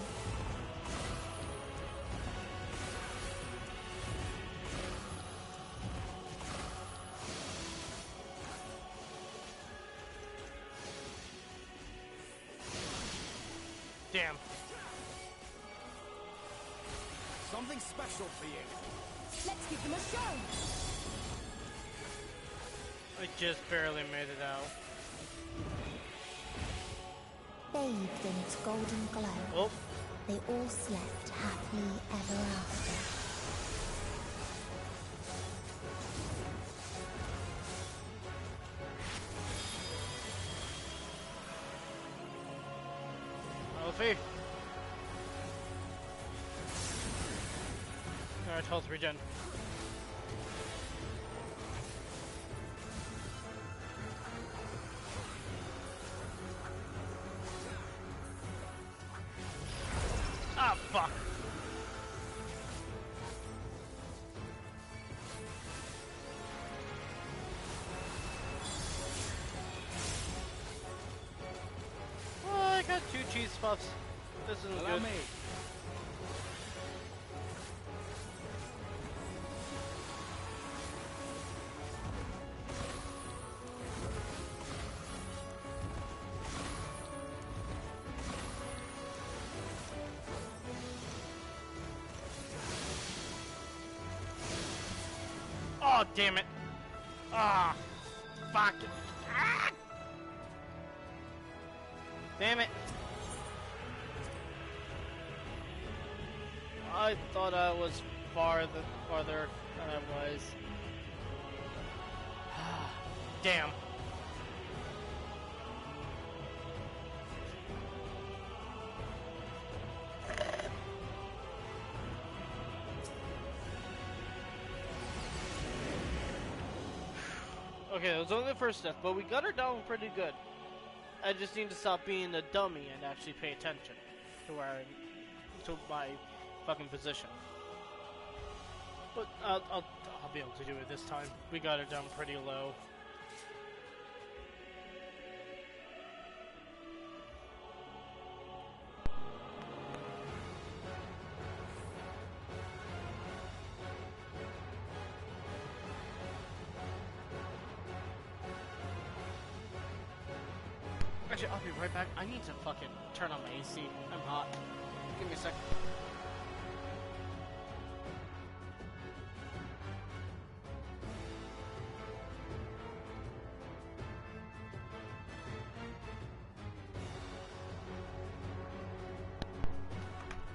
Damn. Something special for you. Let's give them a show! I just barely made it out. Bathed in its golden glow, Oh. they all slept happily ever after. Alfie. Alright, health regen. Ah, fuck. Oh, I got 2 cheese puffs. This isn't Allow good. me. Oh, damn it. Ah, fuck. Ah! Damn it. I thought I was farther than I was. Damn. Okay, that was only the first step, but we got her down pretty good. I just need to stop being a dummy and actually pay attention to to my fucking position. But I'll be able to do it this time. We got her down pretty low. Actually, I'll be right back. I need to fucking turn on my AC. I'm hot. Give me a second.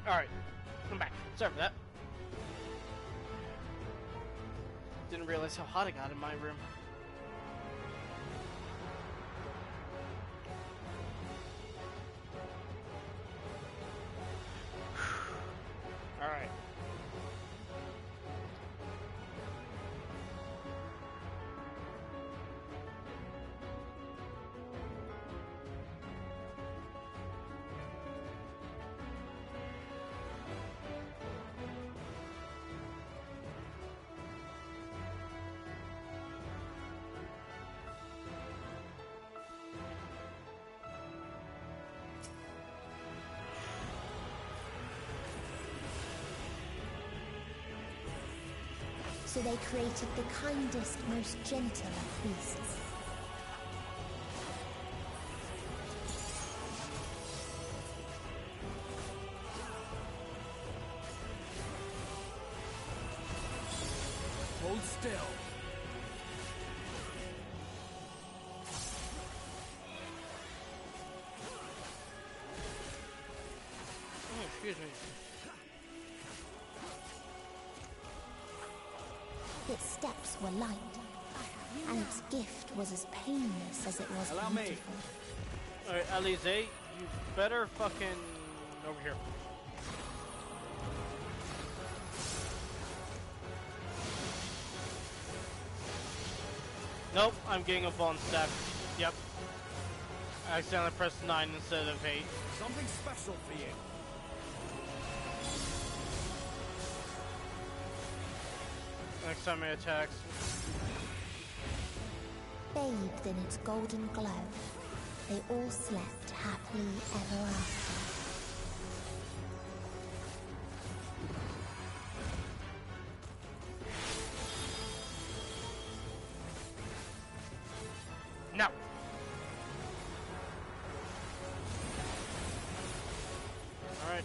Alright, I'm back. Sorry for that. Didn't realize how hot it got in my room. Alright. So they created the kindest, most gentle of beasts. Hold still. Oh, excuse me. Its steps were light, and its gift was as painless as it was Allow me. beautiful. Alright, Alize, you better fucking over here. Nope, I'm getting a bone stack. Yep. I accidentally pressed 9 instead of 8. Something special for you. Next time it attacks. Bathed in its golden glow, they all slept happily ever after. No. All right.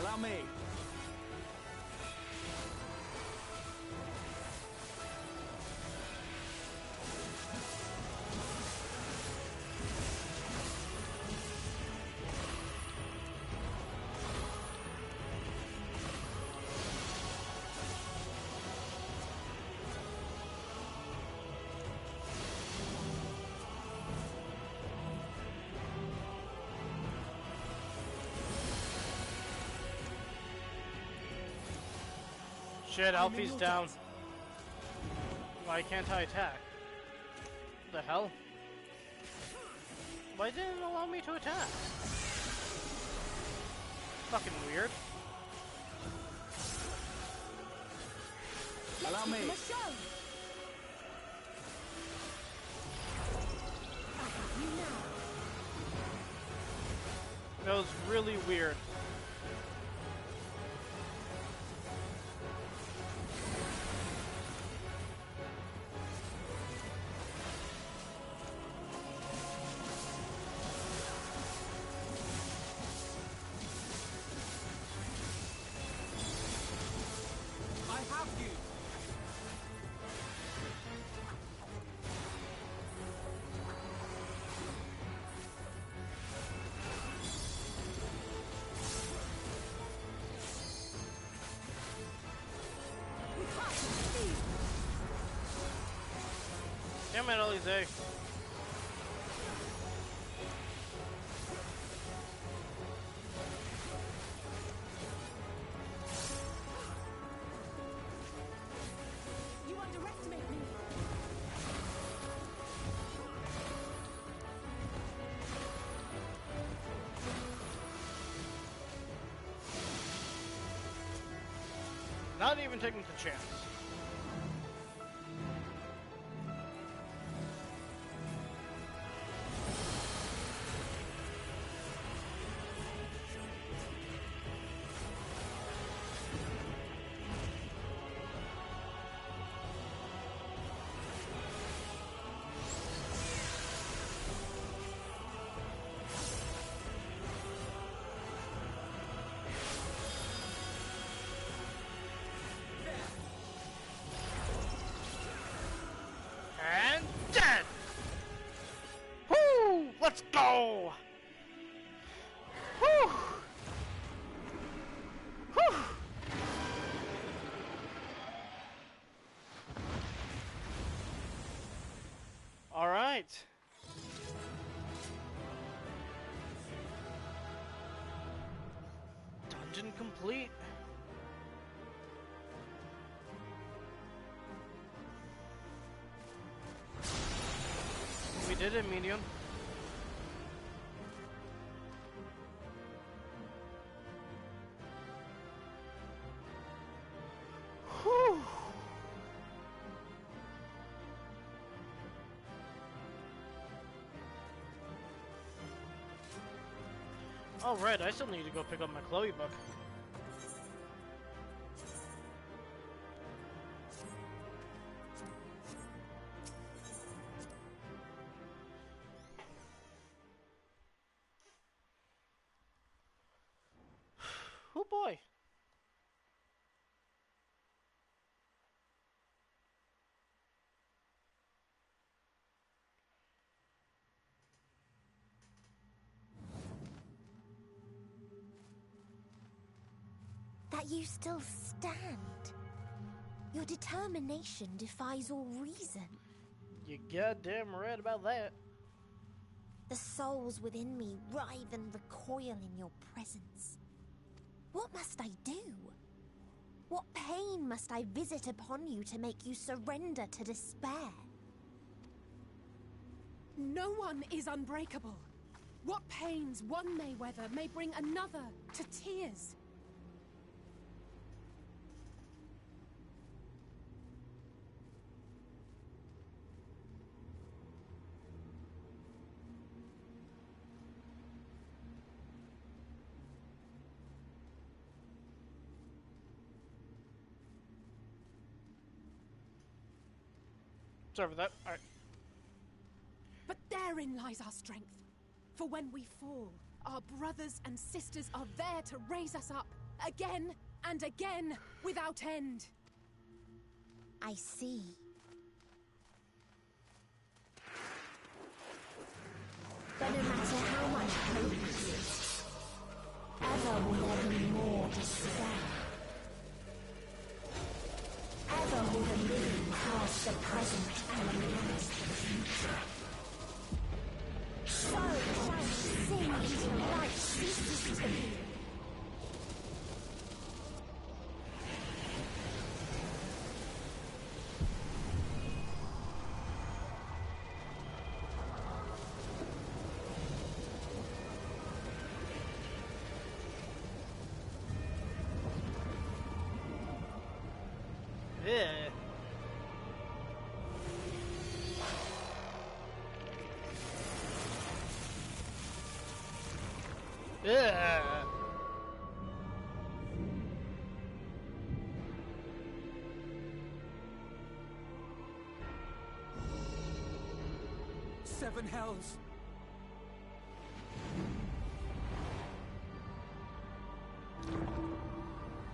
Allow me. Shit, Alfie's down. Why can't I attack? The hell? Why didn't it allow me to attack? Fucking weird. Allow me. That was really weird. I have you! Damn it, Alize. You underestimate me. Not even taking the chance. And dead! Woo! Let's go! Whew! Whew! All right. Dungeon complete. We did it, Minion. Whew. All right, I still need to go pick up my Chloe book. Oh boy. That you still stand. Your determination defies all reason. You goddamn right about that. The souls within me writhe and recoil in your presence. What must I do? What pain must I visit upon you to make you surrender to despair? No one is unbreakable. What pains one may weather may bring another to tears. Sorry for that. All right. But therein lies our strength. For when we fall, our brothers and sisters are there to raise us up again and again without end. I see. But no matter how much hope exists, ever will there be more despair. Ever will the living pass the present and realize the future. So shall we sing until light ceases to be. Yeah. Ugh. 7 hells.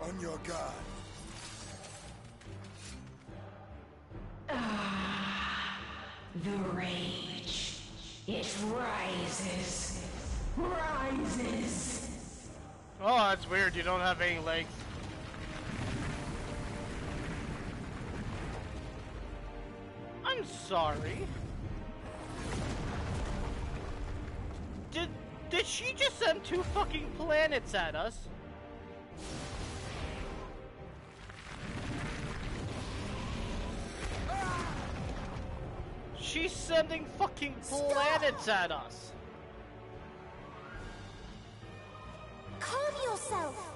On your guard. The rage. It rises. Rises. Oh, that's weird. You don't have any legs. I'm sorry. Did she just send 2 fucking planets at us? She's sending fucking planets at us. Calm yourself,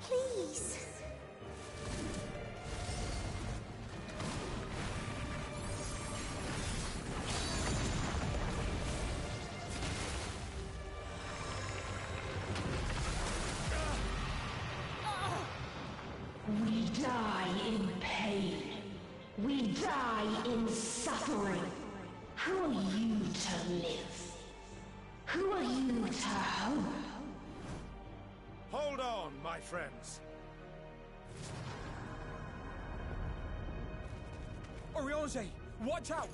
please. We die in pain. We die in suffering. Who are you to live? Who are you to hope? Hold on, my friends. Oriange, watch out!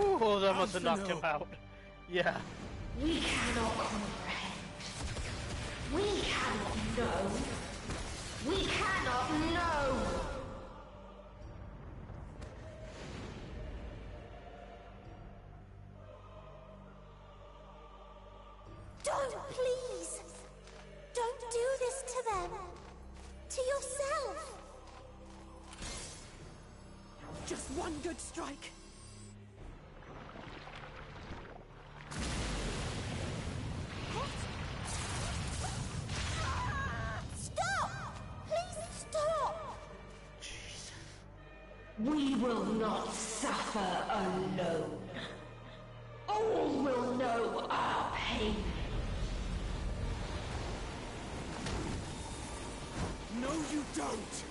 Oh, that must have knocked him out. Yeah. We cannot comprehend. We cannot know. We cannot know. Don't, please. Don't do this to them. To yourself. Just one good strike. Stop! Please stop! We will not suffer alone. All will know our pain. No, you don't!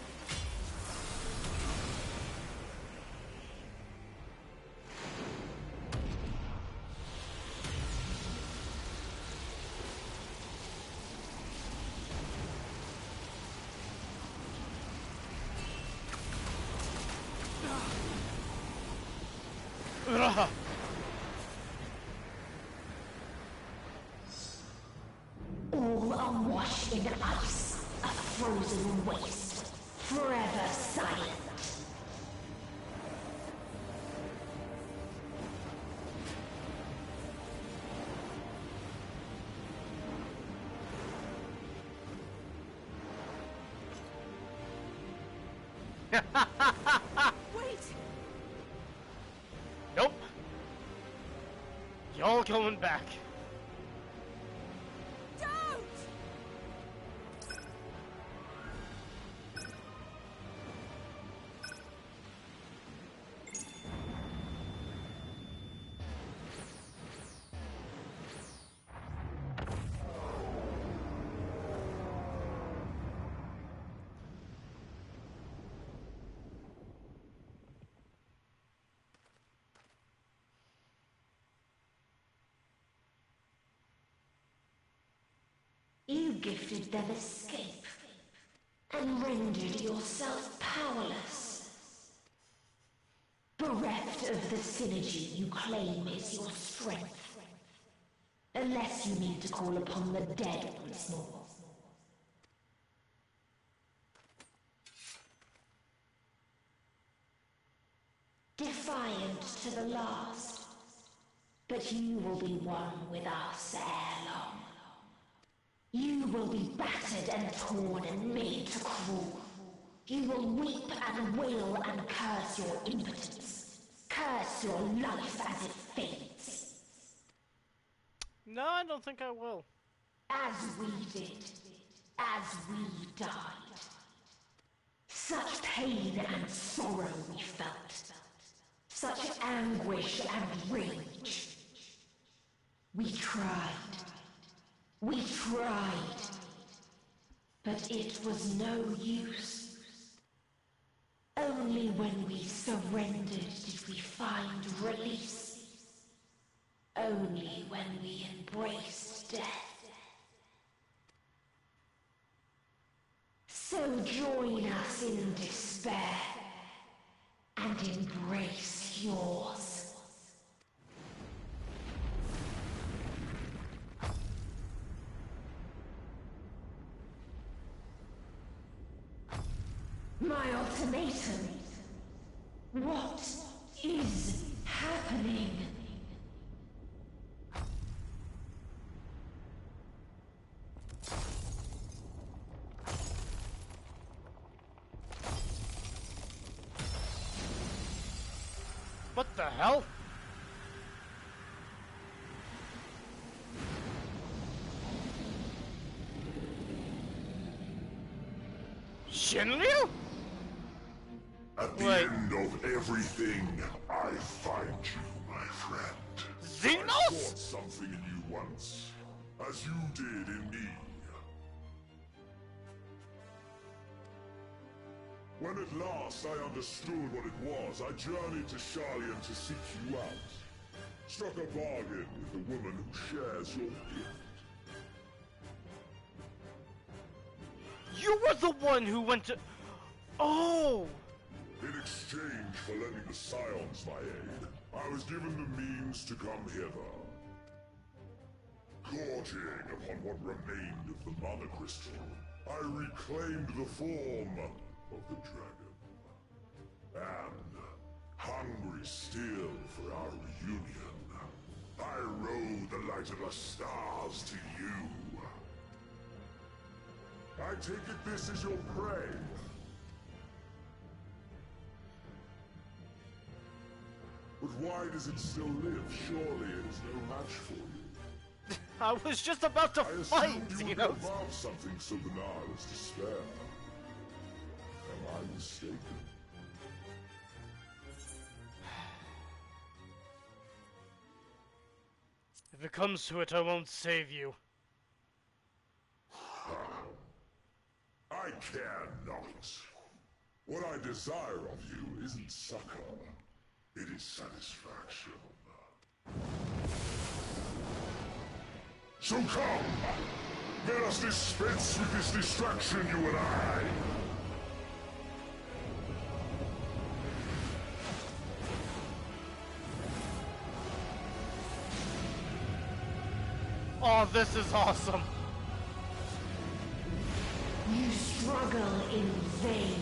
All are washed in ice, a frozen waste, forever silent. Wait! Nope. Y'all going back. Don't! You gifted them escape, and rendered yourself powerless. Bereft of the synergy you claim is your strength. Unless you need to call upon the dead once more. Defiant to the last, but you will be one with us ere long. You will be battered and torn and made to crawl. You will weep and wail and curse your impotence. Curse your life as it fades. No, I don't think I will. As we did. As we died. Such pain and sorrow we felt. Such anguish and rage. We tried. We tried. But it was no use. Only when we surrendered did we find release. Only when we embraced death. So join us in despair and embrace yours. My ultimatum. What is happening? What the hell? Shinryu? At the end of everything, I find you, my friend. Xenos? I fought something in you once, as you did in me. When at last I understood what it was, I journeyed to Sharlayan to seek you out. Struck a bargain with the woman who shares your gift. You were the one who went to... Oh! In exchange for lending the Scions my aid, I was given the means to come hither. Gorging upon what remained of the Mother Crystal, I reclaimed the form of the dragon. And, hungry still for our reunion, I rode the light of the stars to you. I take it this is your prey. But why does it still live? Surely it is no match for you. I was just about to fight, you would evolve something so banal as despair. Am I mistaken? If it comes to it, I won't save you. I care not. What I desire of you isn't succor. It is satisfaction. So come! Let us dispense with this distraction, you and I! Oh, this is awesome! You struggle in vain.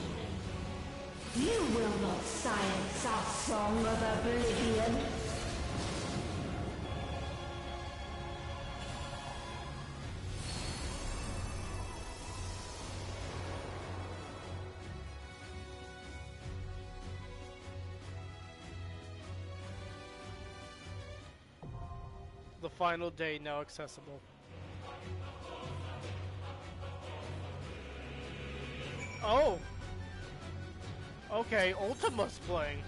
You will not silence our song of oblivion. The final day now accessible. Oh! Okay, Ultima's playing.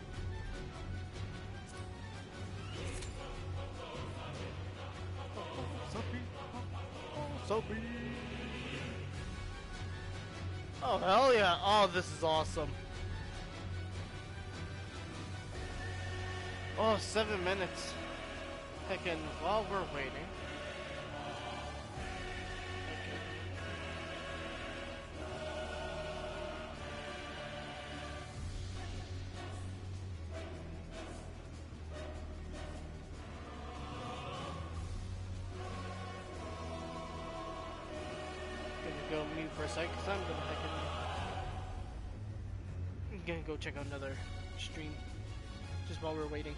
Oh, hell yeah. Oh, this is awesome. Oh, 7 minutes. Heckin', while we're waiting. Go mute for a sec, because I'm gonna go check out another stream just while we're waiting.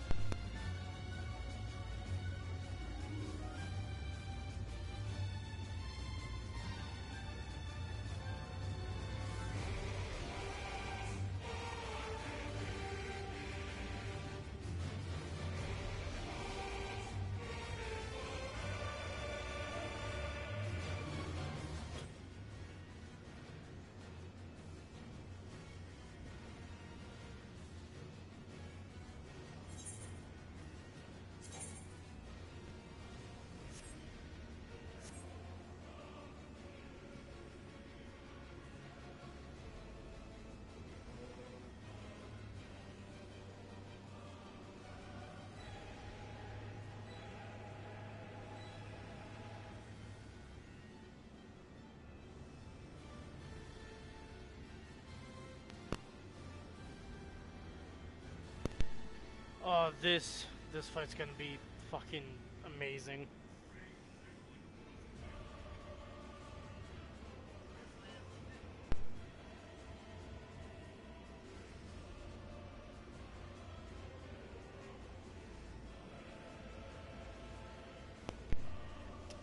Oh, this fight's gonna be fucking amazing.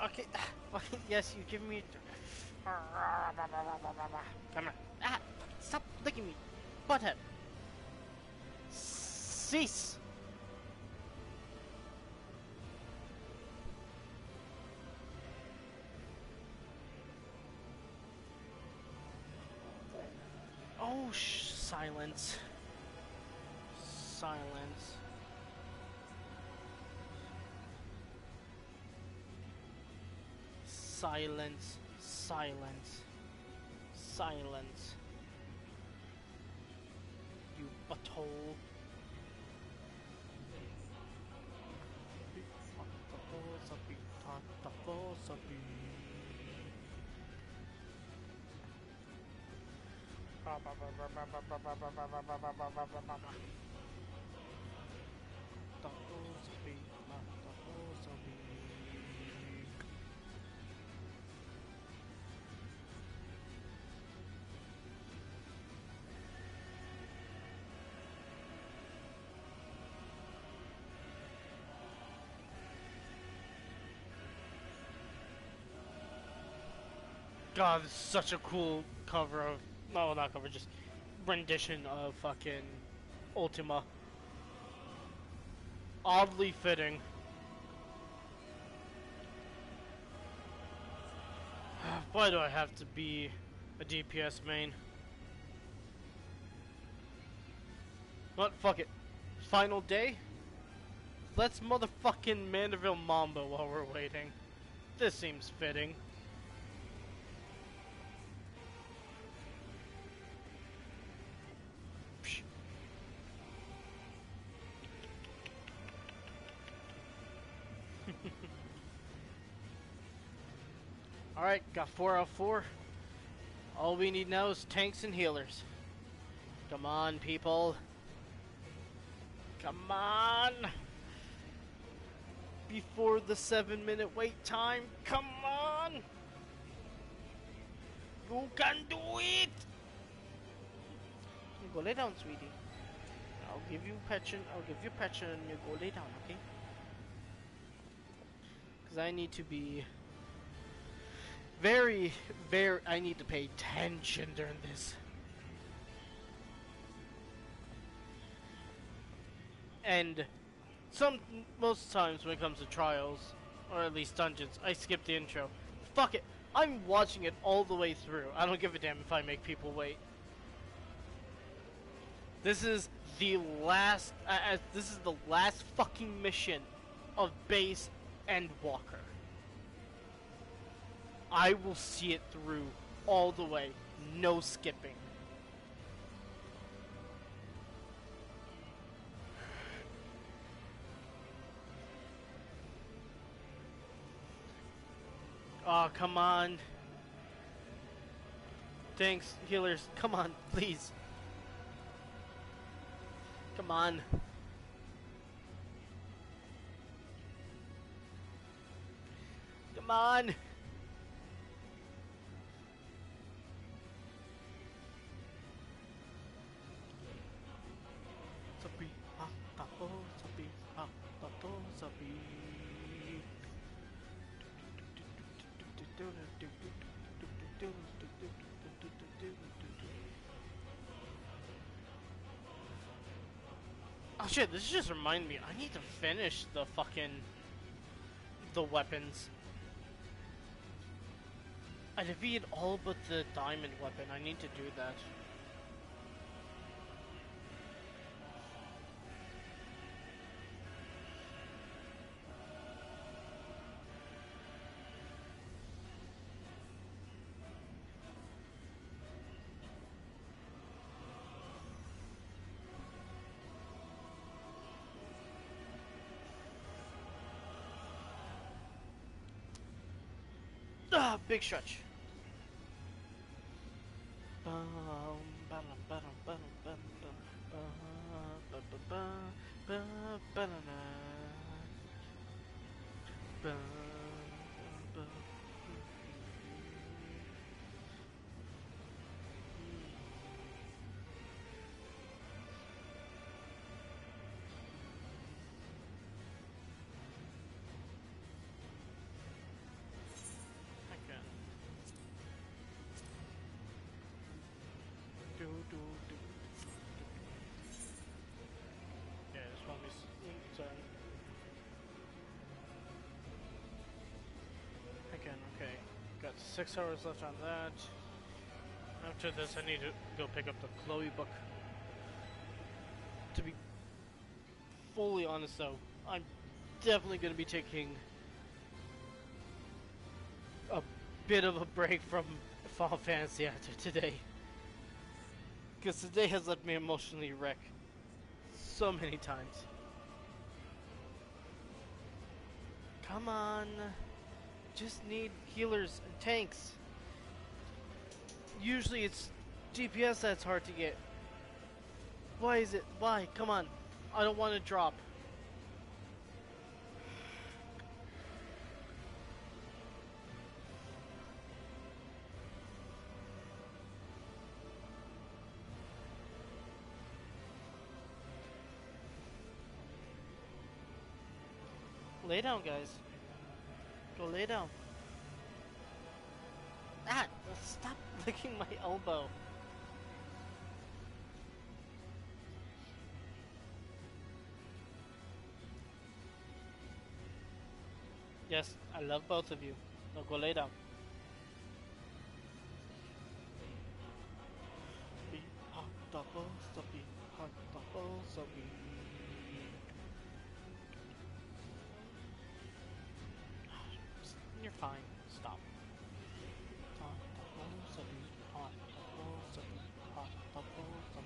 Okay, okay, yes, you give me. Come on. Ah, stop licking me, butthead. Cease. Oh, silence. Silence. Silence. Silence. Silence. You butthole. God, this is such a cool cover of, no, not cover, just rendition of fucking Ultima. Oddly fitting. Why do I have to be a DPS main? What? Fuck it. Final day? Let's motherfucking Mandeville Mambo while we're waiting. This seems fitting. Alright, got 4 out of 4. All we need now is tanks and healers. Come on, people. Come on! Before the 7-minute wait time, come on! You can do it! You go lay down, sweetie. I'll give you pettion, and you go lay down, okay? Because I need to be very, I need to pay attention during this. And most times when it comes to trials, or at least dungeons, I skip the intro. Fuck it, I'm watching it all the way through. I don't give a damn if I make people wait. This is the last, fucking mission of base Endwalker. I will see it through all the way, no skipping. Oh, come on. Thanks, healers. Come on, please. Come on. Come on. Oh shit, this just reminded me, I need to finish the weapons. I defeated all but the diamond weapon, I need to do that. Big stretch. Ba-ba-na-na. Ba-ba. Okay. Do, do, do. Yeah, this one is sorry. Again, okay. Got 6 hours left on that. After this, I need to go pick up the Chloe book. To be fully honest, though, I'm definitely going to be taking a bit of a break from Final Fantasy after today. Because today has left me emotionally wrecked so many times. Come on. Just need healers and tanks. Usually it's DPS that's hard to get. Why is it? Why? Come on. I don't want to drop. Lay down, guys. Go lay down. Ah! Stop licking my elbow. Yes, I love both of you. Now go lay down. Be hot double, so be hot double, so be. You're fine. Stop. Hot double, so be hot double, so be hot double, so be.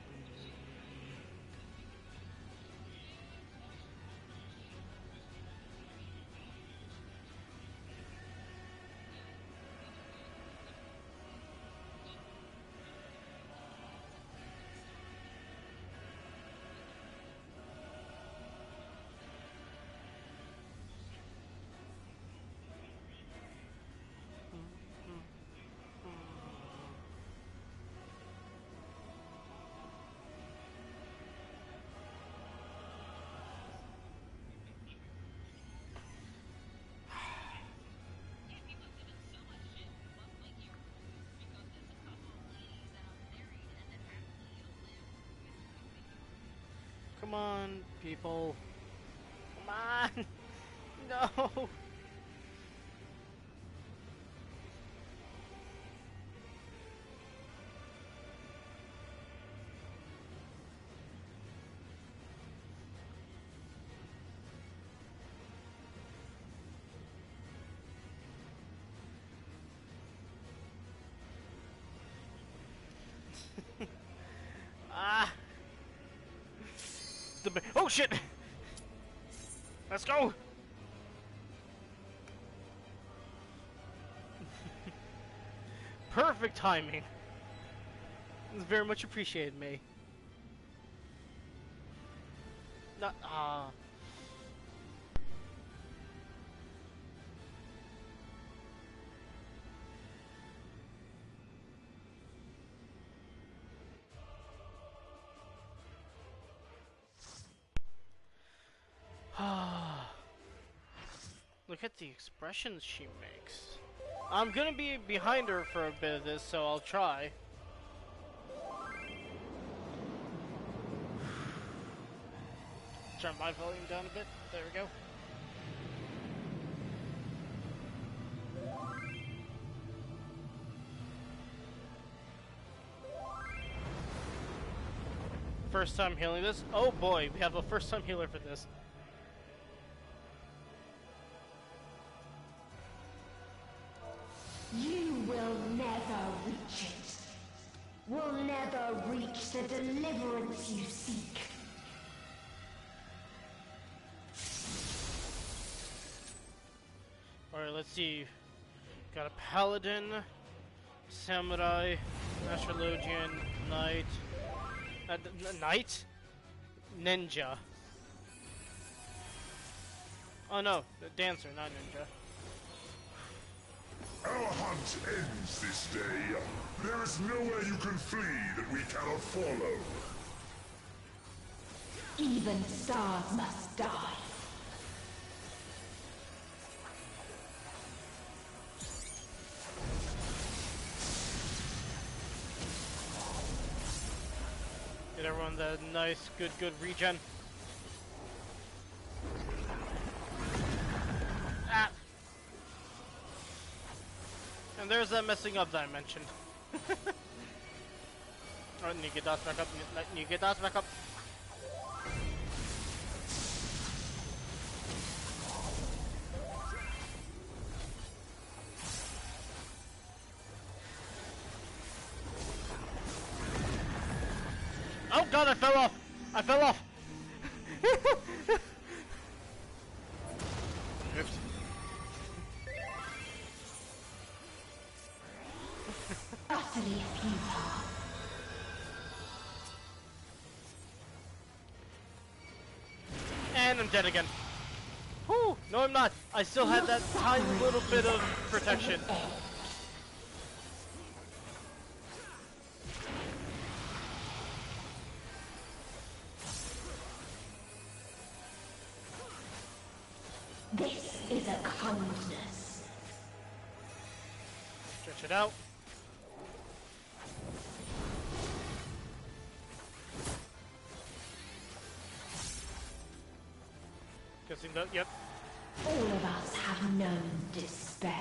Come on, people. Come on. No. Ah. Oh shit! Let's go! Perfect timing. It's very much appreciated, May. Not Look at the expressions she makes. I'm gonna be behind her for a bit of this, so I'll try. Turn my volume down a bit. There we go. First time healing this. Oh boy, we have a first time healer for this. You will never reach it. Will never reach the deliverance you seek. Alright, let's see. Got a paladin, samurai, astrologian, knight. Knight? Ninja. Oh no, the dancer, not ninja. Our hunt ends this day. There is nowhere you can flee that we cannot follow. Even stars must die. Get everyone the nice, good regen. Ah! And there's that messing up that I mentioned. Alright, need to get dots back up. Need to get dots back up. Oh god, I fell off! I fell off! Oops. Utterly futile. And I'm dead again. Whew! No, I'm not. I still had that tiny little bit of protection. This is a kindness. Stretch it out. Guessing that, yep. All of us have known despair.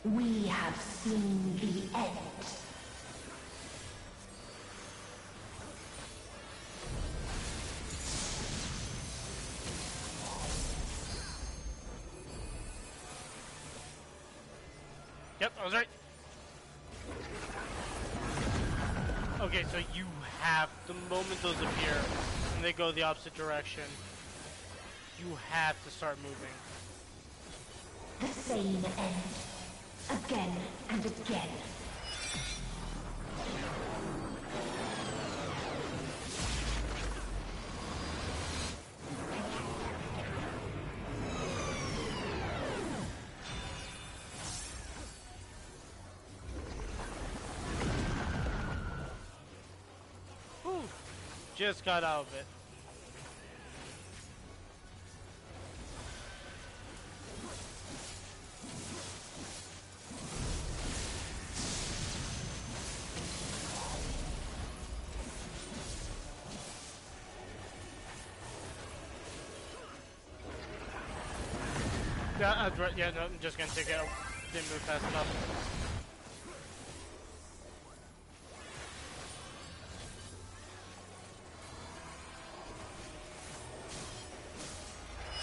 We have seen the end. Yep, I was right. Okay, so you have, the moment those appear, and they go the opposite direction, you have to start moving. The same end. Again and again. Whew. Just got out of it. Yeah, that's right. Yeah, no, I'm just gonna take it out. Didn't move fast enough.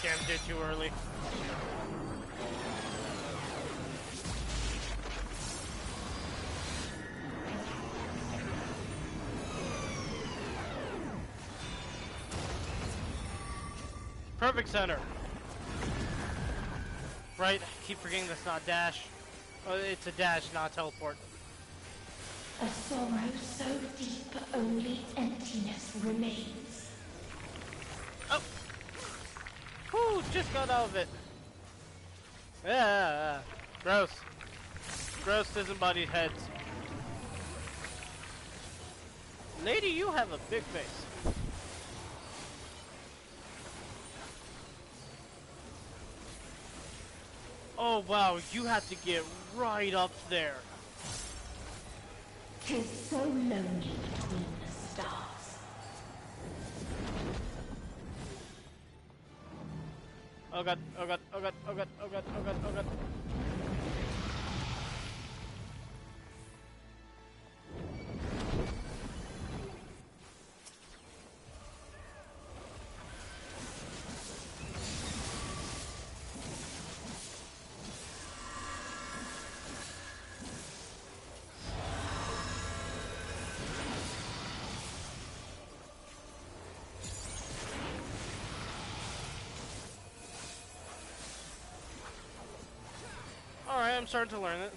Damn, did too early. Perfect center. Right, I keep forgetting that's not dash. Oh, it's a dash, not a teleport. A sorrow so deep only emptiness remains. Oh! Whew, just got out of it. Yeah, gross. Gross disembodied heads. Lady, you have a big face. Oh wow, you have to get right up there. 'Tis so lonely between the stars. Oh god, oh god, oh god, oh god, oh god, oh god, oh god. starting to learn it.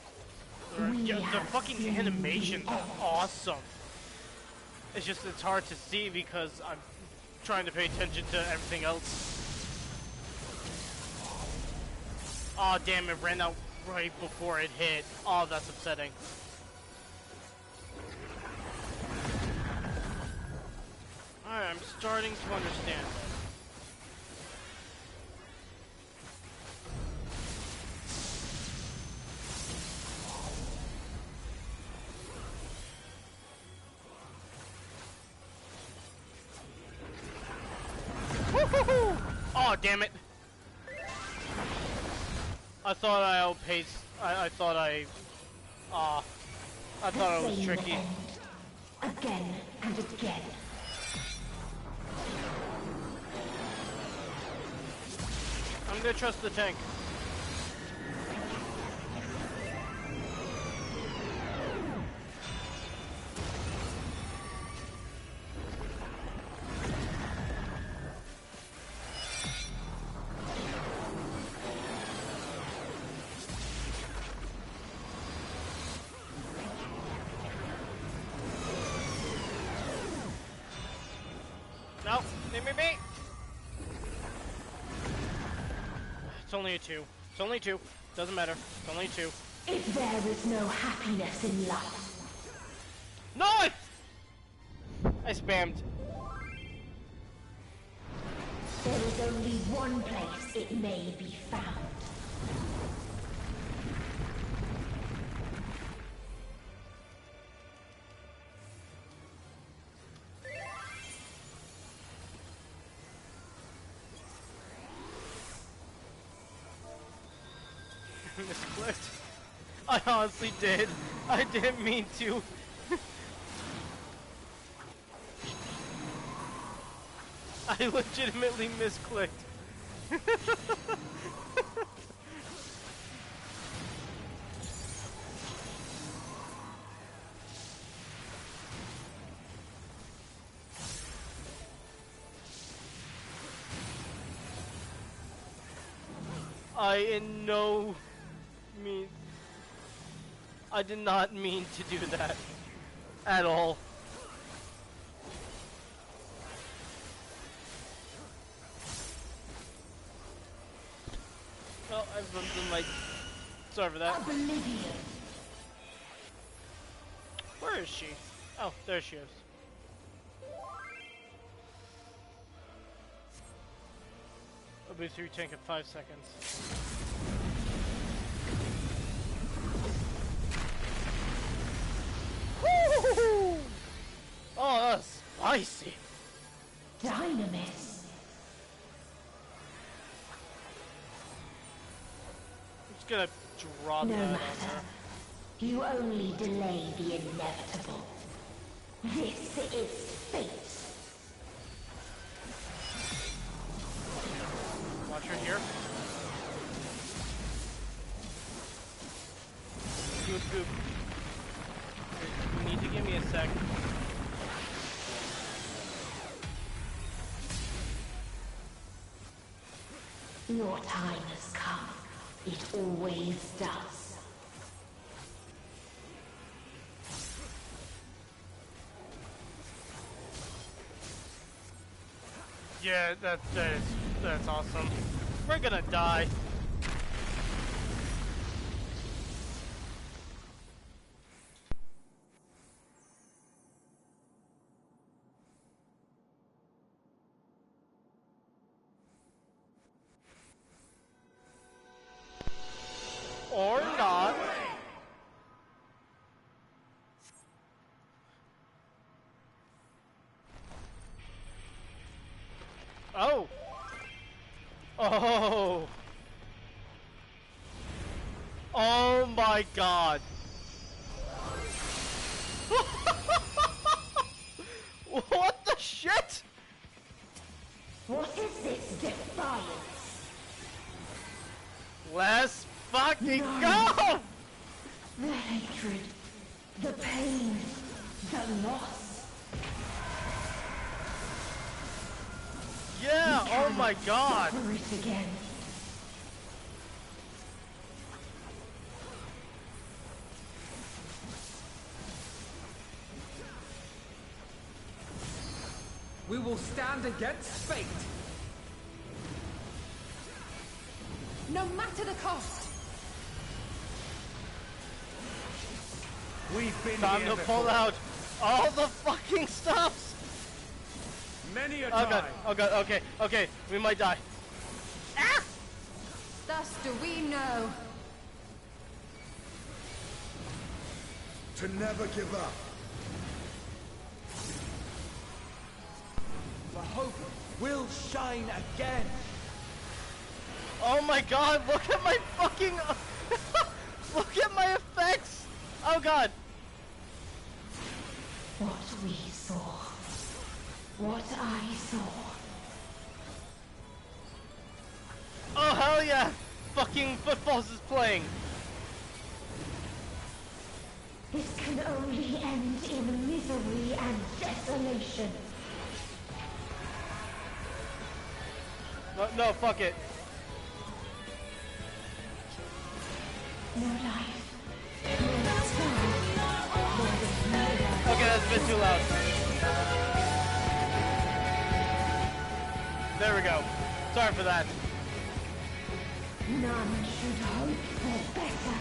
The fucking animations are awesome. It's just, it's hard to see because I'm trying to pay attention to everything else. Aw, oh, damn, it ran out right before it hit. Oh, that's upsetting. Alright, I'm starting to understand it. Oh, damn it! I thought I outpaced. I thought it was tricky. Again and again. I'm gonna trust the tank. No, leave me be. It's only a 2. It's only 2. Doesn't matter. It's only 2. If there is no happiness in life. No! I spammed. There is only one place it may be found. Misclicked. I honestly did. I didn't mean to. I legitimately misclicked. I did not mean to do that at all. Well, I've bumped the mic. Sorry for that. Oblivion. Where is she? Oh, there she is. I'll be through tank in 5 seconds. Woo! Oh, that's spicy. Dynamis. I'm just gonna drop No that on matter. her. You only delay the inevitable. This is fate. Watch her here. Do a scoop. You need to give me a sec. Your time has come. It always does. Yeah, that's awesome. We're gonna die. Or not. Oh. Oh. Oh my god. What the shit? What is this defiance? Let's fucking go! The hatred, the pain, the loss. Yeah, oh my god. Suffer it again. We will stand against fate! No matter the cost! We've been Time here to pull before. out all the fucking stops! Many a Oh time. god, oh god, okay, okay, we might die. Ah! Thus do we know. To never give up. The hope will shine again. Oh my god, look at my fucking... look at my effects! Oh god. What we saw. What I saw. Oh hell yeah! Fucking Footballs is playing! This can only end in misery and desolation. No, fuck it. No life. Okay, that's a bit too loud. There we go. Sorry for that. None should hope for better.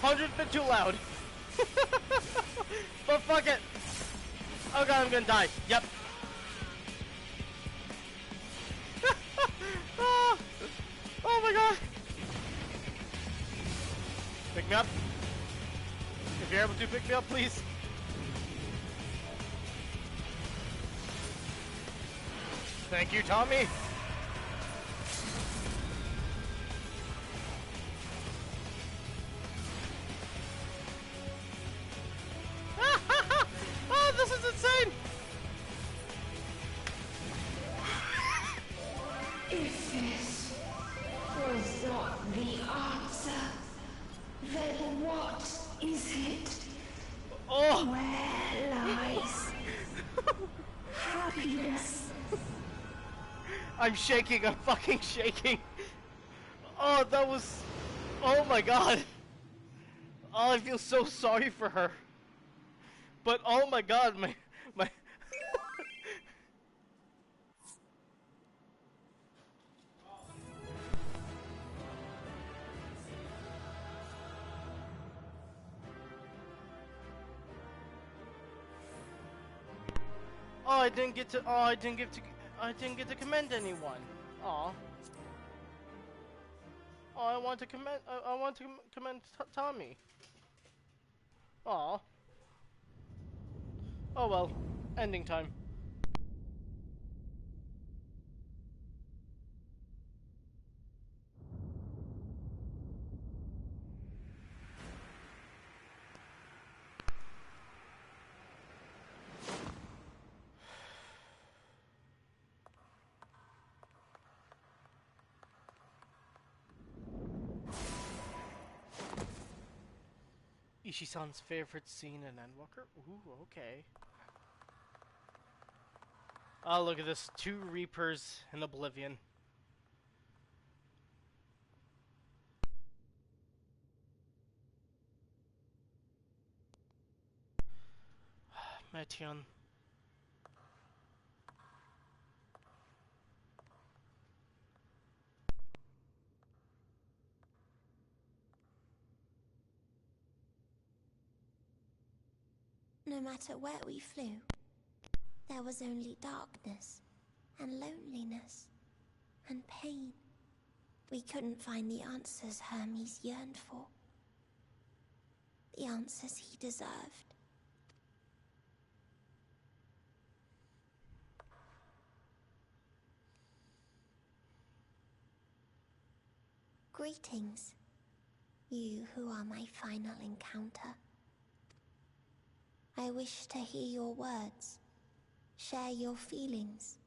100's bit too loud. But fuck it. Oh god, I'm gonna die. Yep. Oh my god. Pick me up. If you're able to, pick me up, please. Thank you, Tommy. Oh, this is insane. If this was not the answer, then what is it? Oh. Where lies happiness? I'm shaking, I'm fucking shaking. Oh, that was... Oh my god. Oh, I feel so sorry for her. But oh my god, my... Oh, I didn't get to... Oh, I didn't get to commend anyone. Aw. Oh, I want to commend... I want to commend Tommy. Aw. Oh well. Ending time. Ishi-san's favorite scene in Endwalker? Ooh, okay. Oh, look at this. 2 Reapers in Oblivion. Metion. No matter where we flew, there was only darkness, and loneliness, and pain. We couldn't find the answers Hermes yearned for. The answers he deserved. Greetings, you who are my final encounter. I wish to hear your words, share your feelings,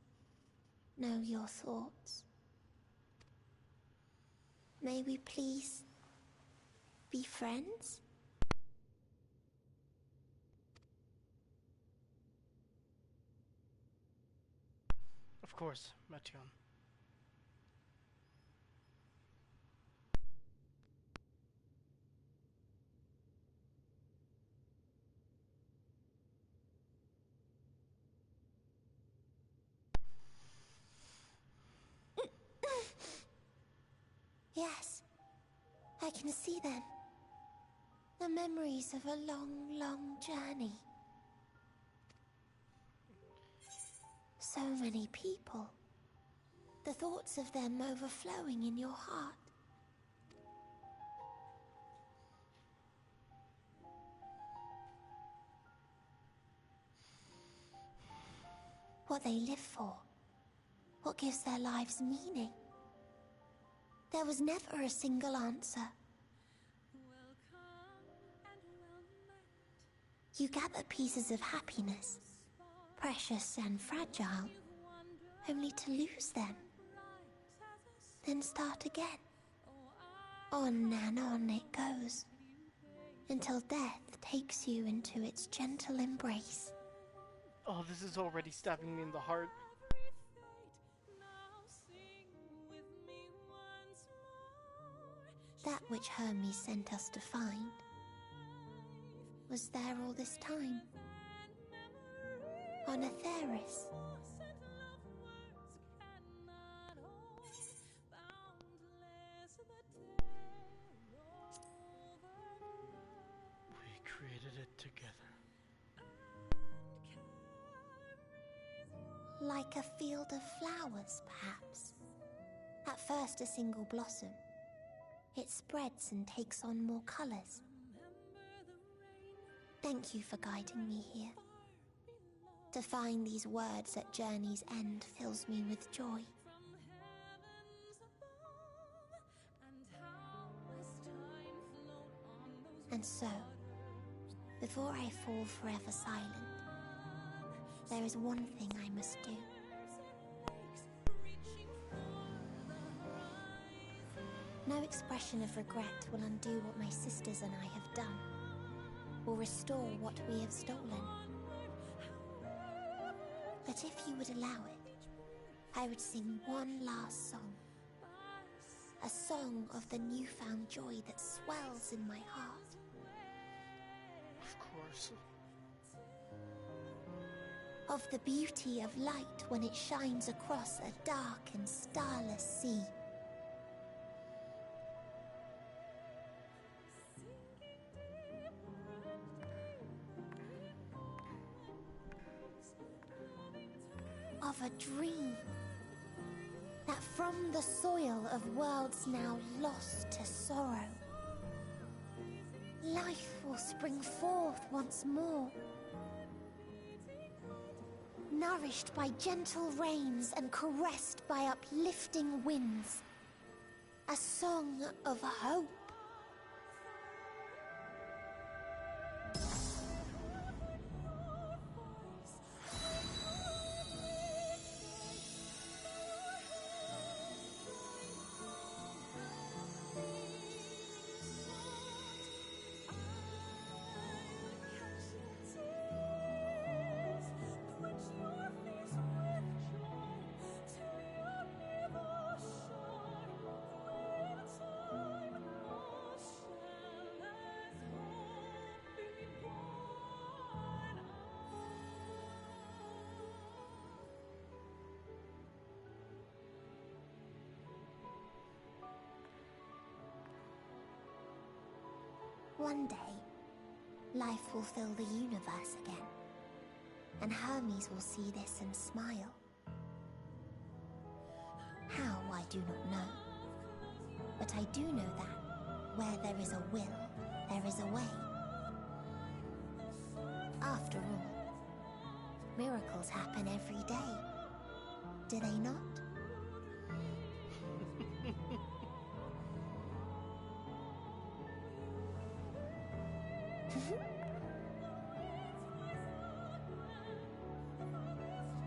know your thoughts. May we please be friends? Of course, Metion. can see them. The memories of a long, long journey. So many people. The thoughts of them overflowing in your heart. What they live for. What gives their lives meaning. There was never a single answer. You gather pieces of happiness, precious and fragile, only to lose them. Then start again. On and on it goes, until death takes you into its gentle embrace. Oh, this is already stabbing me in the heart. That which Hermes sent us to find was there all this time. On Atheris. We created it together. Like a field of flowers, perhaps. At first a single blossom. It spreads and takes on more colors. Thank you for guiding me here. To find these words at journey's end fills me with joy. And so, before I fall forever silent, there is one thing I must do. No expression of regret will undo what my sisters and I have done, or restore what we have stolen. But if you would allow it, I would sing one last song. A song of the newfound joy that swells in my heart. Of course. Of the beauty of light when it shines across a dark and starless sea. Of a dream that from the soil of worlds now lost to sorrow, life will spring forth once more, nourished by gentle rains and caressed by uplifting winds. A song of hope. One day, life will fill the universe again, and Hermes will see this and smile. How, I do not know. But I do know that, where there is a will, there is a way. After all, miracles happen every day, do they not?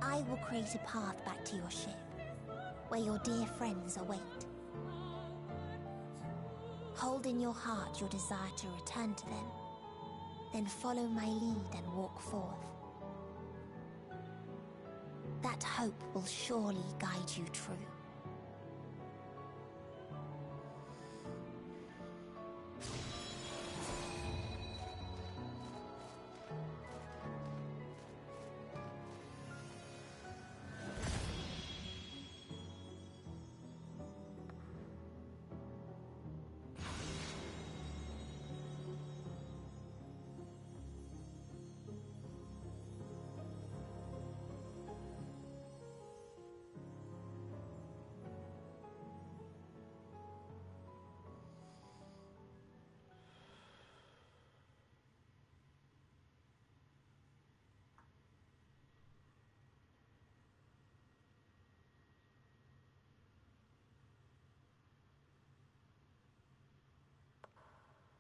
I will create a path back to your ship, where your dear friends await. Hold in your heart your desire to return to them, then follow my lead and walk forth. That hope will surely guide you true.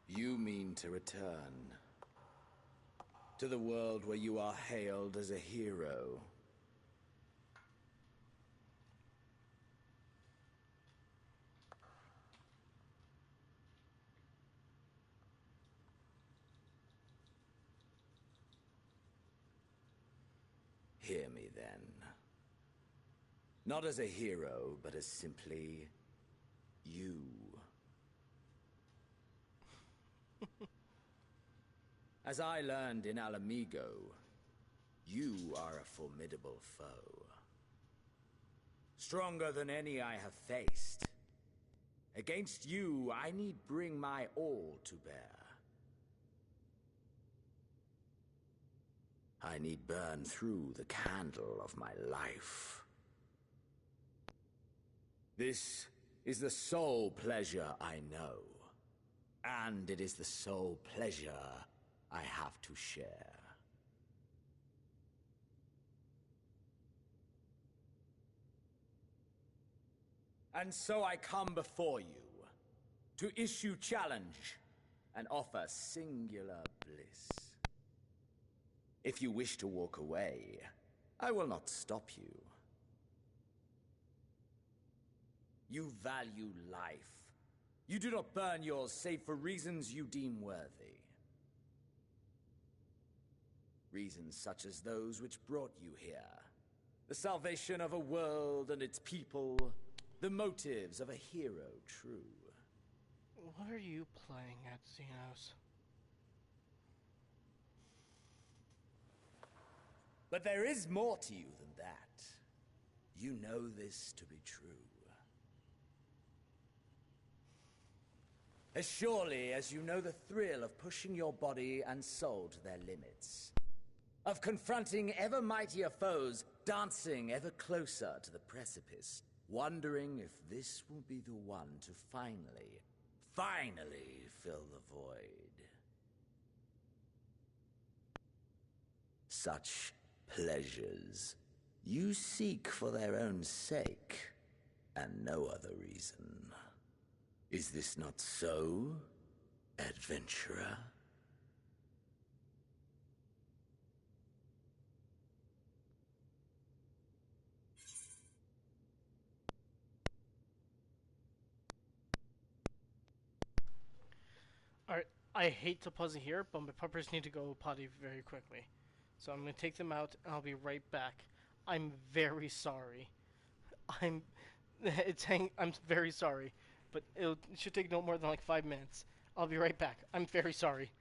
You mean to return to the world where you are hailed as a hero. Hear me then. Not as a hero, but as simply you. As I learned in Alamigo, you are a formidable foe. Stronger than any I have faced. Against you, I need bring my all to bear. I need burn through the candle of my life. This is the sole pleasure I know. And it is the sole pleasure I have to share. And so I come before you to issue challenge and offer singular bliss. If you wish to walk away, I will not stop you. You value life. You do not burn yours save for reasons you deem worthy. Reasons such as those which brought you here. The salvation of a world and its people. The motives of a hero true. What are you playing at, Xenos? But there is more to you than that. You know this to be true. As surely as you know the thrill of pushing your body and soul to their limits. Of confronting ever mightier foes, dancing ever closer to the precipice, wondering if this will be the one to finally fill the void. Such pleasures you seek for their own sake, and no other reason. Is this not so, adventurer? Alright, I hate to pause it here, but my puppers need to go potty very quickly. So I'm going to take them out, and I'll be right back. I'm very sorry. I'm very sorry, but it should take no more than like 5 minutes. I'll be right back. I'm very sorry.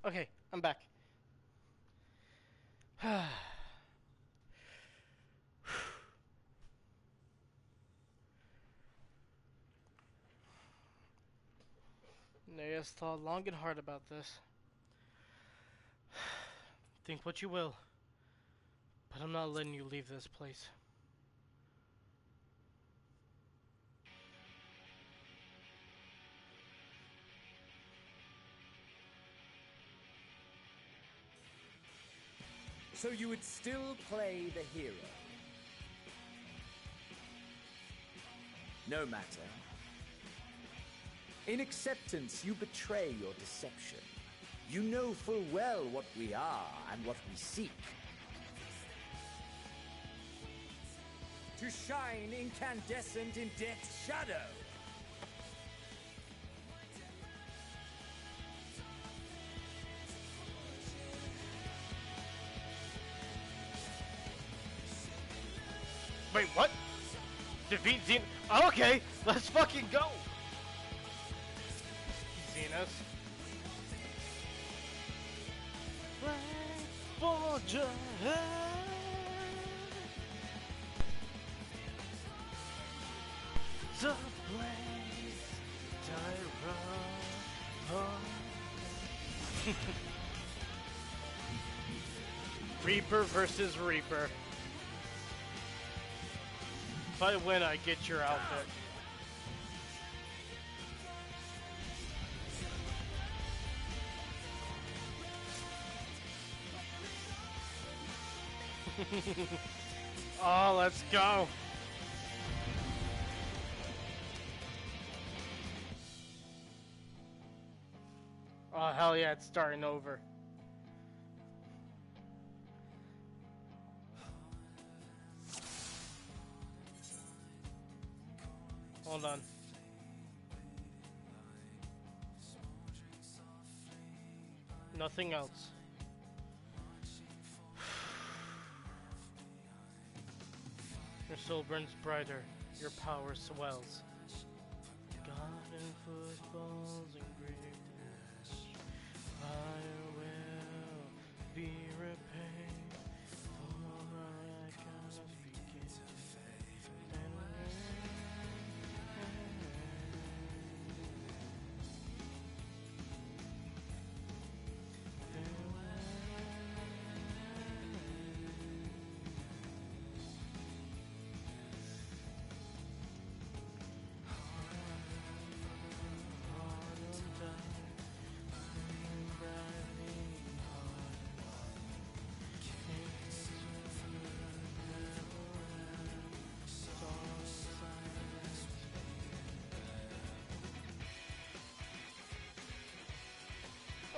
Okay, I'm back. Nea's thought long and hard about this. Think what you will, but I'm not letting you leave this place. So you would still play the hero? No matter. In acceptance, you betray your deception. You know full well what we are and what we seek. To shine incandescent in death's shadow. Wait, what? Defeat Xen... Oh, okay, let's fucking go! Xenos. Forge ahead. The blaze Reaper versus Reaper. If I win, I get your outfit. Oh, let's go. Oh, hell yeah, it's starting over. Hold on. Nothing else. Your soul burns brighter, your power swells. Golden footballs engraved in ash. Fire will be repaid. For I cannot begin to fade.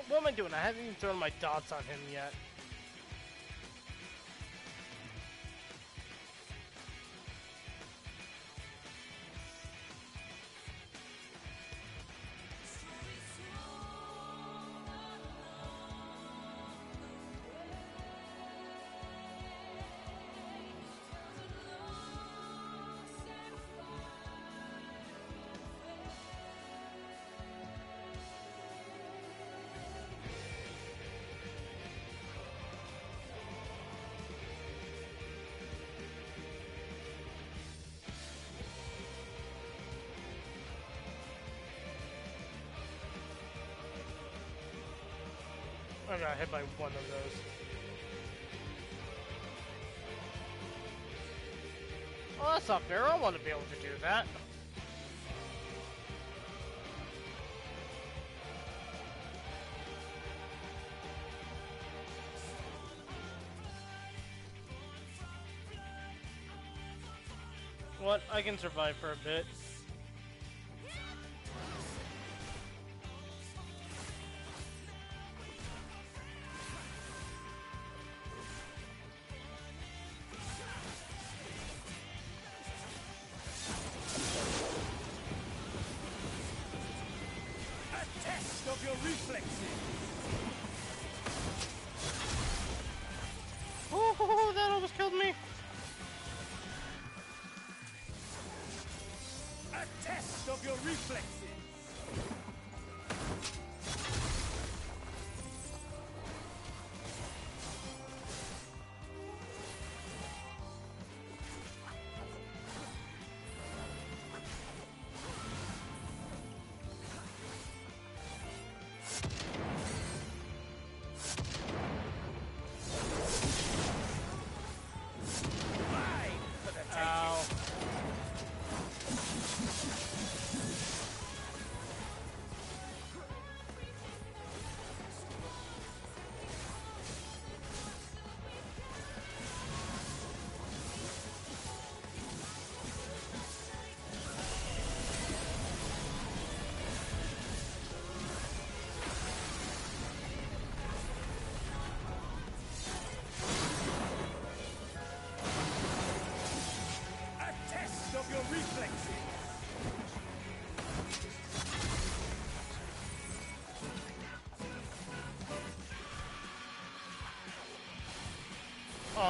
What am I doing? I haven't even thrown my dots on him yet. I got hit by one of those. Oh, that's not fair. I want to be able to do that. What? I can survive for a bit. Of your reflexes. Oh, that almost killed me. A test of your reflexes.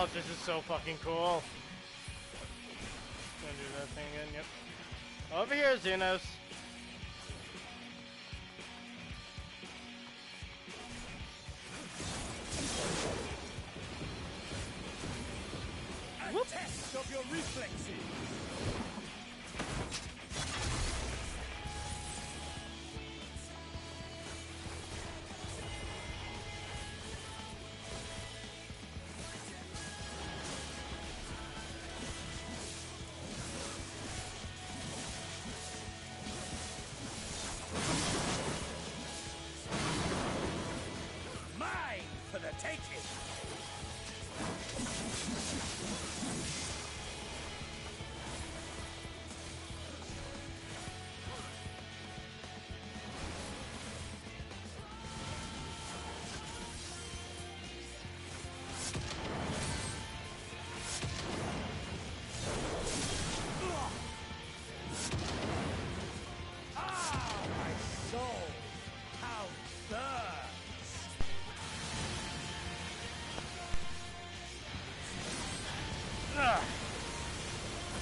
Oh, this is so fucking cool. Gonna do that thing again, yep. Over here, Xenos. A test of your reflexes. Mine for the taking.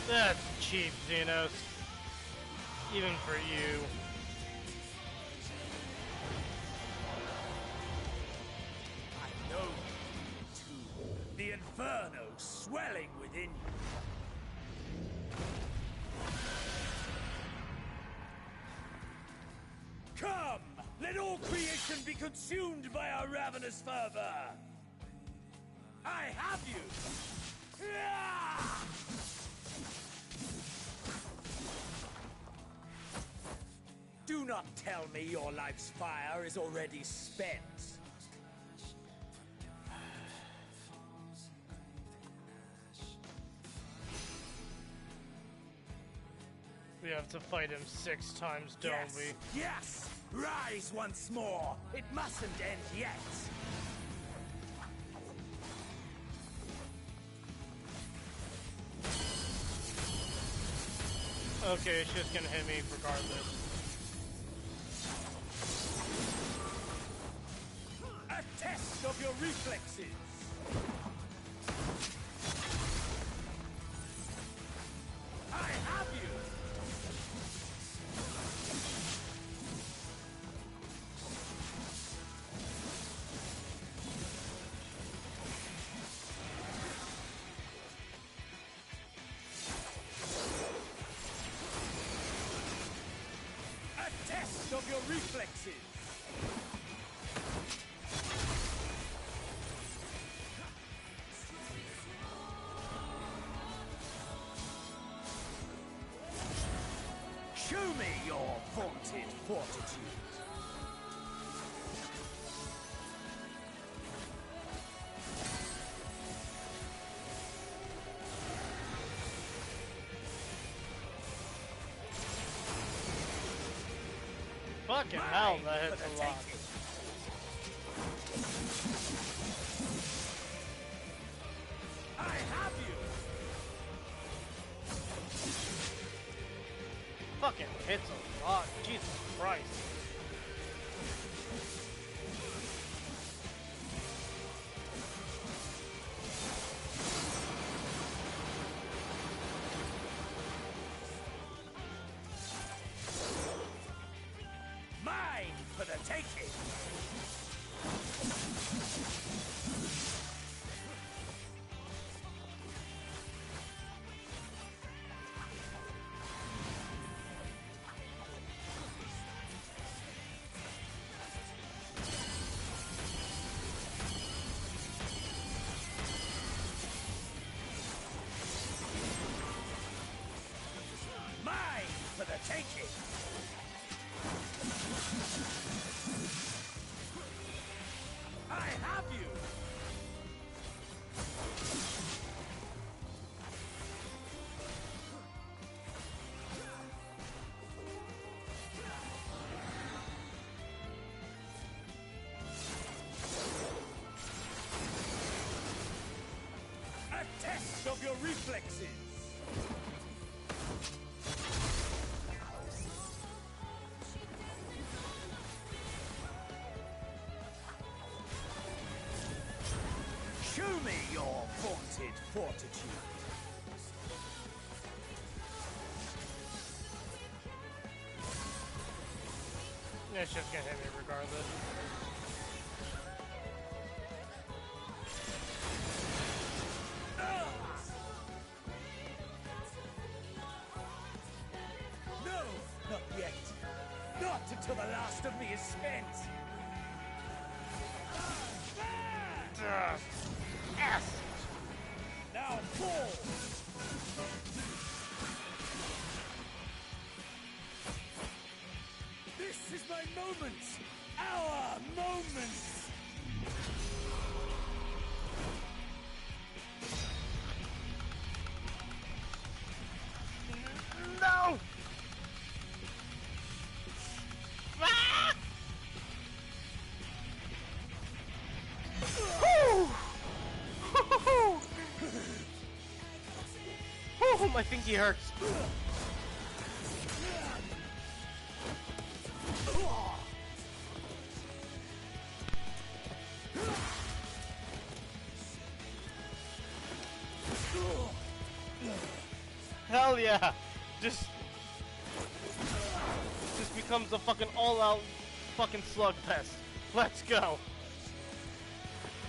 That's cheap, Xenos. Even for you. I know you too. The inferno swelling within you. Come! Let all creation be consumed by our ravenous fervor! I have you! Ah! Do not tell me your life's fire is already spent. We have to fight him 6 times, don't we? Yes! Rise once more! It mustn't end yet! Okay, it's just gonna hit me regardless. A test of your reflexes! I have you! A test of your reflexes! Show me your vaunted fortitude. Fucking hell, that hits a lot. I have you! Fucking hits a lot. Jesus Christ. Mine for the taking! Mine for the taking! I have you! A test of your reflexes! Show me your vaunted unlimited fortitude. It's just gonna hit me regardless. No, not yet. Not until the last of me is spent. Yes. Now fall. This is my moment! Our moment! No! Ah! Oh, my thingy hurts. Hell yeah! Just becomes a fucking all-out fucking slugfest. Let's go!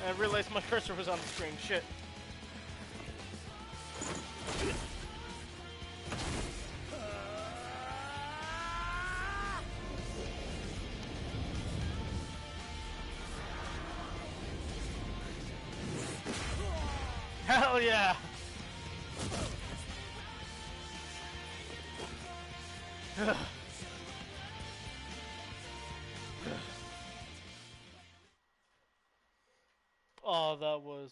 I realized my cursor was on the screen. Shit. Hell yeah! Oh, that was...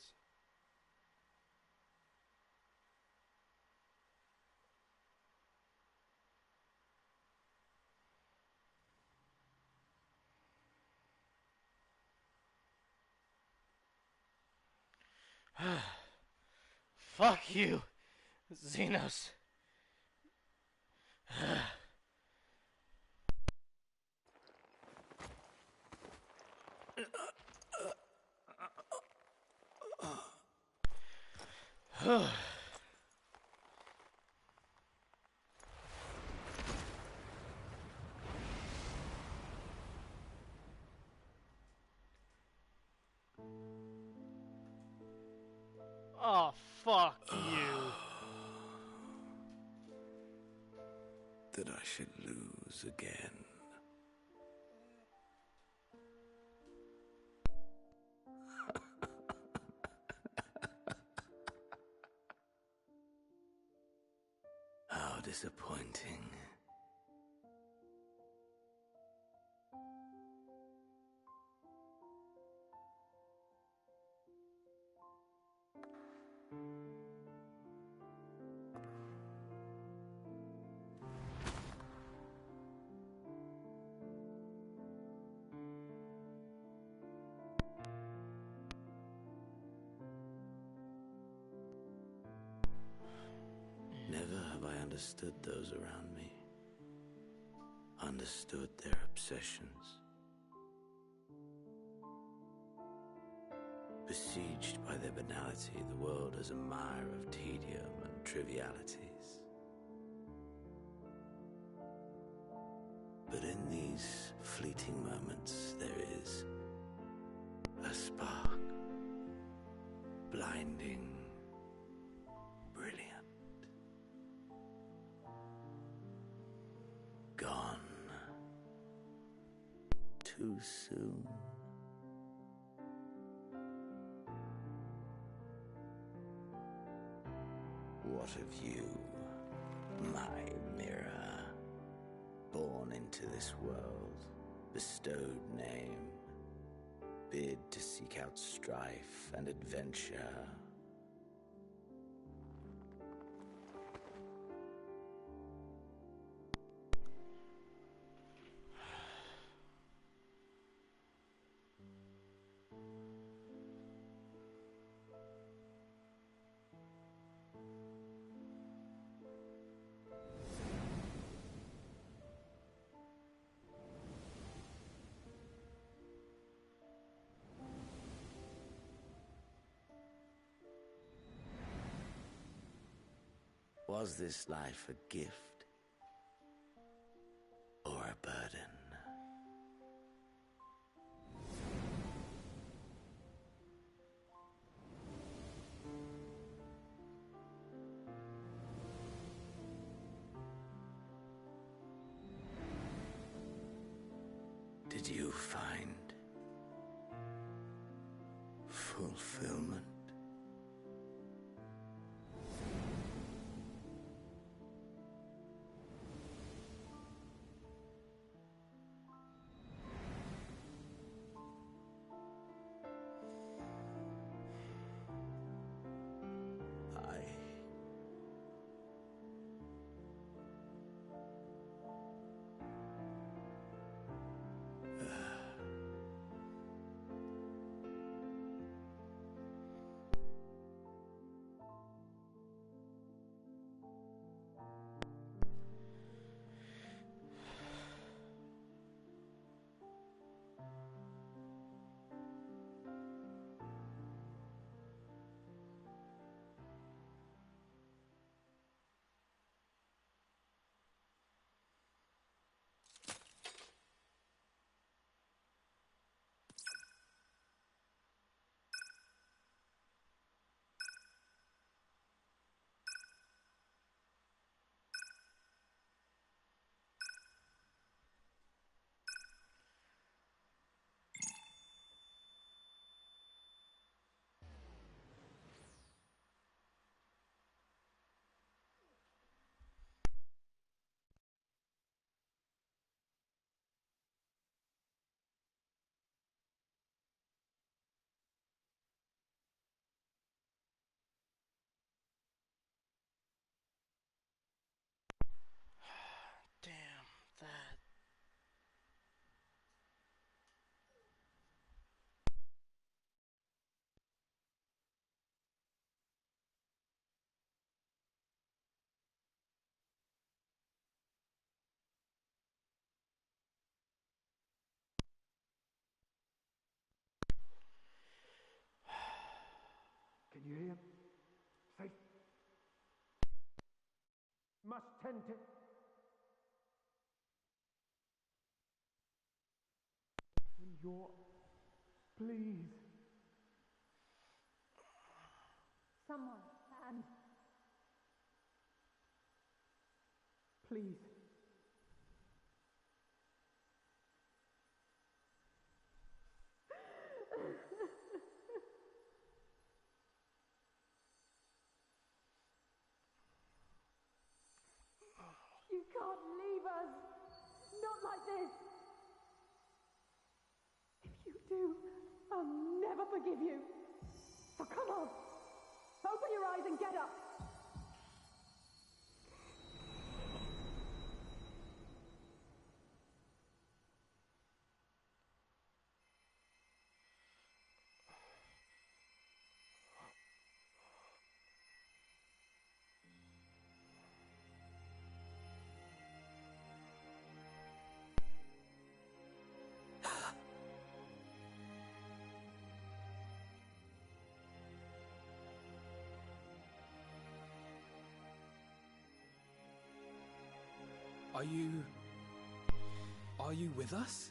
Fuck you, Xenos. Oh, fuck you. That I should lose again. How disappointing. Never have I understood those around me. Understood their obsessions. Besieged by their banality, the world is a mire of tedium and trivialities. But in these fleeting moments, there is a spark. Blinding. Brilliant. Gone. Too soon. What of you, my mirror? Born into this world, bestowed name, bid to seek out strife and adventure. Was this life a gift or a burden? Did you find fulfillment? Damn, that. Can you hear? Safe. Must tend to. When you're. Please. Someone, and Please. you can't leave us. Not like this. If you do, I'll never forgive you. So come on. Open your eyes and get up. Are you with us?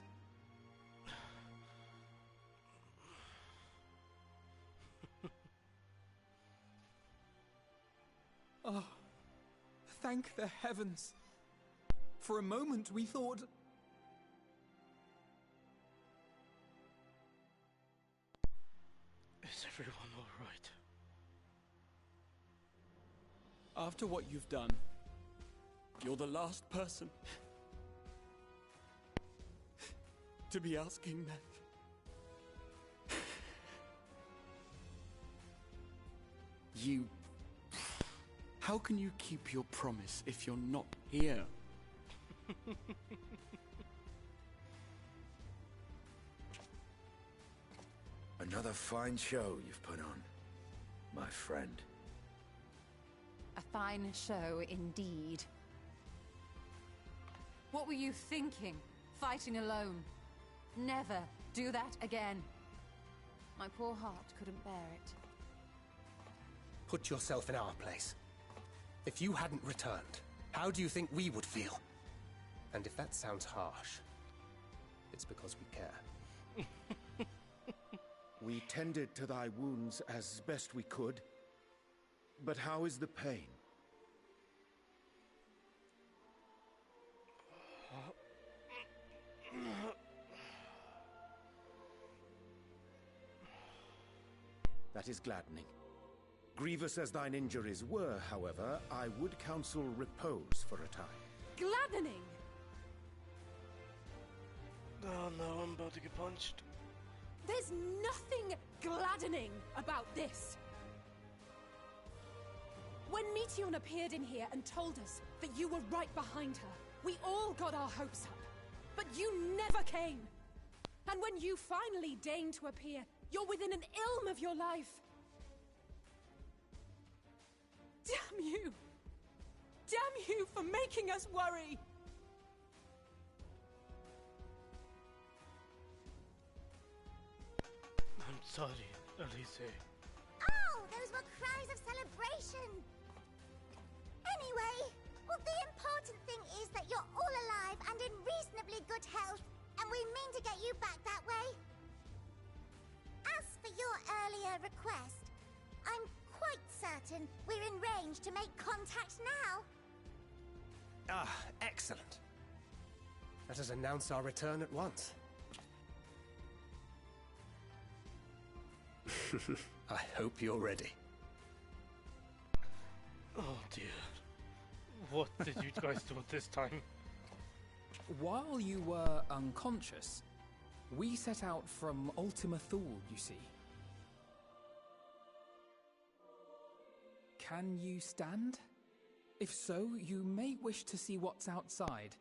Oh, thank the heavens. For a moment we thought... Is everyone alright? After what you've done, you're the last person to be asking that. You... How can you keep your promise if you're not here? Another fine show you've put on, my friend. A fine show indeed. What were you thinking, fighting alone? Never do that again. My poor heart couldn't bear it. Put yourself in our place. If you hadn't returned, how do you think we would feel? And if that sounds harsh, it's because we care. We tended to thy wounds as best we could. But how is the pain? That is gladdening. Grievous as thine injuries were, however, I would counsel repose for a time. Gladdening! Oh no, I'm about to get punched. There's nothing gladdening about this. When Meteion appeared in here and told us that you were right behind her, we all got our hopes up. But you never came. And when you finally deigned to appear, you're within an ilm of your life. Damn you! Damn you for making us worry! I'm sorry, Elise. Oh, those were cries of celebration! Anyway, well, the important thing is that you're all alive and in reasonably good health, and we mean to get you back that way. As for your earlier request, I'm quite certain we're in range to make contact now. Ah, excellent. Let us announce our return at once. I hope you're ready. Oh dear. What did you guys do this time? While you were unconscious, we set out from Ultima Thule, you see. Can you stand? If so, you may wish to see what's outside.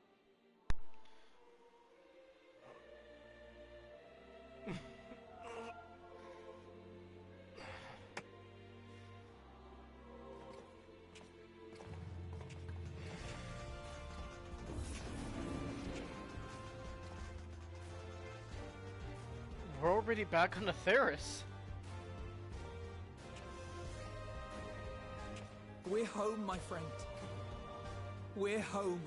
We're already back on the Theris. We're home, my friend. We're home.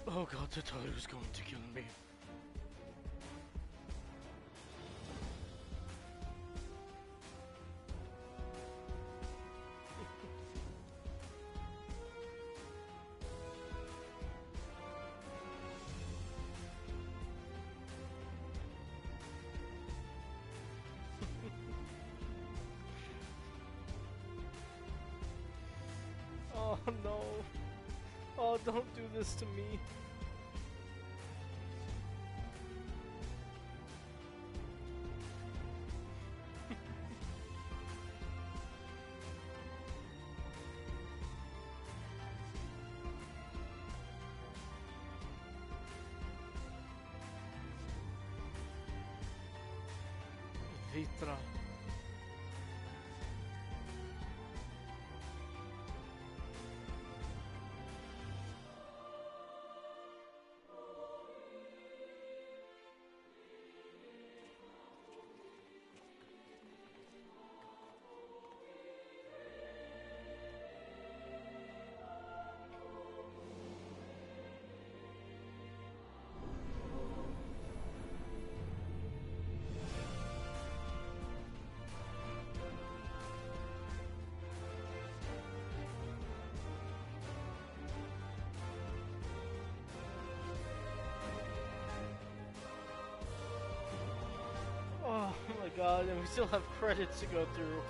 Oh god, I thought he was going to kill me. Oh no. Oh, don't do this to me. Vitra. Oh my god, and we still have credits to go through.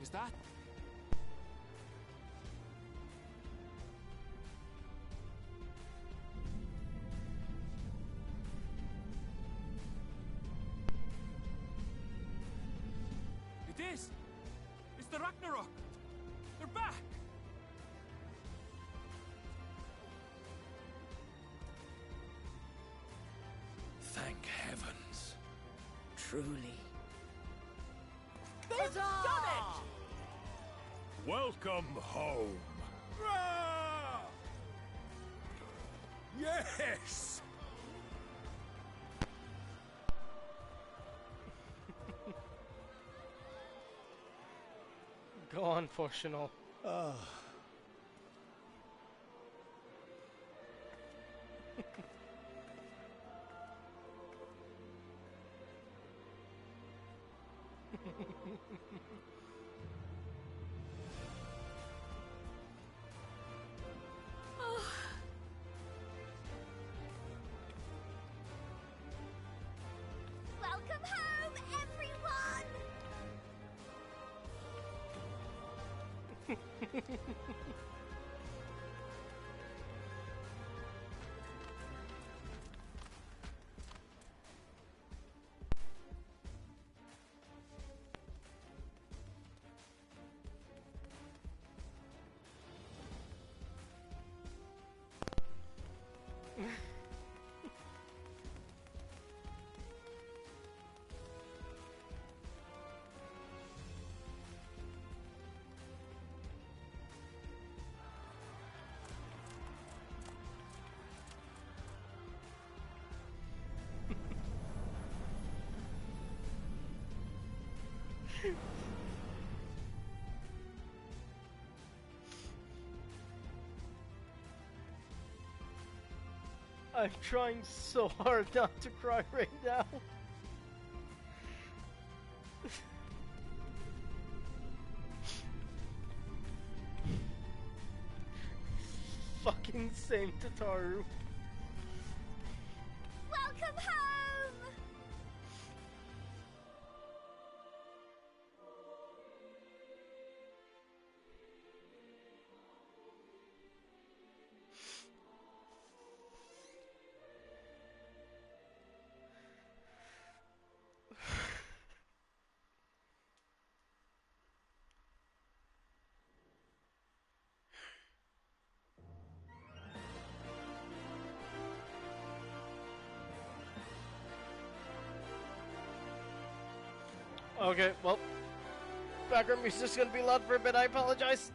Is that? It is! It's the Ragnarok! They're back! Thank heavens. Truly. They've done it! Welcome home. Yes! Go on, Fortunal. Welcome home, everyone! I'm trying so hard not to cry right now. Fucking same Tataru. Welcome home! Okay, well, background music's gonna be loud for a bit, I apologize.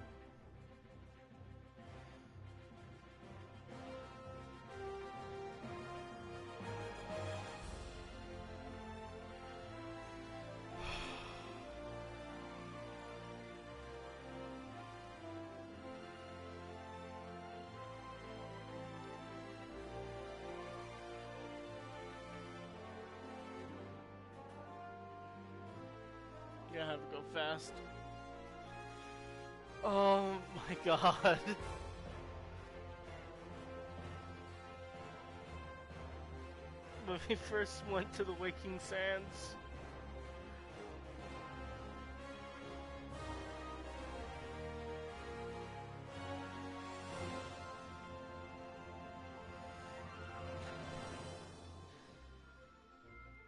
Gonna have to go fast. Oh my god. When we first went to the Waking Sands.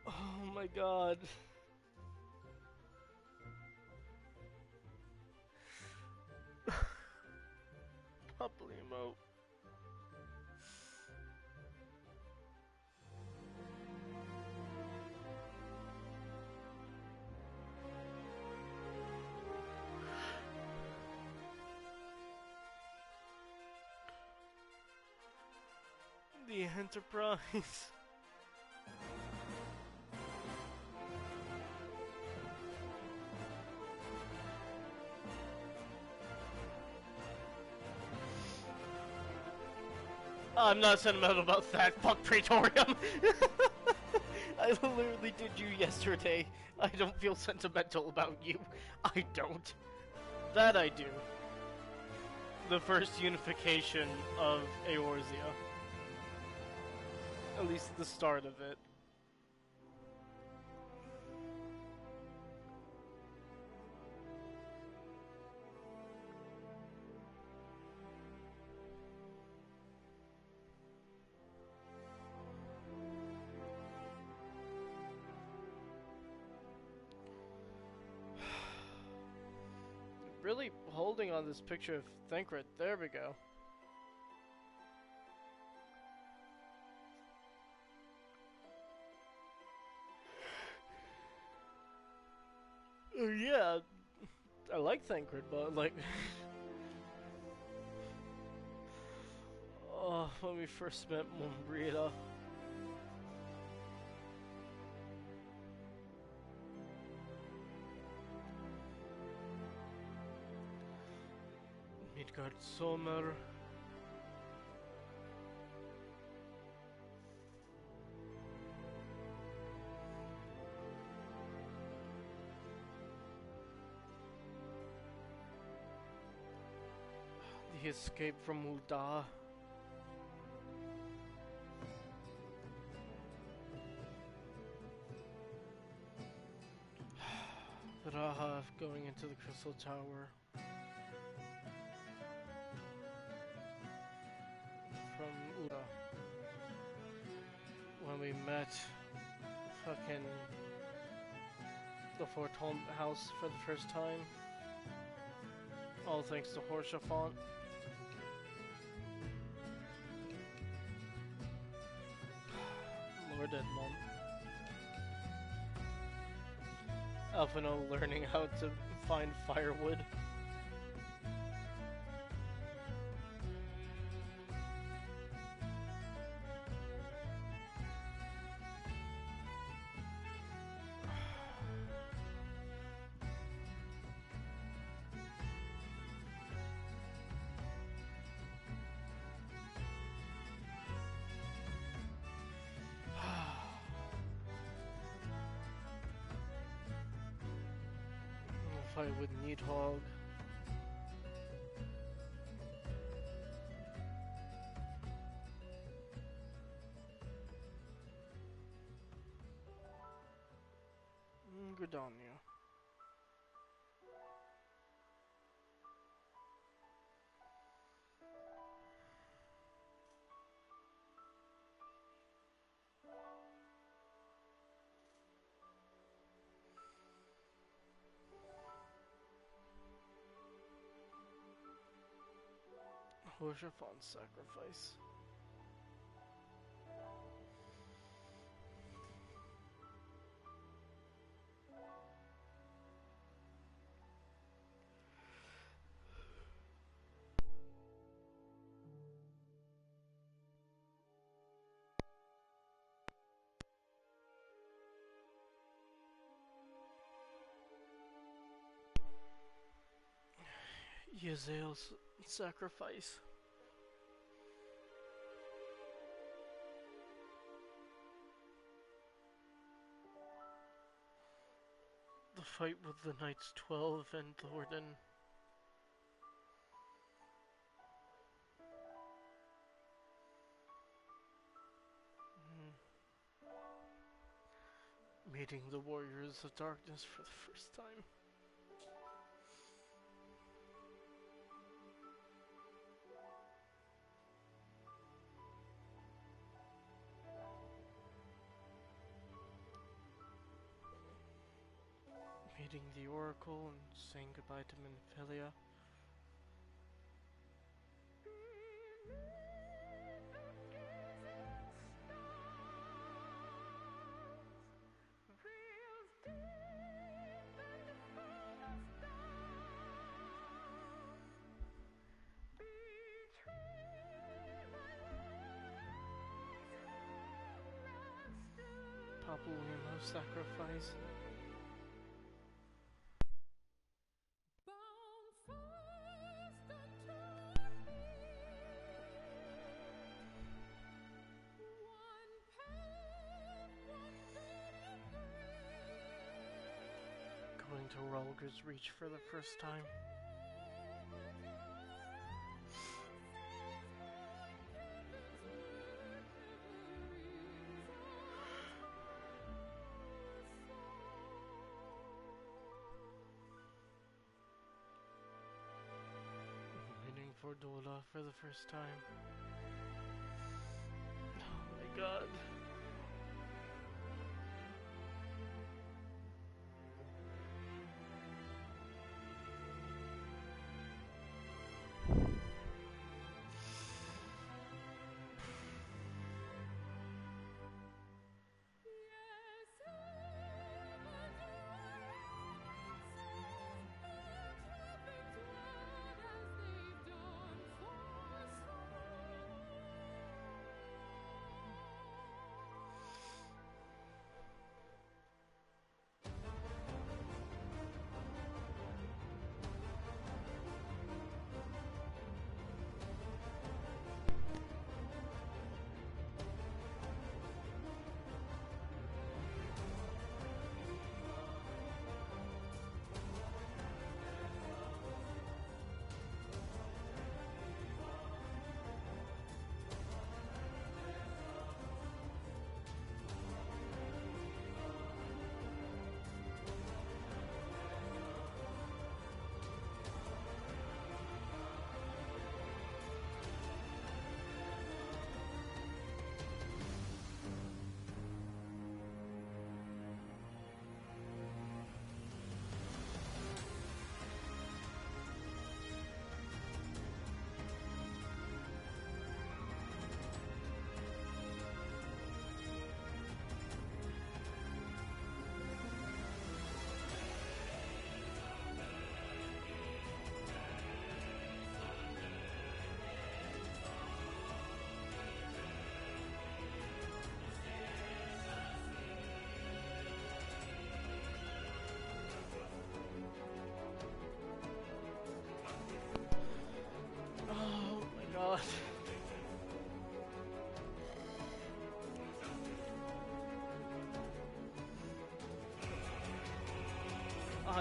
Oh my god. Puppy emote. The Enterprise. I'm not sentimental about that. Fuck Praetorium. I literally did you yesterday. I don't feel sentimental about you. I don't. That I do. The first unification of Eorzea. At least the start of it. really holding on this picture of Thancred. There we go. Yeah, I like Thancred, but like, oh, when we first met Mombrita. Midgard Sommer. The escape from Ul'dah. Raha going into the Crystal Tower. From Ul'dah. When we met fucking the Foretold House for the first time. All thanks to Horshaphant. Lord Edmond. Alphino learning how to find firewood. Fight with Needhog. Gridania. Horshaphant's sacrifice. Yezael's sacrifice. The fight with the Knights 12 and Lorden. Meeting the Warriors of Darkness for the first time. Meeting the Oracle and saying goodbye to Minfilia. Papaluimo's sacrifice. Going to Ralger's Reach for the first time. Waiting for Dola for the first time. Oh my god.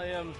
I am.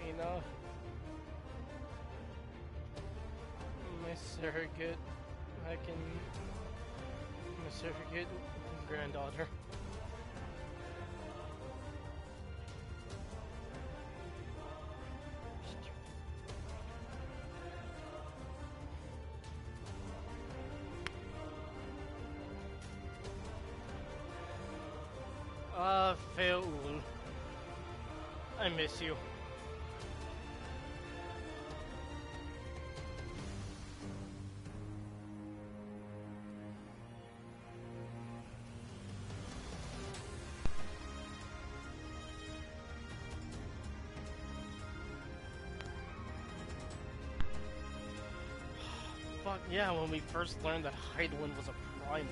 Lena, my surrogate, my surrogate granddaughter. Fail. I miss you. Fuck yeah, when we first learned that Hydaelyn was a primal.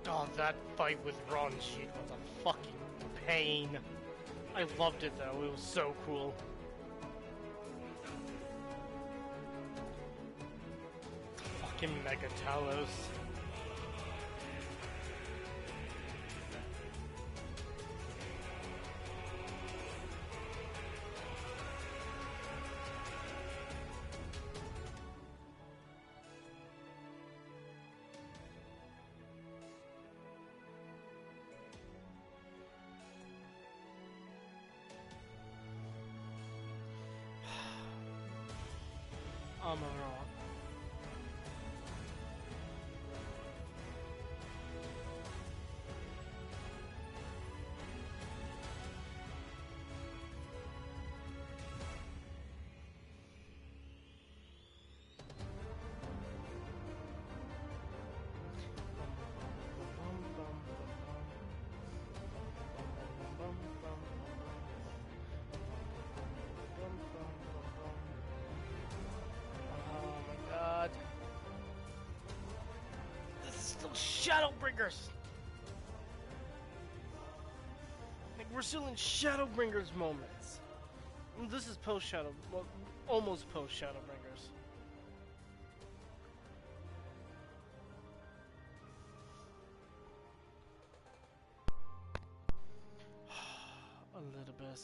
Oh, that fight with Ron Sheet was a fucking pain. I loved it though, it was so cool. Fucking Mega Talos. Amara. Shadowbringers! Like, we're still in Shadowbringers moments. This is post-Shadow... well, almost post-Shadowbringers. A little bit.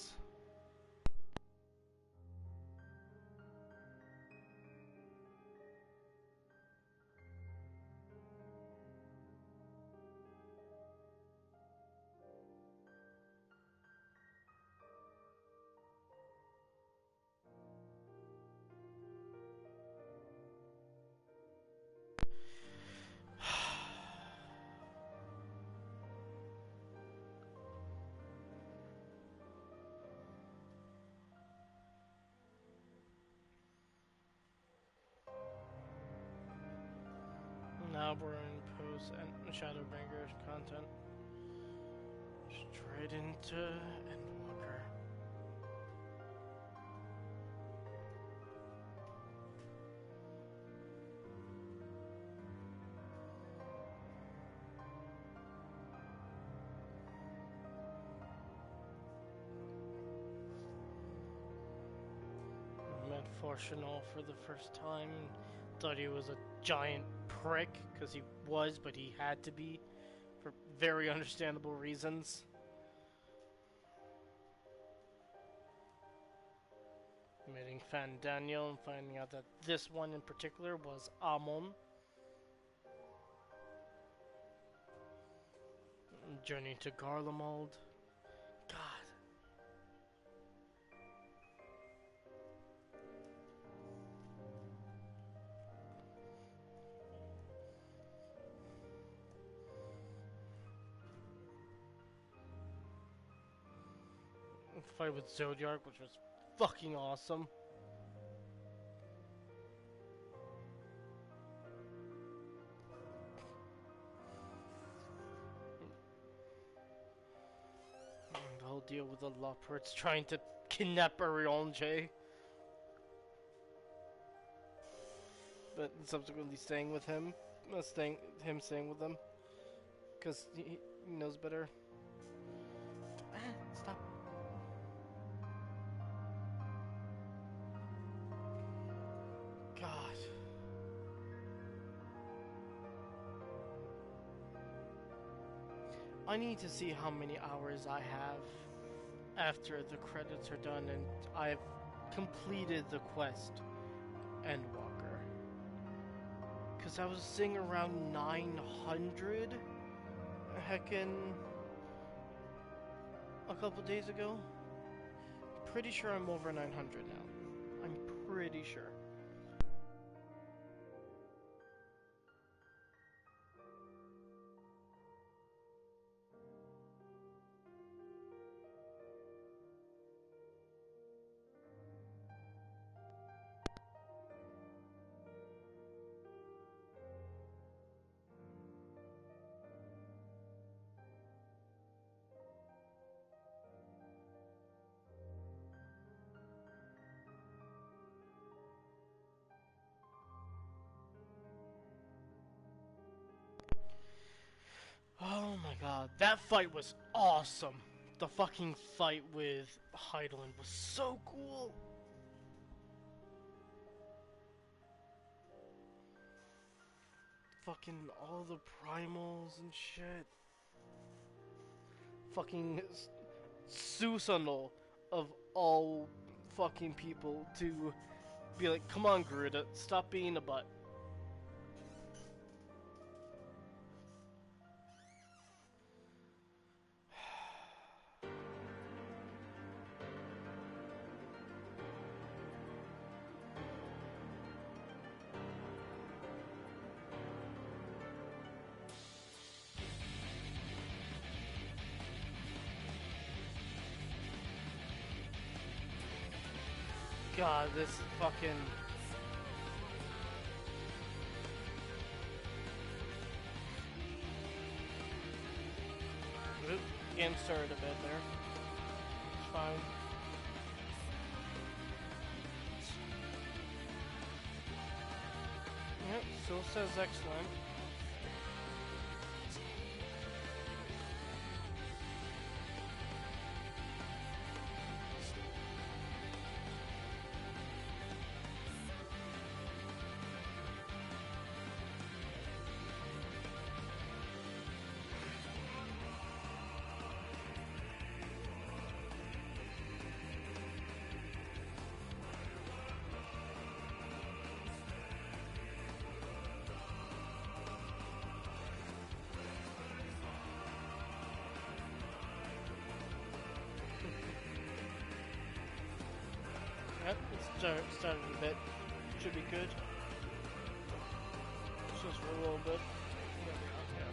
Now we're in post and Shadowbringers content. Straight into Endwalker. Met Fortunal for the first time. Thought he was a giant prick, because he was, but he had to be, for very understandable reasons. Meeting Fan Daniel and finding out that this one in particular was Amon. Journey to Garlemald. God. Fight with Zodiac, which was fucking awesome. The whole deal with the Loports trying to kidnap Orionje, but subsequently staying with him, staying with them, because he knows better. Stop. God. I need to see how many hours I have after the credits are done and I've completed the quest Endwalker. Because I was seeing around 900 heckin' a couple days ago. Pretty sure I'm over 900 now. I'm pretty sure. Oh my god, that fight was awesome. The fucking fight with Heidelin was so cool. Fucking all the primals and shit. Fucking Susanoo of all fucking people to be like, come on Garuda, stop being a butt. God, this fucking... Oop, game started a bit there. It's fine. Yep, still says excellent. Yep, it started a bit. Should be good. Just for a little bit. There we are, yeah.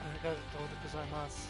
Arigatou gozaimasu.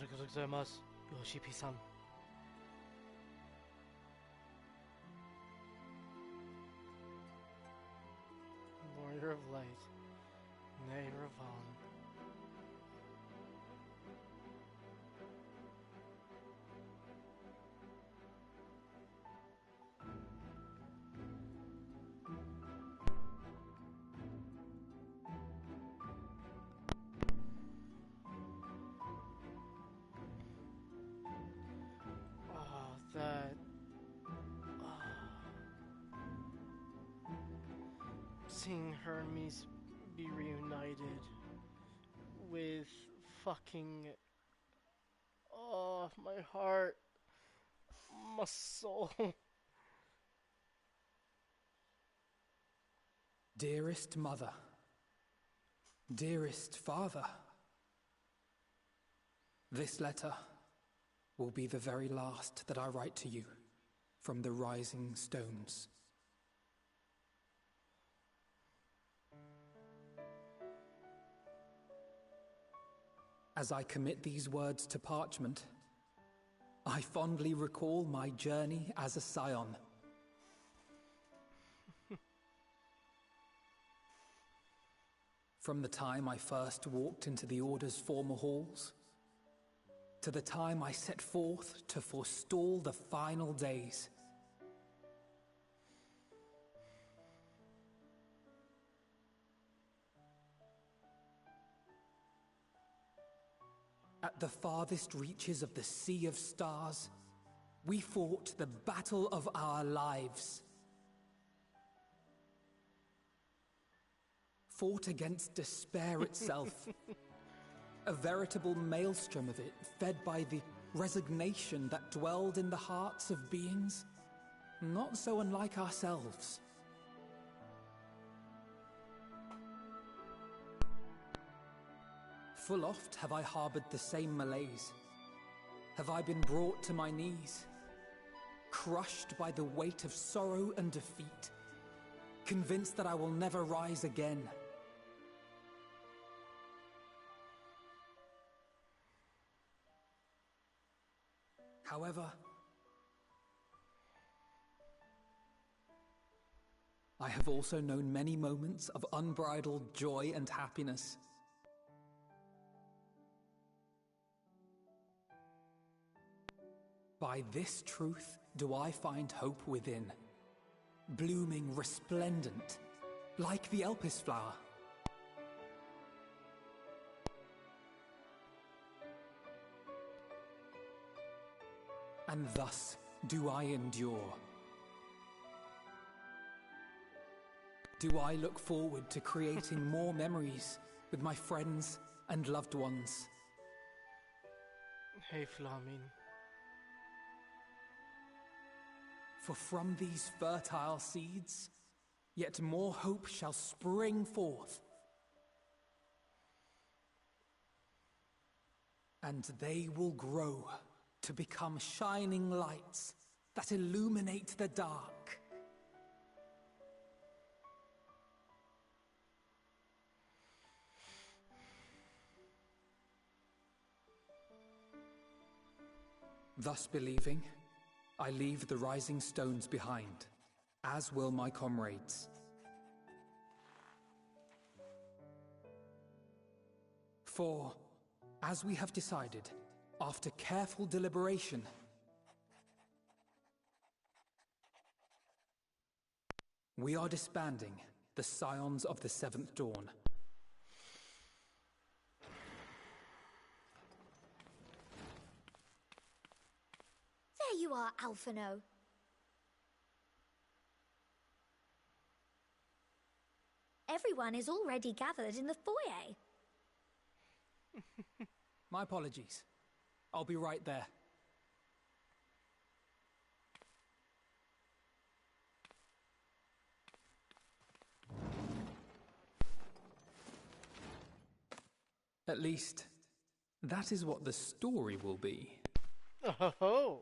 arigatou gozaimasu, Yoshi-san. Warrior of Light, Neiravon. Seeing Hermes be reunited with fucking... Oh, my heart. My soul. Dearest mother, dearest father, this letter will be the very last that I write to you from the Rising Stones. As I commit these words to parchment, I fondly recall my journey as a scion. From the time I first walked into the Order's former halls, to the time I set forth to forestall the final days. At the farthest reaches of the Sea of Stars, we fought the battle of our lives. Fought against despair itself. A veritable maelstrom of it, fed by the resignation that dwelled in the hearts of beings not so unlike ourselves. Full oft have I harbored the same malaise. Have I been brought to my knees, crushed by the weight of sorrow and defeat, convinced that I will never rise again. However, I have also known many moments of unbridled joy and happiness. By this truth do I find hope within, blooming resplendent, like the Elpis flower. And thus do I endure. Do I look forward to creating more memories with my friends and loved ones. Hey, Flamin. For from these fertile seeds, yet more hope shall spring forth. And they will grow to become shining lights that illuminate the dark. Thus believing, I leave the rising stones behind, as will my comrades. For, as we have decided, after careful deliberation, we are disbanding the Scions of the Seventh Dawn. There you are, Alphino. Everyone is already gathered in the foyer. My apologies. I'll be right there. At least, that is what the story will be. Oh.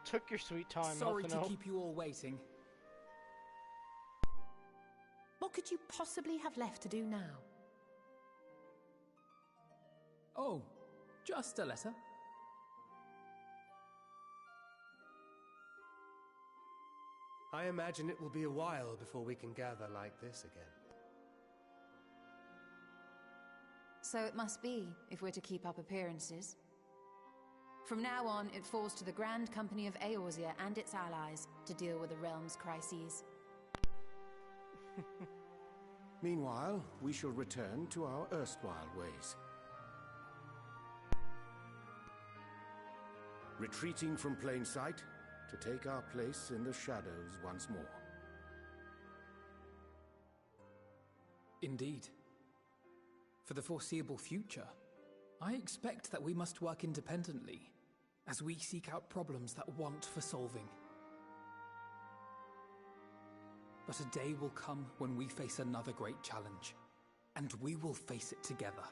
took your sweet time. Sorry to Elfino. keep you all waiting. What could you possibly have left to do now? Oh, just a letter. I imagine it will be a while before we can gather like this again. So it must be, if we're to keep up appearances. From now on, it falls to the Grand Company of Eorzea and its allies to deal with the realm's crises. Meanwhile, we shall return to our erstwhile ways. Retreating from plain sight to take our place in the shadows once more. Indeed. For the foreseeable future, I expect that we must work independently as we seek out problems that want for solving. But a day will come when we face another great challenge, and we will face it together,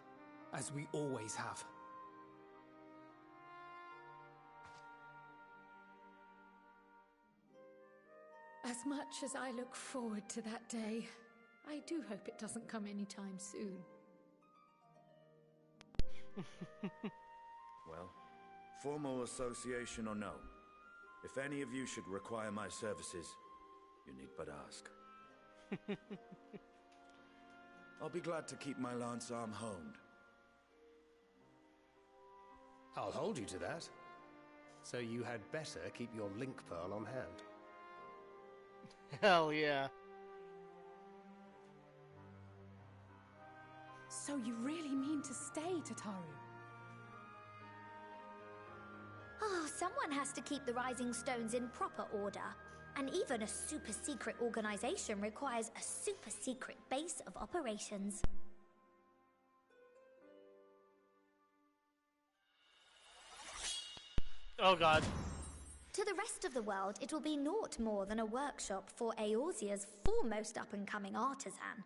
as we always have. As much as I look forward to that day, I do hope it doesn't come anytime soon. Well, formal association or no, if any of you should require my services, you need but ask. I'll be glad to keep my lance arm honed. I'll hold you to that. So you had better keep your link pearl on hand. Hell yeah. So you really mean to stay, Tataru? Oh, someone has to keep the Rising Stones in proper order. And even a super-secret organization requires a super-secret base of operations. Oh god. To the rest of the world, it will be naught more than a workshop for Eorzea's foremost up-and-coming artisan.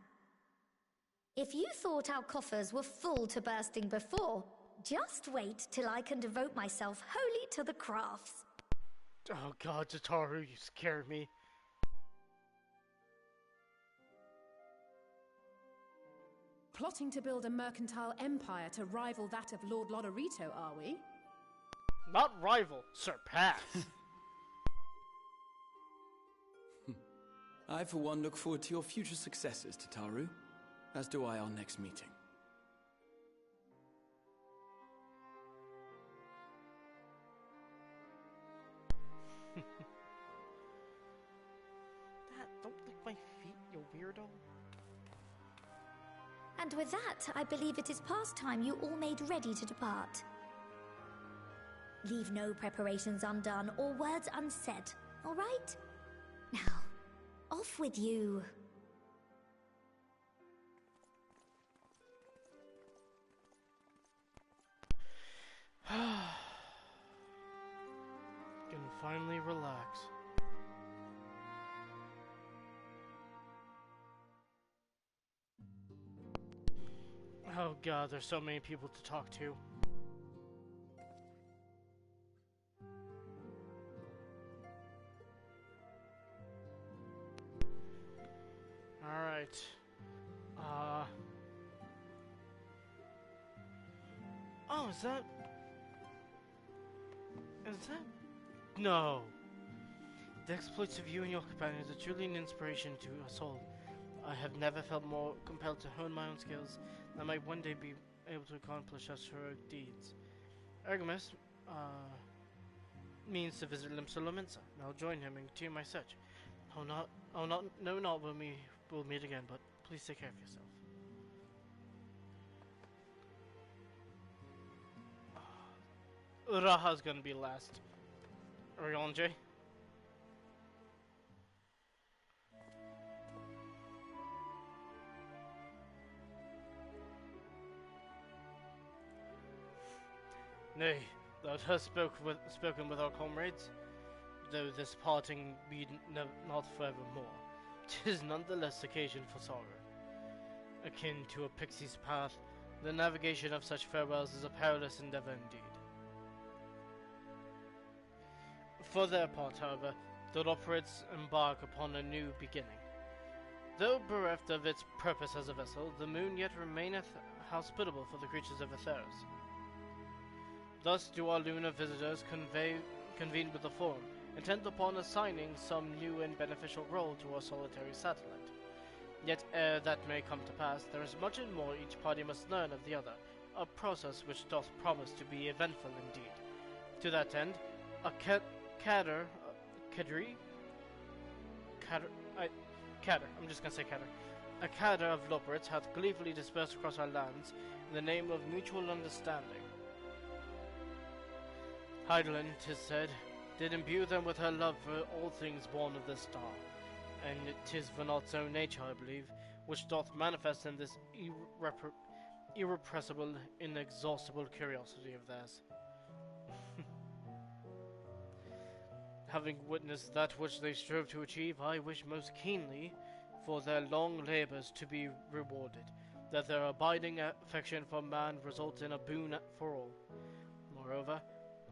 If you thought our coffers were full to bursting before, just wait till I can devote myself wholly to the crafts. Oh god, Tataru, you scared me. Plotting to build a mercantile empire to rival that of Lord Lodorito, are we? Not rival, surpass. I, for one, look forward to your future successes, Tataru, as do I our next meeting. Dad, don't lick my feet, you weirdo. And with that, I believe it is past time you all made ready to depart. Leave no preparations undone or words unsaid, all right? Now, off with you. Can finally relax. Oh god, there's so many people to talk to. Alright. Oh, is that... No! The exploits of you and your companions are truly an inspiration to us all. I have never felt more compelled to hone my own skills than I might one day be able to accomplish such heroic deeds. Ergamus, means to visit Limsa. I'll join him and continue my search. Not when we will meet again, but please take care of yourself. Uraha's gonna be last. Are you on, Jay? Nay, thou hast spoken with our comrades, though this parting be not forevermore. 'Tis nonetheless occasion for sorrow. Akin to a pixie's path, the navigation of such farewells is a perilous endeavor indeed. For their part, however, the Loporrits embark upon a new beginning. Though bereft of its purpose as a vessel, the moon yet remaineth hospitable for the creatures of Aetheros. Thus do our lunar visitors convene with the Forum, intent upon assigning some new and beneficial role to our solitary satellite. Yet ere that may come to pass, there is much and more each party must learn of the other, a process which doth promise to be eventful indeed. To that end, a cadre, I'm just gonna say cadre. A cadre of Loporrits hath gleefully dispersed across our lands in the name of mutual understanding. Heidelin, 'tis said, did imbue them with her love for all things born of the star, and 'tis Venat's own nature, I believe, which doth manifest in this irrepressible, inexhaustible curiosity of theirs. Having witnessed that which they strove to achieve, I wish most keenly for their long labors to be rewarded, that their abiding affection for man result in a boon for all. Moreover,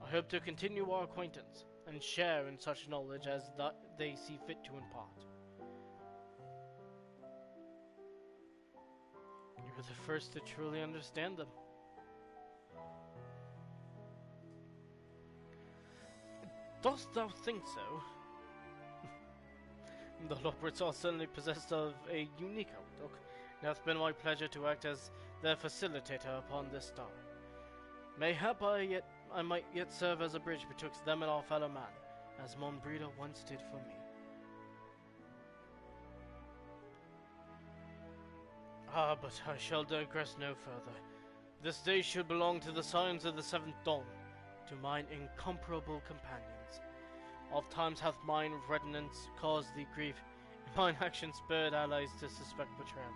I hope to continue our acquaintance, and share in such knowledge as they see fit to impart. You're the first to truly understand them. Dost thou think so? The Loporrits are certainly possessed of a unique outlook. It hath been my pleasure to act as their facilitator upon this star. Mayhap I might yet serve as a bridge betwixt them and our fellow man, as Monbrida once did for me. Ah, but I shall digress no further. This day should belong to the signs of the seventh dawn, to mine incomparable companions. Oft times hath mine retinence caused thee grief, and mine action spurred allies to suspect betrayal.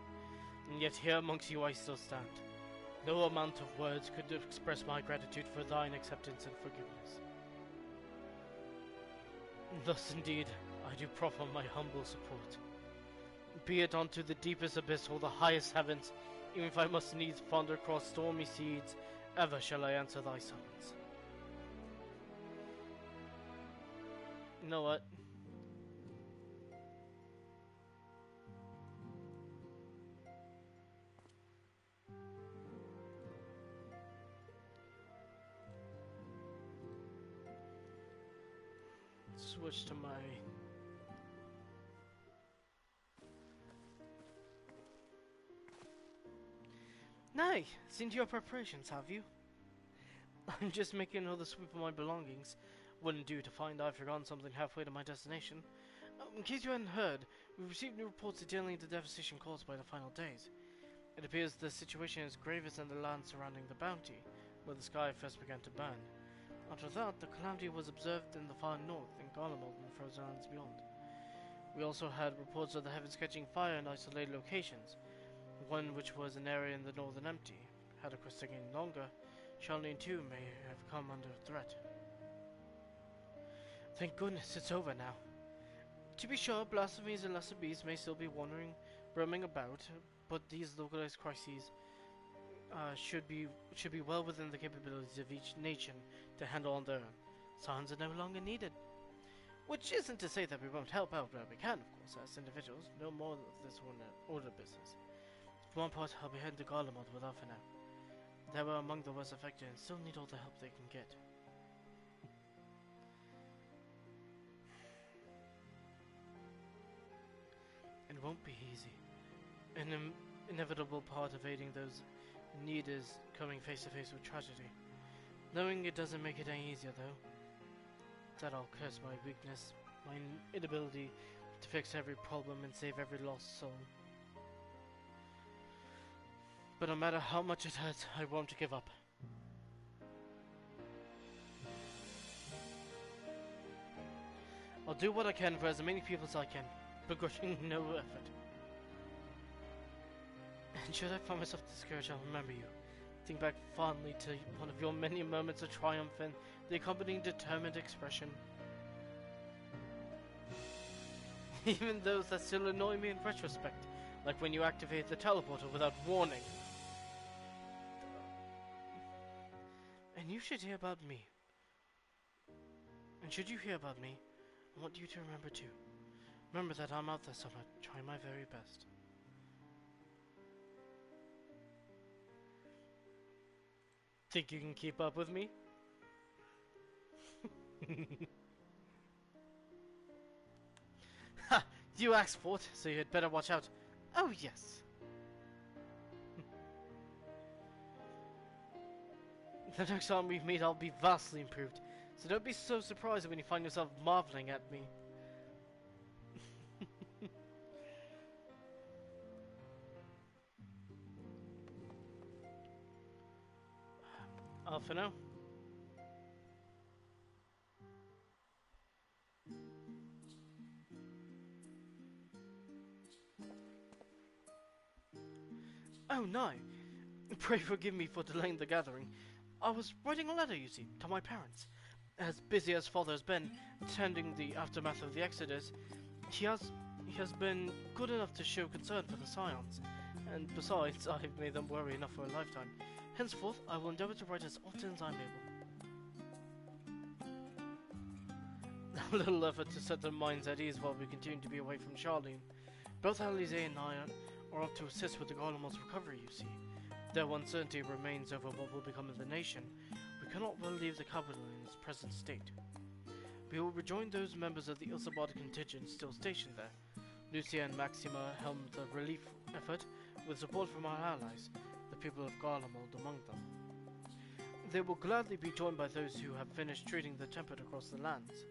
And yet here amongst you I still stand. No amount of words could express my gratitude for thine acceptance and forgiveness. Thus indeed I do proffer my humble support. Be it unto the deepest abyss or the highest heavens, even if I must needs wander across stormy seas, ever shall I answer thy summons. You know what? Switch to my... Nay, seen to your preparations, have you? I'm just making another sweep of my belongings. Wouldn't do to find I've forgotten something halfway to my destination. In case you hadn't heard, we've received new reports detailing the devastation caused by the final days. It appears the situation is gravest in the land surrounding the Bounty, where the sky first began to burn. After that, the calamity was observed in the far north, in Garlemald and frozen lands beyond. We also had reports of the heavens catching fire in isolated locations, one which was an area in the northern empty. Had the quest taken longer, Charlene too may have come under threat. Thank goodness it's over now. To be sure, blasphemies and lesser beasts may still be roaming about, but these localized crises should be well within the capabilities of each nation to handle on their own. Signs are no longer needed. Which isn't to say that we won't help out where we can, of course, as individuals. No more of this order business. For one part, I'll be heading to Garlemald with her for now. They were among the worst affected and still need all the help they can get. It won't be easy. An inevitable part of aiding those in need is coming face to face with tragedy. Knowing it doesn't make it any easier, though. That I'll curse my weakness, my inability to fix every problem and save every lost soul. But no matter how much it hurts, I won't give up. I'll do what I can for as many people as I can, begrudging no effort. And should I find myself discouraged, I'll remember you. Think back fondly to one of your many moments of triumph and the accompanying determined expression. Even those that still annoy me in retrospect, like when you activate the teleporter without warning. And you should hear about me. And And should you hear about me, I want you to remember too. Remember that I'm out there somewhere, trying my very best. Think you can keep up with me? Ha! You asked for it, so you'd better watch out. Oh, yes. The next time we meet, I'll be vastly improved. So don't be so surprised when you find yourself marveling at me. For now. Oh no! Pray forgive me for delaying the gathering. I was writing a letter, you see, to my parents. As busy as Father has been, tending the aftermath of the Exodus, he has been good enough to show concern for the Scions. And besides, I've made them worry enough for a lifetime. Henceforth, I will endeavor to write as often as I'm able. A little effort to set their minds at ease while we continue to be away from Charlene. Both Alize and I are off to assist with the Garlemald's recovery, you see. Though uncertainty remains over what will become of the nation, we cannot well leave the capital in its present state. We will rejoin those members of the Ilsabard contingent still stationed there. Lucia and Maxima helmed the relief effort with support from our allies, the people of Garlemald among them. They will gladly be joined by those who have finished treating the tempered across the lands.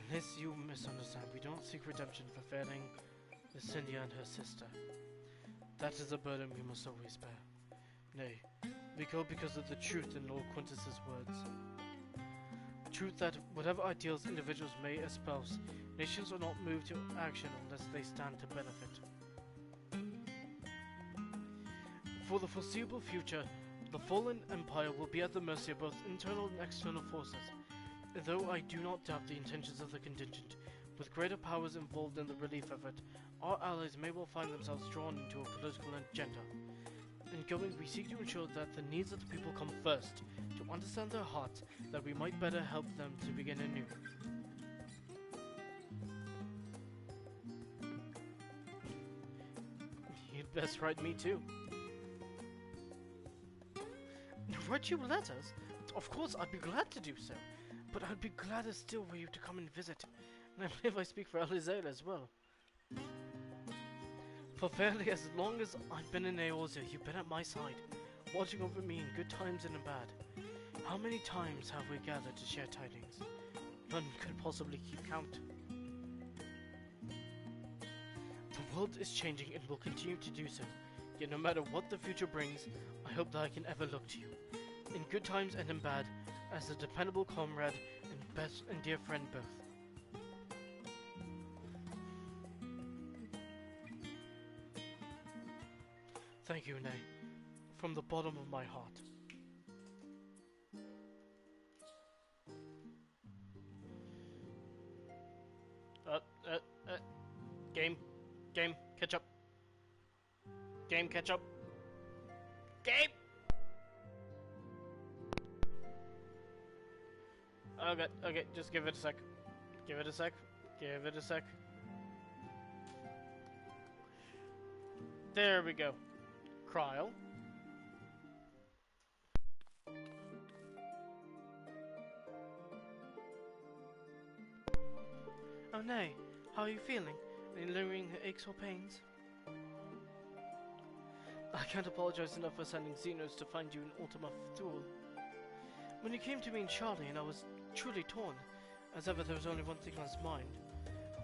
Unless you misunderstand, we don't seek redemption for failing Lucinda and her sister. That is a burden we must always bear. Nay, we go because of the truth in Lord Quintus's words. Truth that whatever ideals individuals may espouse, nations are not moved to action unless they stand to benefit. For the foreseeable future, the fallen empire will be at the mercy of both internal and external forces. Though I do not doubt the intentions of the contingent, with greater powers involved in the relief effort, our allies may well find themselves drawn into a political agenda. In going, we seek to ensure that the needs of the people come first, to understand their hearts, that we might better help them to begin anew. You'd best write me too. Write you letters? Of course, I'd be glad to do so. But I'd be gladder still for you to come and visit. And I believe I speak for Alizael as well. For fairly as long as I've been in Eorzea, you've been at my side, watching over me in good times and in bad. How many times have we gathered to share tidings? None could possibly keep count. The world is changing and will continue to do so. Yet no matter what the future brings, I hope that I can ever look to you, in good times and in bad, as a dependable comrade and best and dear friend both. Thank you, Nay, from the bottom of my heart. Game, catch up. Game, catch up. Game! Okay, just give it a sec. Give it a sec. Give it a sec. There we go. Kryl. Oh nay, how are you feeling? Any lingering aches or pains? I can't apologize enough for sending Xenos to find you in Ultima Thule. When you came to me in Charlie, and I was truly torn. As ever, there was only one thing on his mind.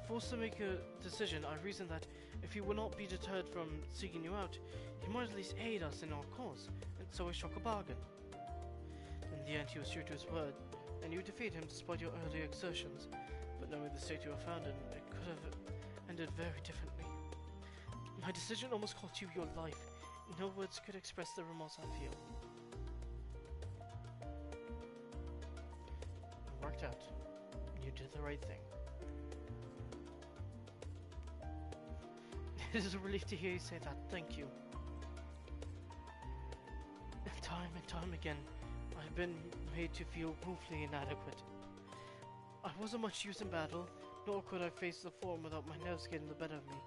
Forced to make a decision, I reasoned that if he would not be deterred from seeking you out, he might at least aid us in our cause, and so I struck a bargain. In the end, he was true to his word, and you defeated him despite your earlier exertions. But knowing the state you were found in, it could have ended very differently. My decision almost cost you your life. No words could express the remorse I feel. It worked out. You did the right thing. It is a relief to hear you say that. Thank you. And time again, I have I've been made to feel woefully inadequate. I wasn't much use in battle, nor could I face the form without my nerves getting the better of me.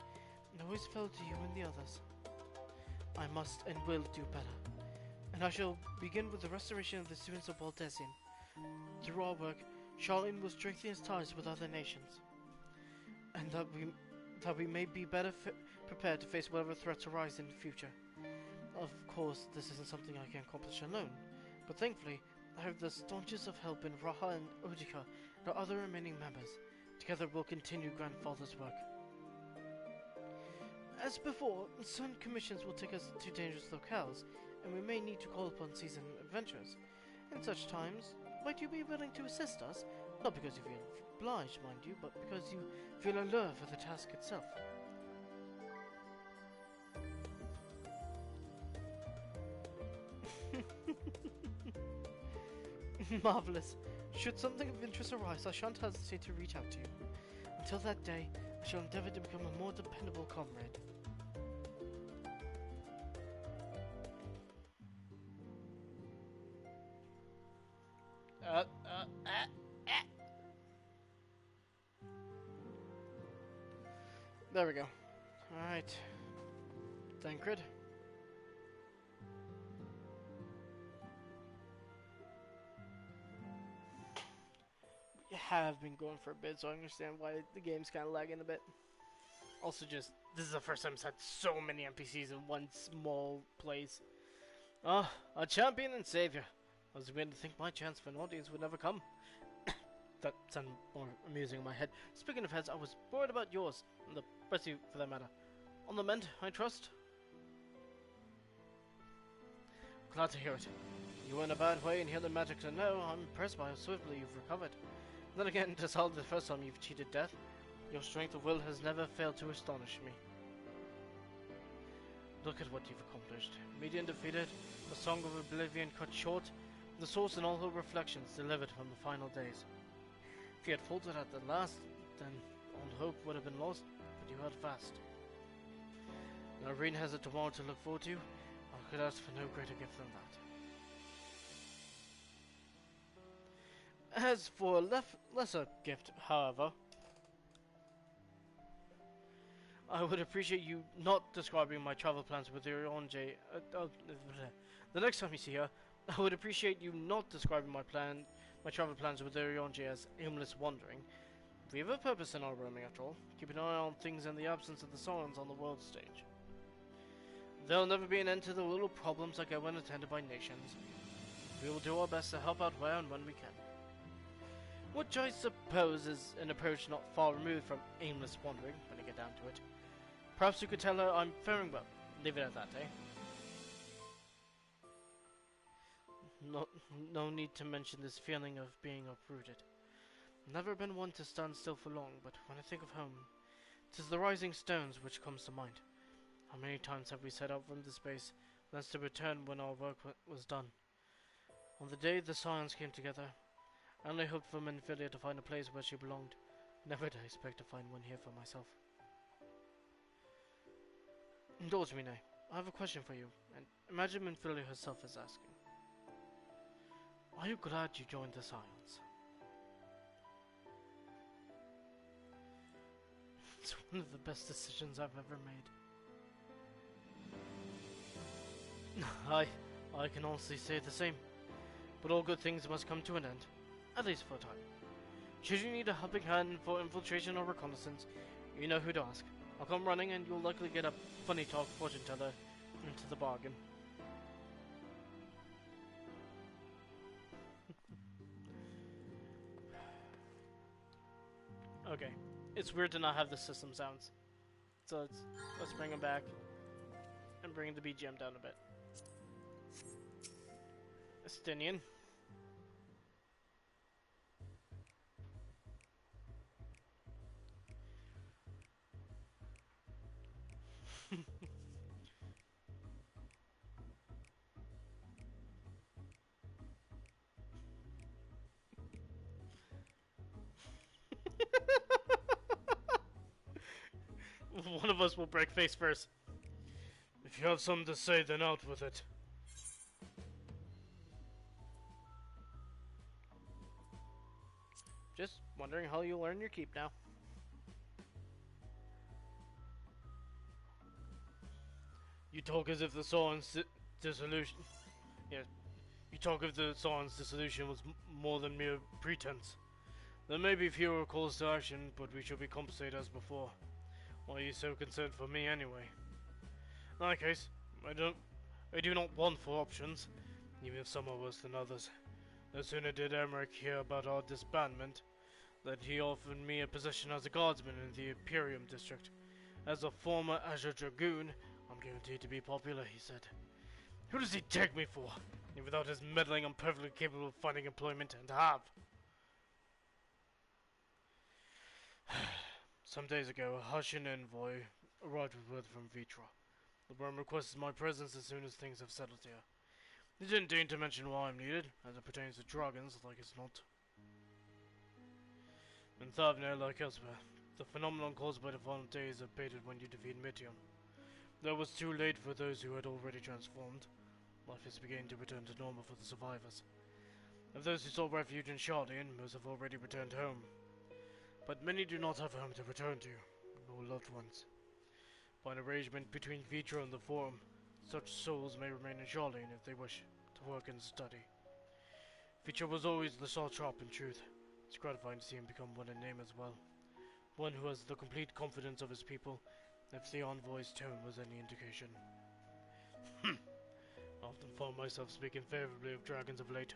I always fell to you and the others. I must and will do better, and I shall begin with the restoration of the students of Baldesion. Through our work, Charlene will strengthen his ties with other nations, and that we may be better prepared to face whatever threats arise in the future. Of course, this isn't something I can accomplish alone, but thankfully, I have the staunchest of help in Raha and Odika and our other remaining members. Together we'll continue Grandfather's work. As before, some commissions will take us to dangerous locales, and we may need to call upon seasoned adventurers. In such times, might you be willing to assist us? Not because you feel obliged, mind you, but because you feel allure for the task itself. Marvelous. Should something of interest arise, I shan't hesitate to reach out to you. Until that day, I shall endeavor to become a more dependable comrade. There we go. Alright. Thancred. We have been going for a bit, so I understand why the game's kind of lagging a bit. Also, this is the first time I've had so many NPCs in one small place. Ah, a champion and savior. I was beginning to think my chance for an audience would never come. That sounded more amusing in my head. Speaking of heads, I was worried about yours, and the rest of you for that matter. On the mend, I trust? Glad to hear it. You were in a bad way and healing magic to know. I'm impressed by how swiftly you've recovered. Then again, this hardly the first time you've cheated death. Your strength of will has never failed to astonish me. Look at what you've accomplished. Median defeated, the Song of Oblivion cut short, the source and all her reflections delivered from the final days. If you had faltered at the last, then all hope would have been lost, but you held fast. Irene has a tomorrow to look forward to. I could ask for no greater gift than that. As for a lesser gift, however, I would appreciate you not describing my travel plans with Irionje. The next time you see her, I would appreciate you not describing my travel plans with Irionje as aimless wandering. We have a purpose in our roaming, after all. Keep an eye on things in the absence of the Saurons on the world stage. There'll never be an end to the little problems that go unattended by nations. We will do our best to help out where and when we can. Which I suppose is an approach not far removed from aimless wandering, when you get down to it. Perhaps you could tell her I'm faring well. Leave it at that, eh? No need to mention this feeling of being uprooted. Never been one to stand still for long, but when I think of home, 'tis the rising stones which comes to mind. How many times have we set out from this base, thence to return when our work was done? On the day the Scions came together, I only hoped for Menphilia to find a place where she belonged. Never did I expect to find one here for myself. Indulge me, Nay. I have a question for you, and imagine Menphilia herself is asking. Are you glad you joined the Scions? It's one of the best decisions I've ever made. I can honestly say the same. But all good things must come to an end. At least for a time. Should you need a helping hand for infiltration or reconnaissance, you know who to ask. I'll come running and you'll likely get a funny talk fortune teller into the bargain. Okay. It's weird to not have the system sounds. So let's bring them back and bring the BGM down a bit. Estinian. One of us will break face first. If you have something to say, then out with it. wondering how you'll earn your keep now. You talk as if the Sauron's dissolution... Yeah, you talk as if the Sauron's dissolution was more than mere pretense. There may be fewer calls to action, but we shall be compensated as before. Why are you so concerned for me anyway? In that case, I do not want for options, even if some are worse than others. No sooner did Emmerich hear about our disbandment, that he offered me a position as a guardsman in the Imperium district. As a former Azure Dragoon, I'm guaranteed to be popular, he said. Who does he take me for? And without his meddling, I'm perfectly capable of finding employment, and have. Some days ago, a Hushin envoy arrived with word from Vitra. The Worm requested my presence as soon as things have settled here. He didn't deign to mention why I'm needed, as it pertains to dragons, like it's not. In Thavnir, like elsewhere, the phenomenon caused by the violent days abated when you defeat Mithium. That was too late for those who had already transformed. Life is beginning to return to normal for the survivors. Of those who sought refuge in Shardian, most have already returned home. But many do not have a home to return to, nor loved ones. By an arrangement between Vitra and the Forum, such souls may remain in Shardian if they wish to work and study. Vitra was always the Satrap in truth. It's gratifying to see him become one in name as well. One who has the complete confidence of his people, if the envoy's tone was any indication. I often found myself speaking favorably of dragons of late.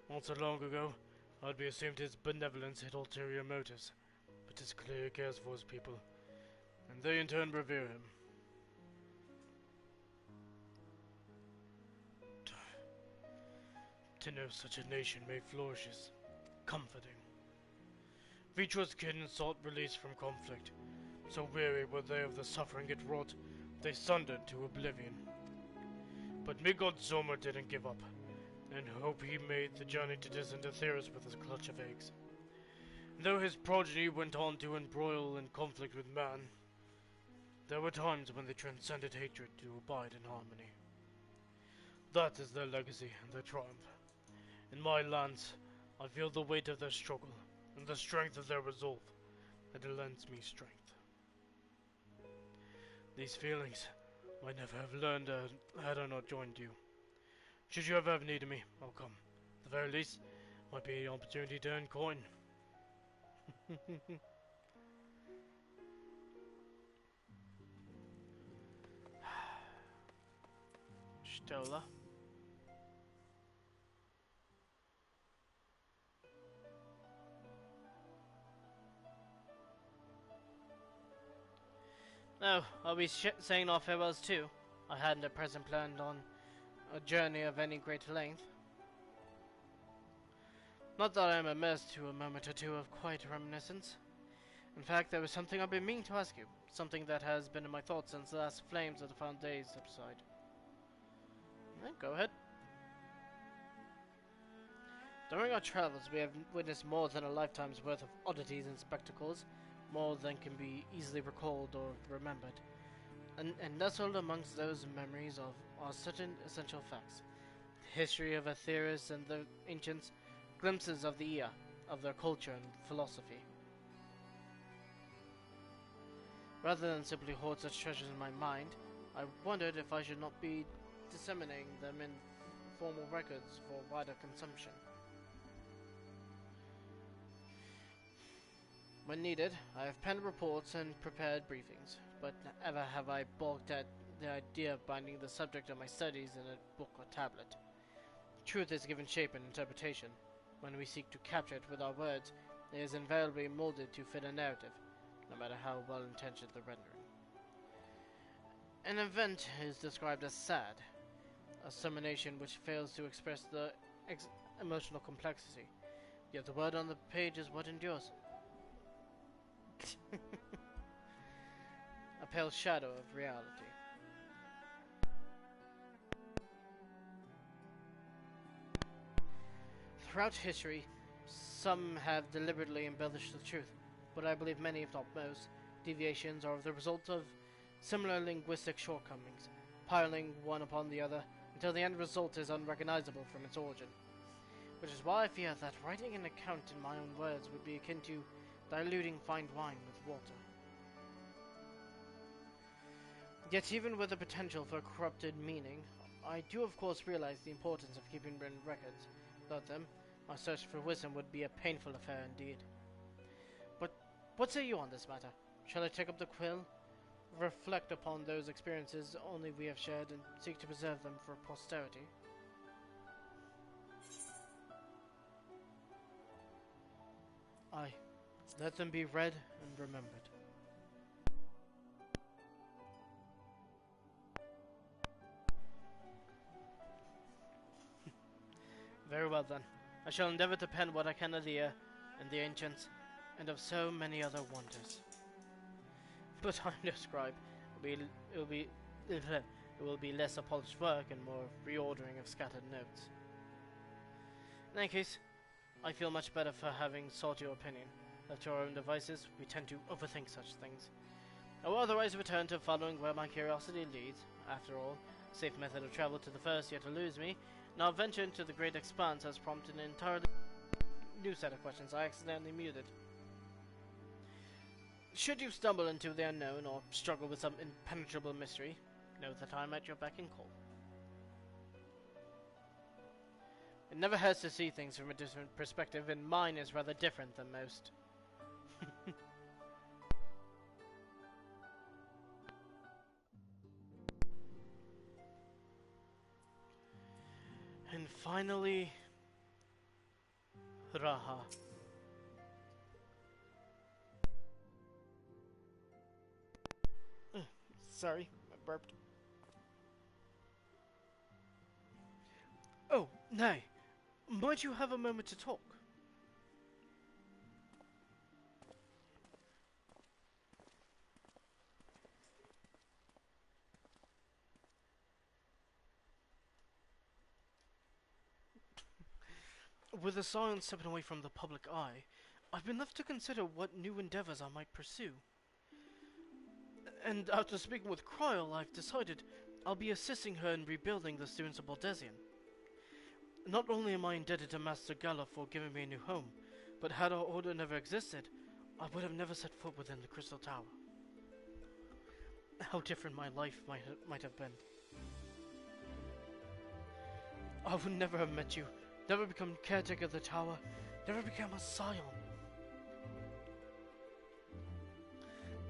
Not so long ago, I'd be assumed his benevolence had ulterior motives, but it's clear he cares for his people, and they in turn revere him. To know such a nation may flourish is comforting. Vitra's kin sought release from conflict. So weary were they of the suffering it wrought, they sundered to oblivion. But Migod Zomer didn't give up, and hope he made the journey to distant Aetheris with his clutch of eggs. Though his progeny went on to embroil in conflict with man, there were times when they transcended hatred to abide in harmony. That is their legacy and their triumph. In my lands, I feel the weight of their struggle, and the strength of their resolve, and it lends me strength. These feelings might never have learned had I not joined you. Should you ever have needed me, I'll come. At the very least, might be an opportunity to earn coin. Stola. Oh, I'll be saying our farewells too. I hadn't at present planned on a journey of any great length. Not that I am amiss to a moment or two of quiet reminiscence. In fact, there was something I've been meaning to ask you. Something that has been in my thoughts since the last flames of the Found Days subside. Go ahead. During our travels, we have witnessed more than a lifetime's worth of oddities and spectacles, more than can be easily recalled or remembered. And nestled amongst those memories are certain essential facts. The history of Aetheris and the ancients, glimpses of the Ea, of their culture and philosophy. Rather than simply hoard such treasures in my mind, I wondered if I should not be disseminating them in formal records for wider consumption. When needed, I have penned reports and prepared briefings, but never have I balked at the idea of binding the subject of my studies in a book or tablet. Truth is given shape and interpretation. When we seek to capture it with our words, it is invariably molded to fit a narrative, no matter how well-intentioned the rendering. An event is described as sad, a summation which fails to express the emotional complexity, yet the word on the page is what endures. A pale shadow of reality. Throughout history, some have deliberately embellished the truth, but I believe many, if not most, deviations are the result of similar linguistic shortcomings, piling one upon the other until the end result is unrecognizable from its origin. which is why I fear that writing an account in my own words would be akin to diluting fine wine with water. Yet even with the potential for corrupted meaning, I do of course realize the importance of keeping written records. Without them, my search for wisdom would be a painful affair indeed. But what say you on this matter? Shall I take up the quill, reflect upon those experiences only we have shared, and seek to preserve them for posterity? Aye, let them be read and remembered. Very well then. I shall endeavor to pen what I can of the and the ancients, and of so many other wonders. But I'm no scribe. It will be less of polished work and more reordering of scattered notes. In any case, I feel much better for having sought your opinion. Left to our own devices, we tend to overthink such things. I will otherwise return to following where my curiosity leads. After all, a safe method of travel to the first yet eludes me. Now venture into the great expanse has prompted an entirely new set of questions I accidentally muted. Should you stumble into the unknown or struggle with some impenetrable mystery, know that I am at your beck and call. It never hurts to see things from a different perspective, and mine is rather different than most. And finally, Raha. Sorry, I burped. Oh, nay. Might you have a moment to talk? With the silence stepping away from the public eye, I've been left to consider what new endeavors I might pursue. And after speaking with Kryl, I've decided I'll be assisting her in rebuilding the students of Baldesian. Not only am I indebted to Master Gala for giving me a new home, but had our order never existed, I would have never set foot within the Crystal Tower. How different my life might have been. I would never have met you, never become caretaker of the tower, never become a scion.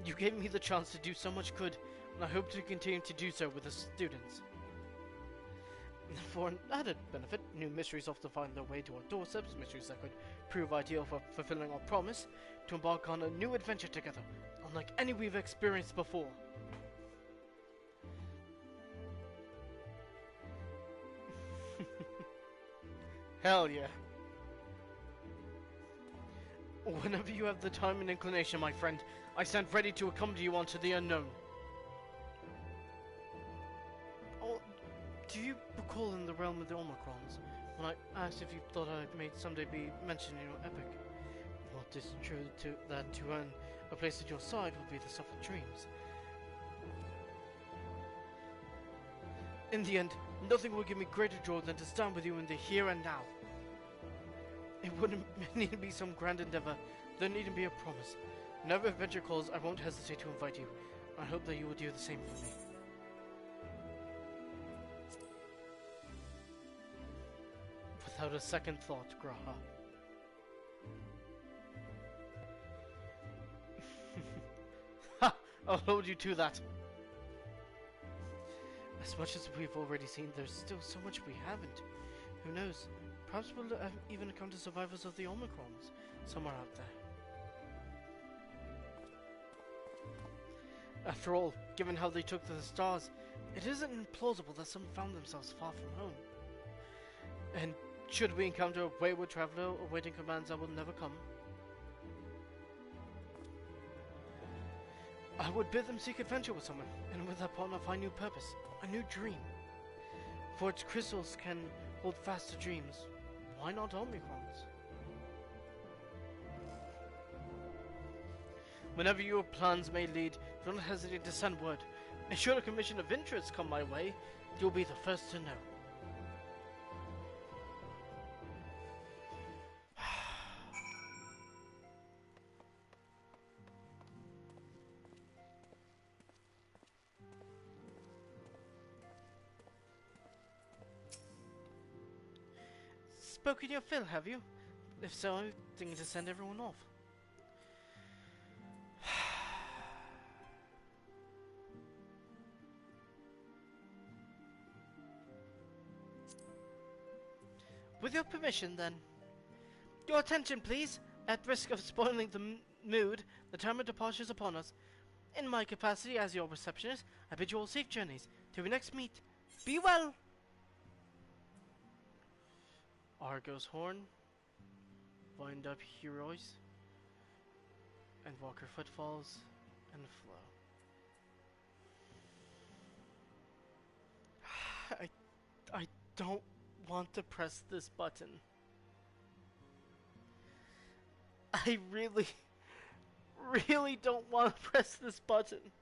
You gave me the chance to do so much good, and I hope to continue to do so with the students. For an added benefit, new mysteries often find their way to our doorsteps, mysteries that could prove ideal for fulfilling our promise to embark on a new adventure together, unlike any we've experienced before. Hell yeah. Whenever you have the time and inclination, my friend, I stand ready to accompany you onto the unknown. Oh, do you recall in the realm of the Omicrons, when I asked if you thought I may someday be mentioned in your epic? Well, it is true that to earn a place at your side would be the stuff of dreams. In the end, nothing will give me greater joy than to stand with you in the here and now. It wouldn't need to be some grand endeavor. There needn't be a promise. Whenever adventure calls, I won't hesitate to invite you. I hope that you will do the same for me. Without a second thought, Graha. Ha! I'll hold you to that. As much as we've already seen, there's still so much we haven't. Who knows? Perhaps we'll even encounter survivors of the Omicrons somewhere out there. After all, given how they took to the stars, it isn't implausible that some found themselves far from home. And should we encounter a wayward traveler awaiting commands that will never come, I would bid them seek adventure with someone, and with that partner find new purpose, a new dream. For its crystals can hold fast to dreams. Why not Omicrons? Whenever your plans may lead, do not hesitate to send word. And should a commission of interest come my way, you'll be the first to know. spoken your fill, have you? If so, I think to send everyone off. With your permission, then. Your attention, please. At risk of spoiling the mood, the time of departure is upon us. In my capacity as your receptionist, I bid you all safe journeys. Till we next meet, be well! Argo's horn, wind up heroes, Endwalker footfalls, and flow. I don't want to press this button. I really don't want to press this button.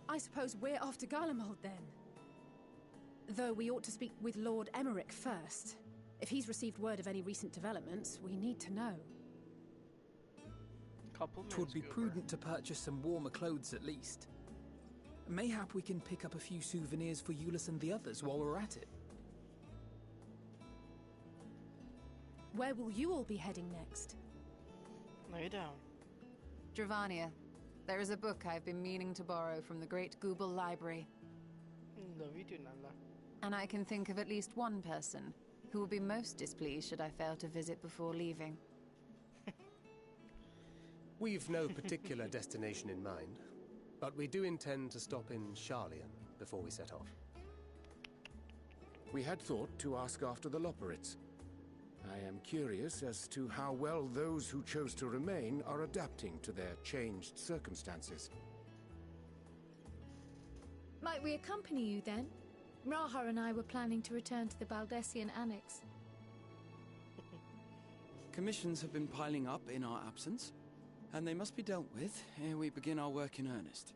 I suppose we're off to Garlemald then. Though we ought to speak with Lord Emmerich first. If he's received word of any recent developments, we need to know. 'Twould be prudent to purchase some warmer clothes at least. Mayhap we can pick up a few souvenirs for Euless and the others while we're at it. Where will you all be heading next? Lay down. Dravania. There is a book I've been meaning to borrow from the Great Google Library. No, we do, Nala. And I can think of at least one person who will be most displeased should I fail to visit before leaving. We've no particular destination in mind, but we do intend to stop in Sharlayan before we set off. We had thought to ask after the Loporrits. I am curious as to how well those who chose to remain are adapting to their changed circumstances. Might we accompany you then? Raha and I were planning to return to the Baldessian Annex. Commissions have been piling up in our absence, and they must be dealt with ere we begin our work in earnest.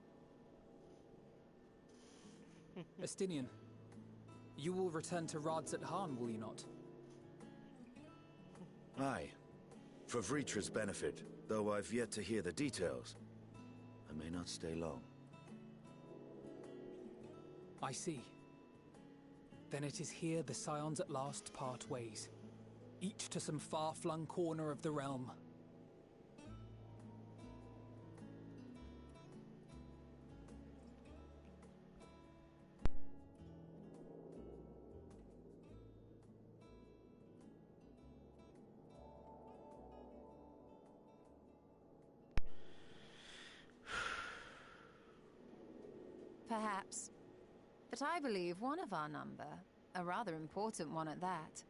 Estinian, you will return to Radzat Han, will you not? Aye. For Vritra's benefit, though I've yet to hear the details. I may not stay long. I see. Then it is here the Scions at last part ways, each to some far-flung corner of the realm. Perhaps. But I believe one of our number, a rather important one at that,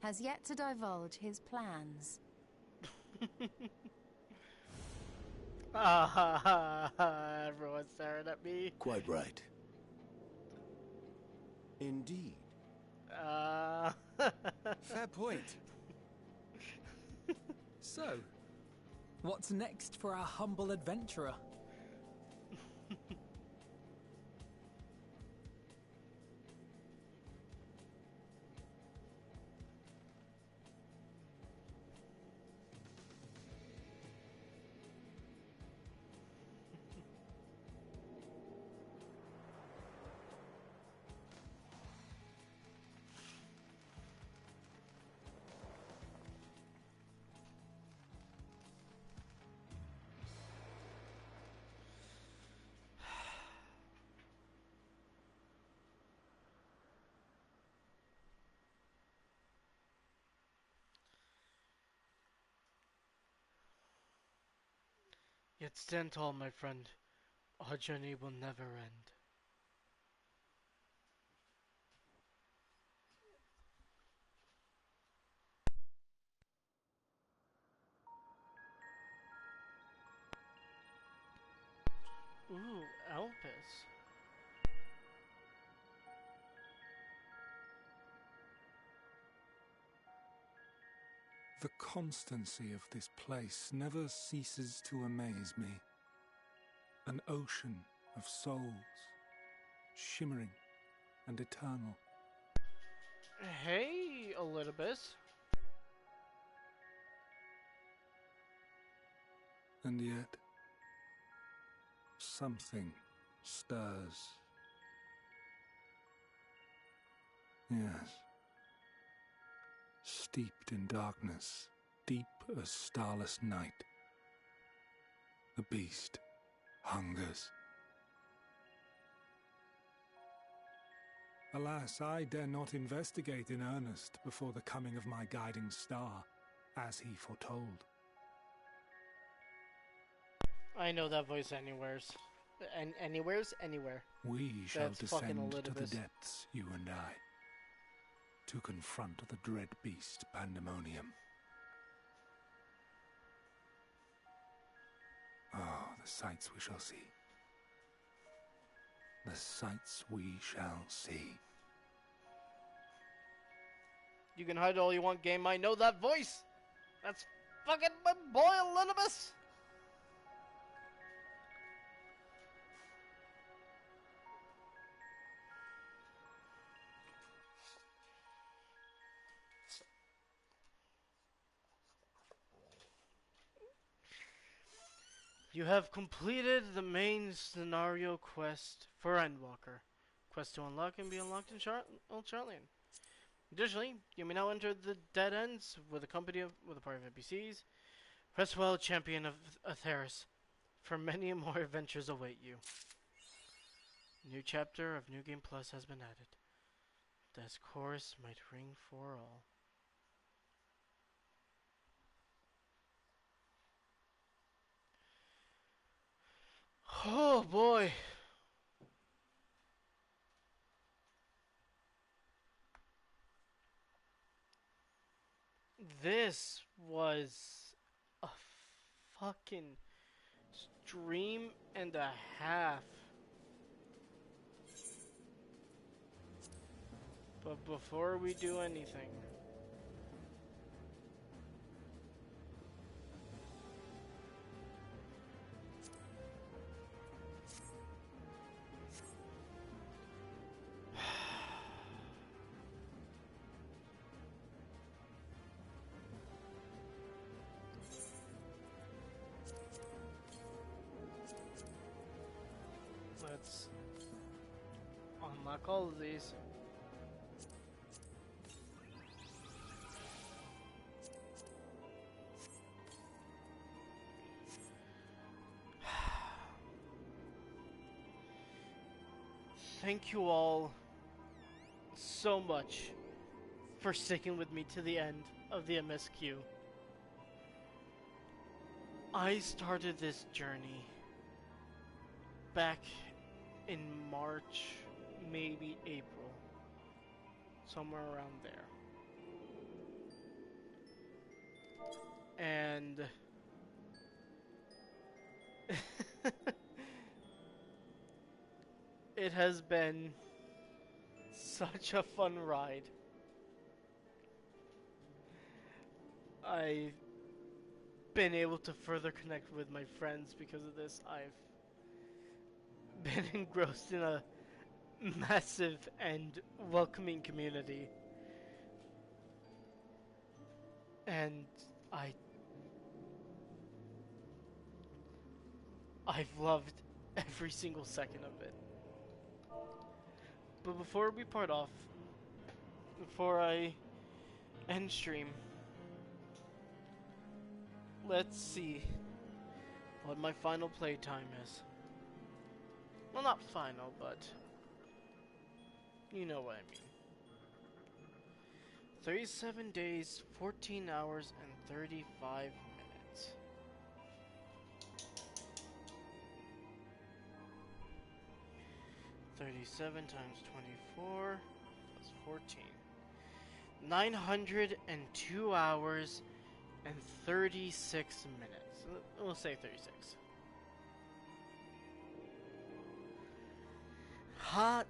has yet to divulge his plans. Everyone's staring at me. Quite right. Indeed. Fair point. So, what's next for our humble adventurer? Yet stand tall, my friend. Our journey will never end. Opus. The constancy of this place never ceases to amaze me. An ocean of souls, shimmering and eternal. Hey, Elidibus. And yet, something stirs. Yes. Steeped in darkness, deep as starless night, the beast hungers. Alas, I dare not investigate in earnest before the coming of my guiding star, as he foretold. I know that voice anywheres. Anywheres? Anywhere. We shall That's fucking descend to the Elidibus. depths, you and I, to confront the dread beast Pandemonium. Oh, the sights we shall see. The sights we shall see. You can hide all you want, game. I know that voice. That's fucking my boy, Elidibus. You have completed the main scenario quest for Endwalker. Quest to unlock can be unlocked in Chartland. Additionally, you may now enter the dead ends with a party of NPCs. Press well, champion of Atheris, for many more adventures await you. New chapter of New Game Plus has been added. This chorus might ring for all. Oh boy. This was a fucking stream and a half. But before we do anything, let's unlock all of these. Thank you all so much for sticking with me to the end of the MSQ. I started this journey back in March, maybe April, somewhere around there. And it has been such a fun ride. I've been able to further connect with my friends because of this. I've been engrossed in a massive and welcoming community. And I've loved every single second of it. But before we part off, before I end stream, let's see what my final playtime is. Well, not final, but you know what I mean. 37 days, 14 hours, and 35 minutes. $37 times 24 plus 14. 902 hours and 36 minutes. We'll say 36. Hot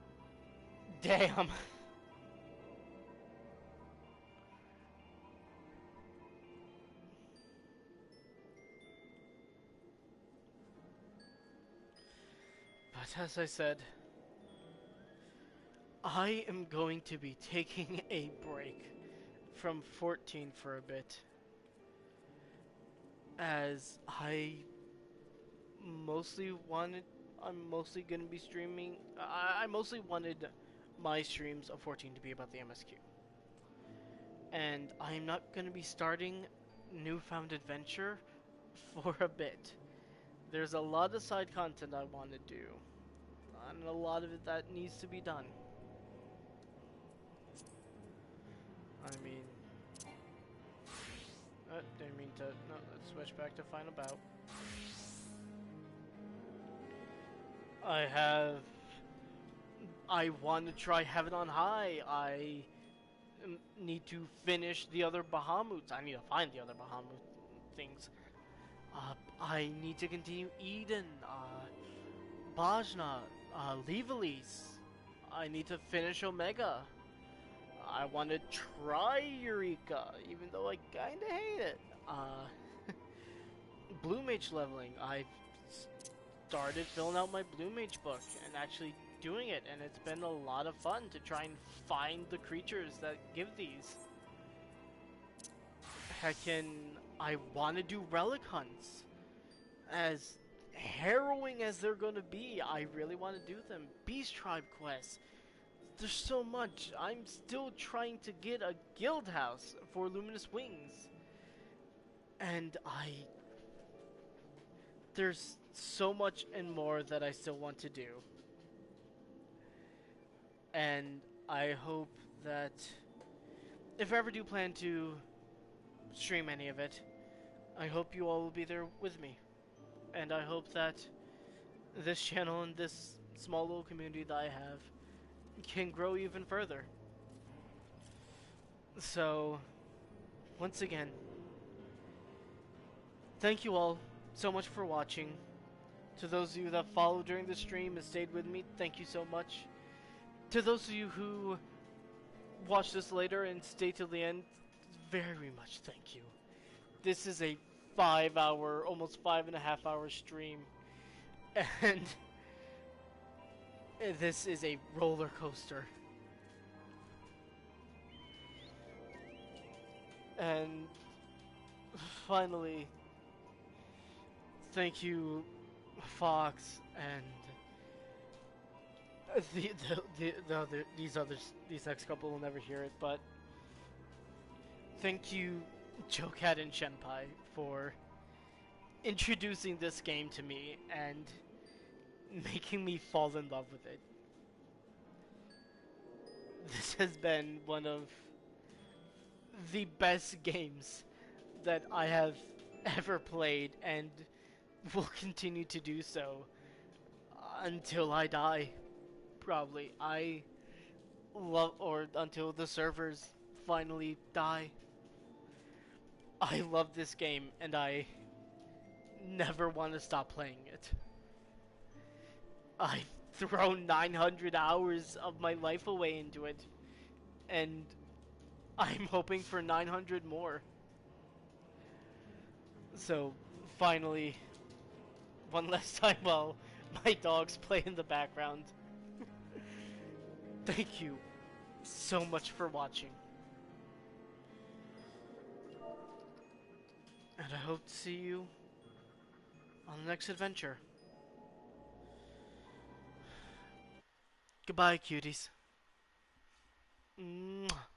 damn. But as I said, I am going to be taking a break from 14 for a bit, as I'm mostly going to be streaming. I mostly wanted my streams of 14 to be about the MSQ. And I'm not going to be starting Newfound Adventure for a bit. There's a lot of side content I want to do, and a lot of it that needs to be done. I mean, didn't mean to. No, let's switch back to Final Bout. I want to try Heaven on High. I need to finish the other Bahamut. I need to find the other Bahamut things. I need to continue Eden, Bajna, Levelis. I need to finish Omega. I want to try Eureka, even though I kinda hate it. Blue Mage leveling. I've started filling out my Blue Mage book and actually doing it, and it's been a lot of fun to try and find the creatures that give these. I want to do relic hunts. As harrowing as they're going to be, I really want to do them. Beast Tribe quests. There's so much. I'm still trying to get a guild house for Luminous Wings. And there's so much and more that I still want to do. And I hope that if I ever do plan to stream any of it, I hope you all will be there with me. And I hope that this channel and this small little community that I have can grow even further. So, once again, thank you all so much for watching. To those of you that followed during the stream and stayed with me, thank you so much. To those of you who watch this later and stay till the end, very much thank you. This is a 5-hour, almost 5.5-hour stream, and this is a roller coaster. And finally, thank you, Fox, and these next couple will never hear it, but thank you, Jokat and Shenpai, for introducing this game to me and making me fall in love with it. This has been one of the best games that I have ever played, and will continue to do so until I die. Probably. Or until the servers finally die. I love this game, and I never want to stop playing it. I've thrown 900 hours of my life away into it, and I'm hoping for 900 more. So, finally, one last time while my dogs play in the background. Thank you so much for watching. And I hope to see you on the next adventure. Goodbye, cuties. Mwah.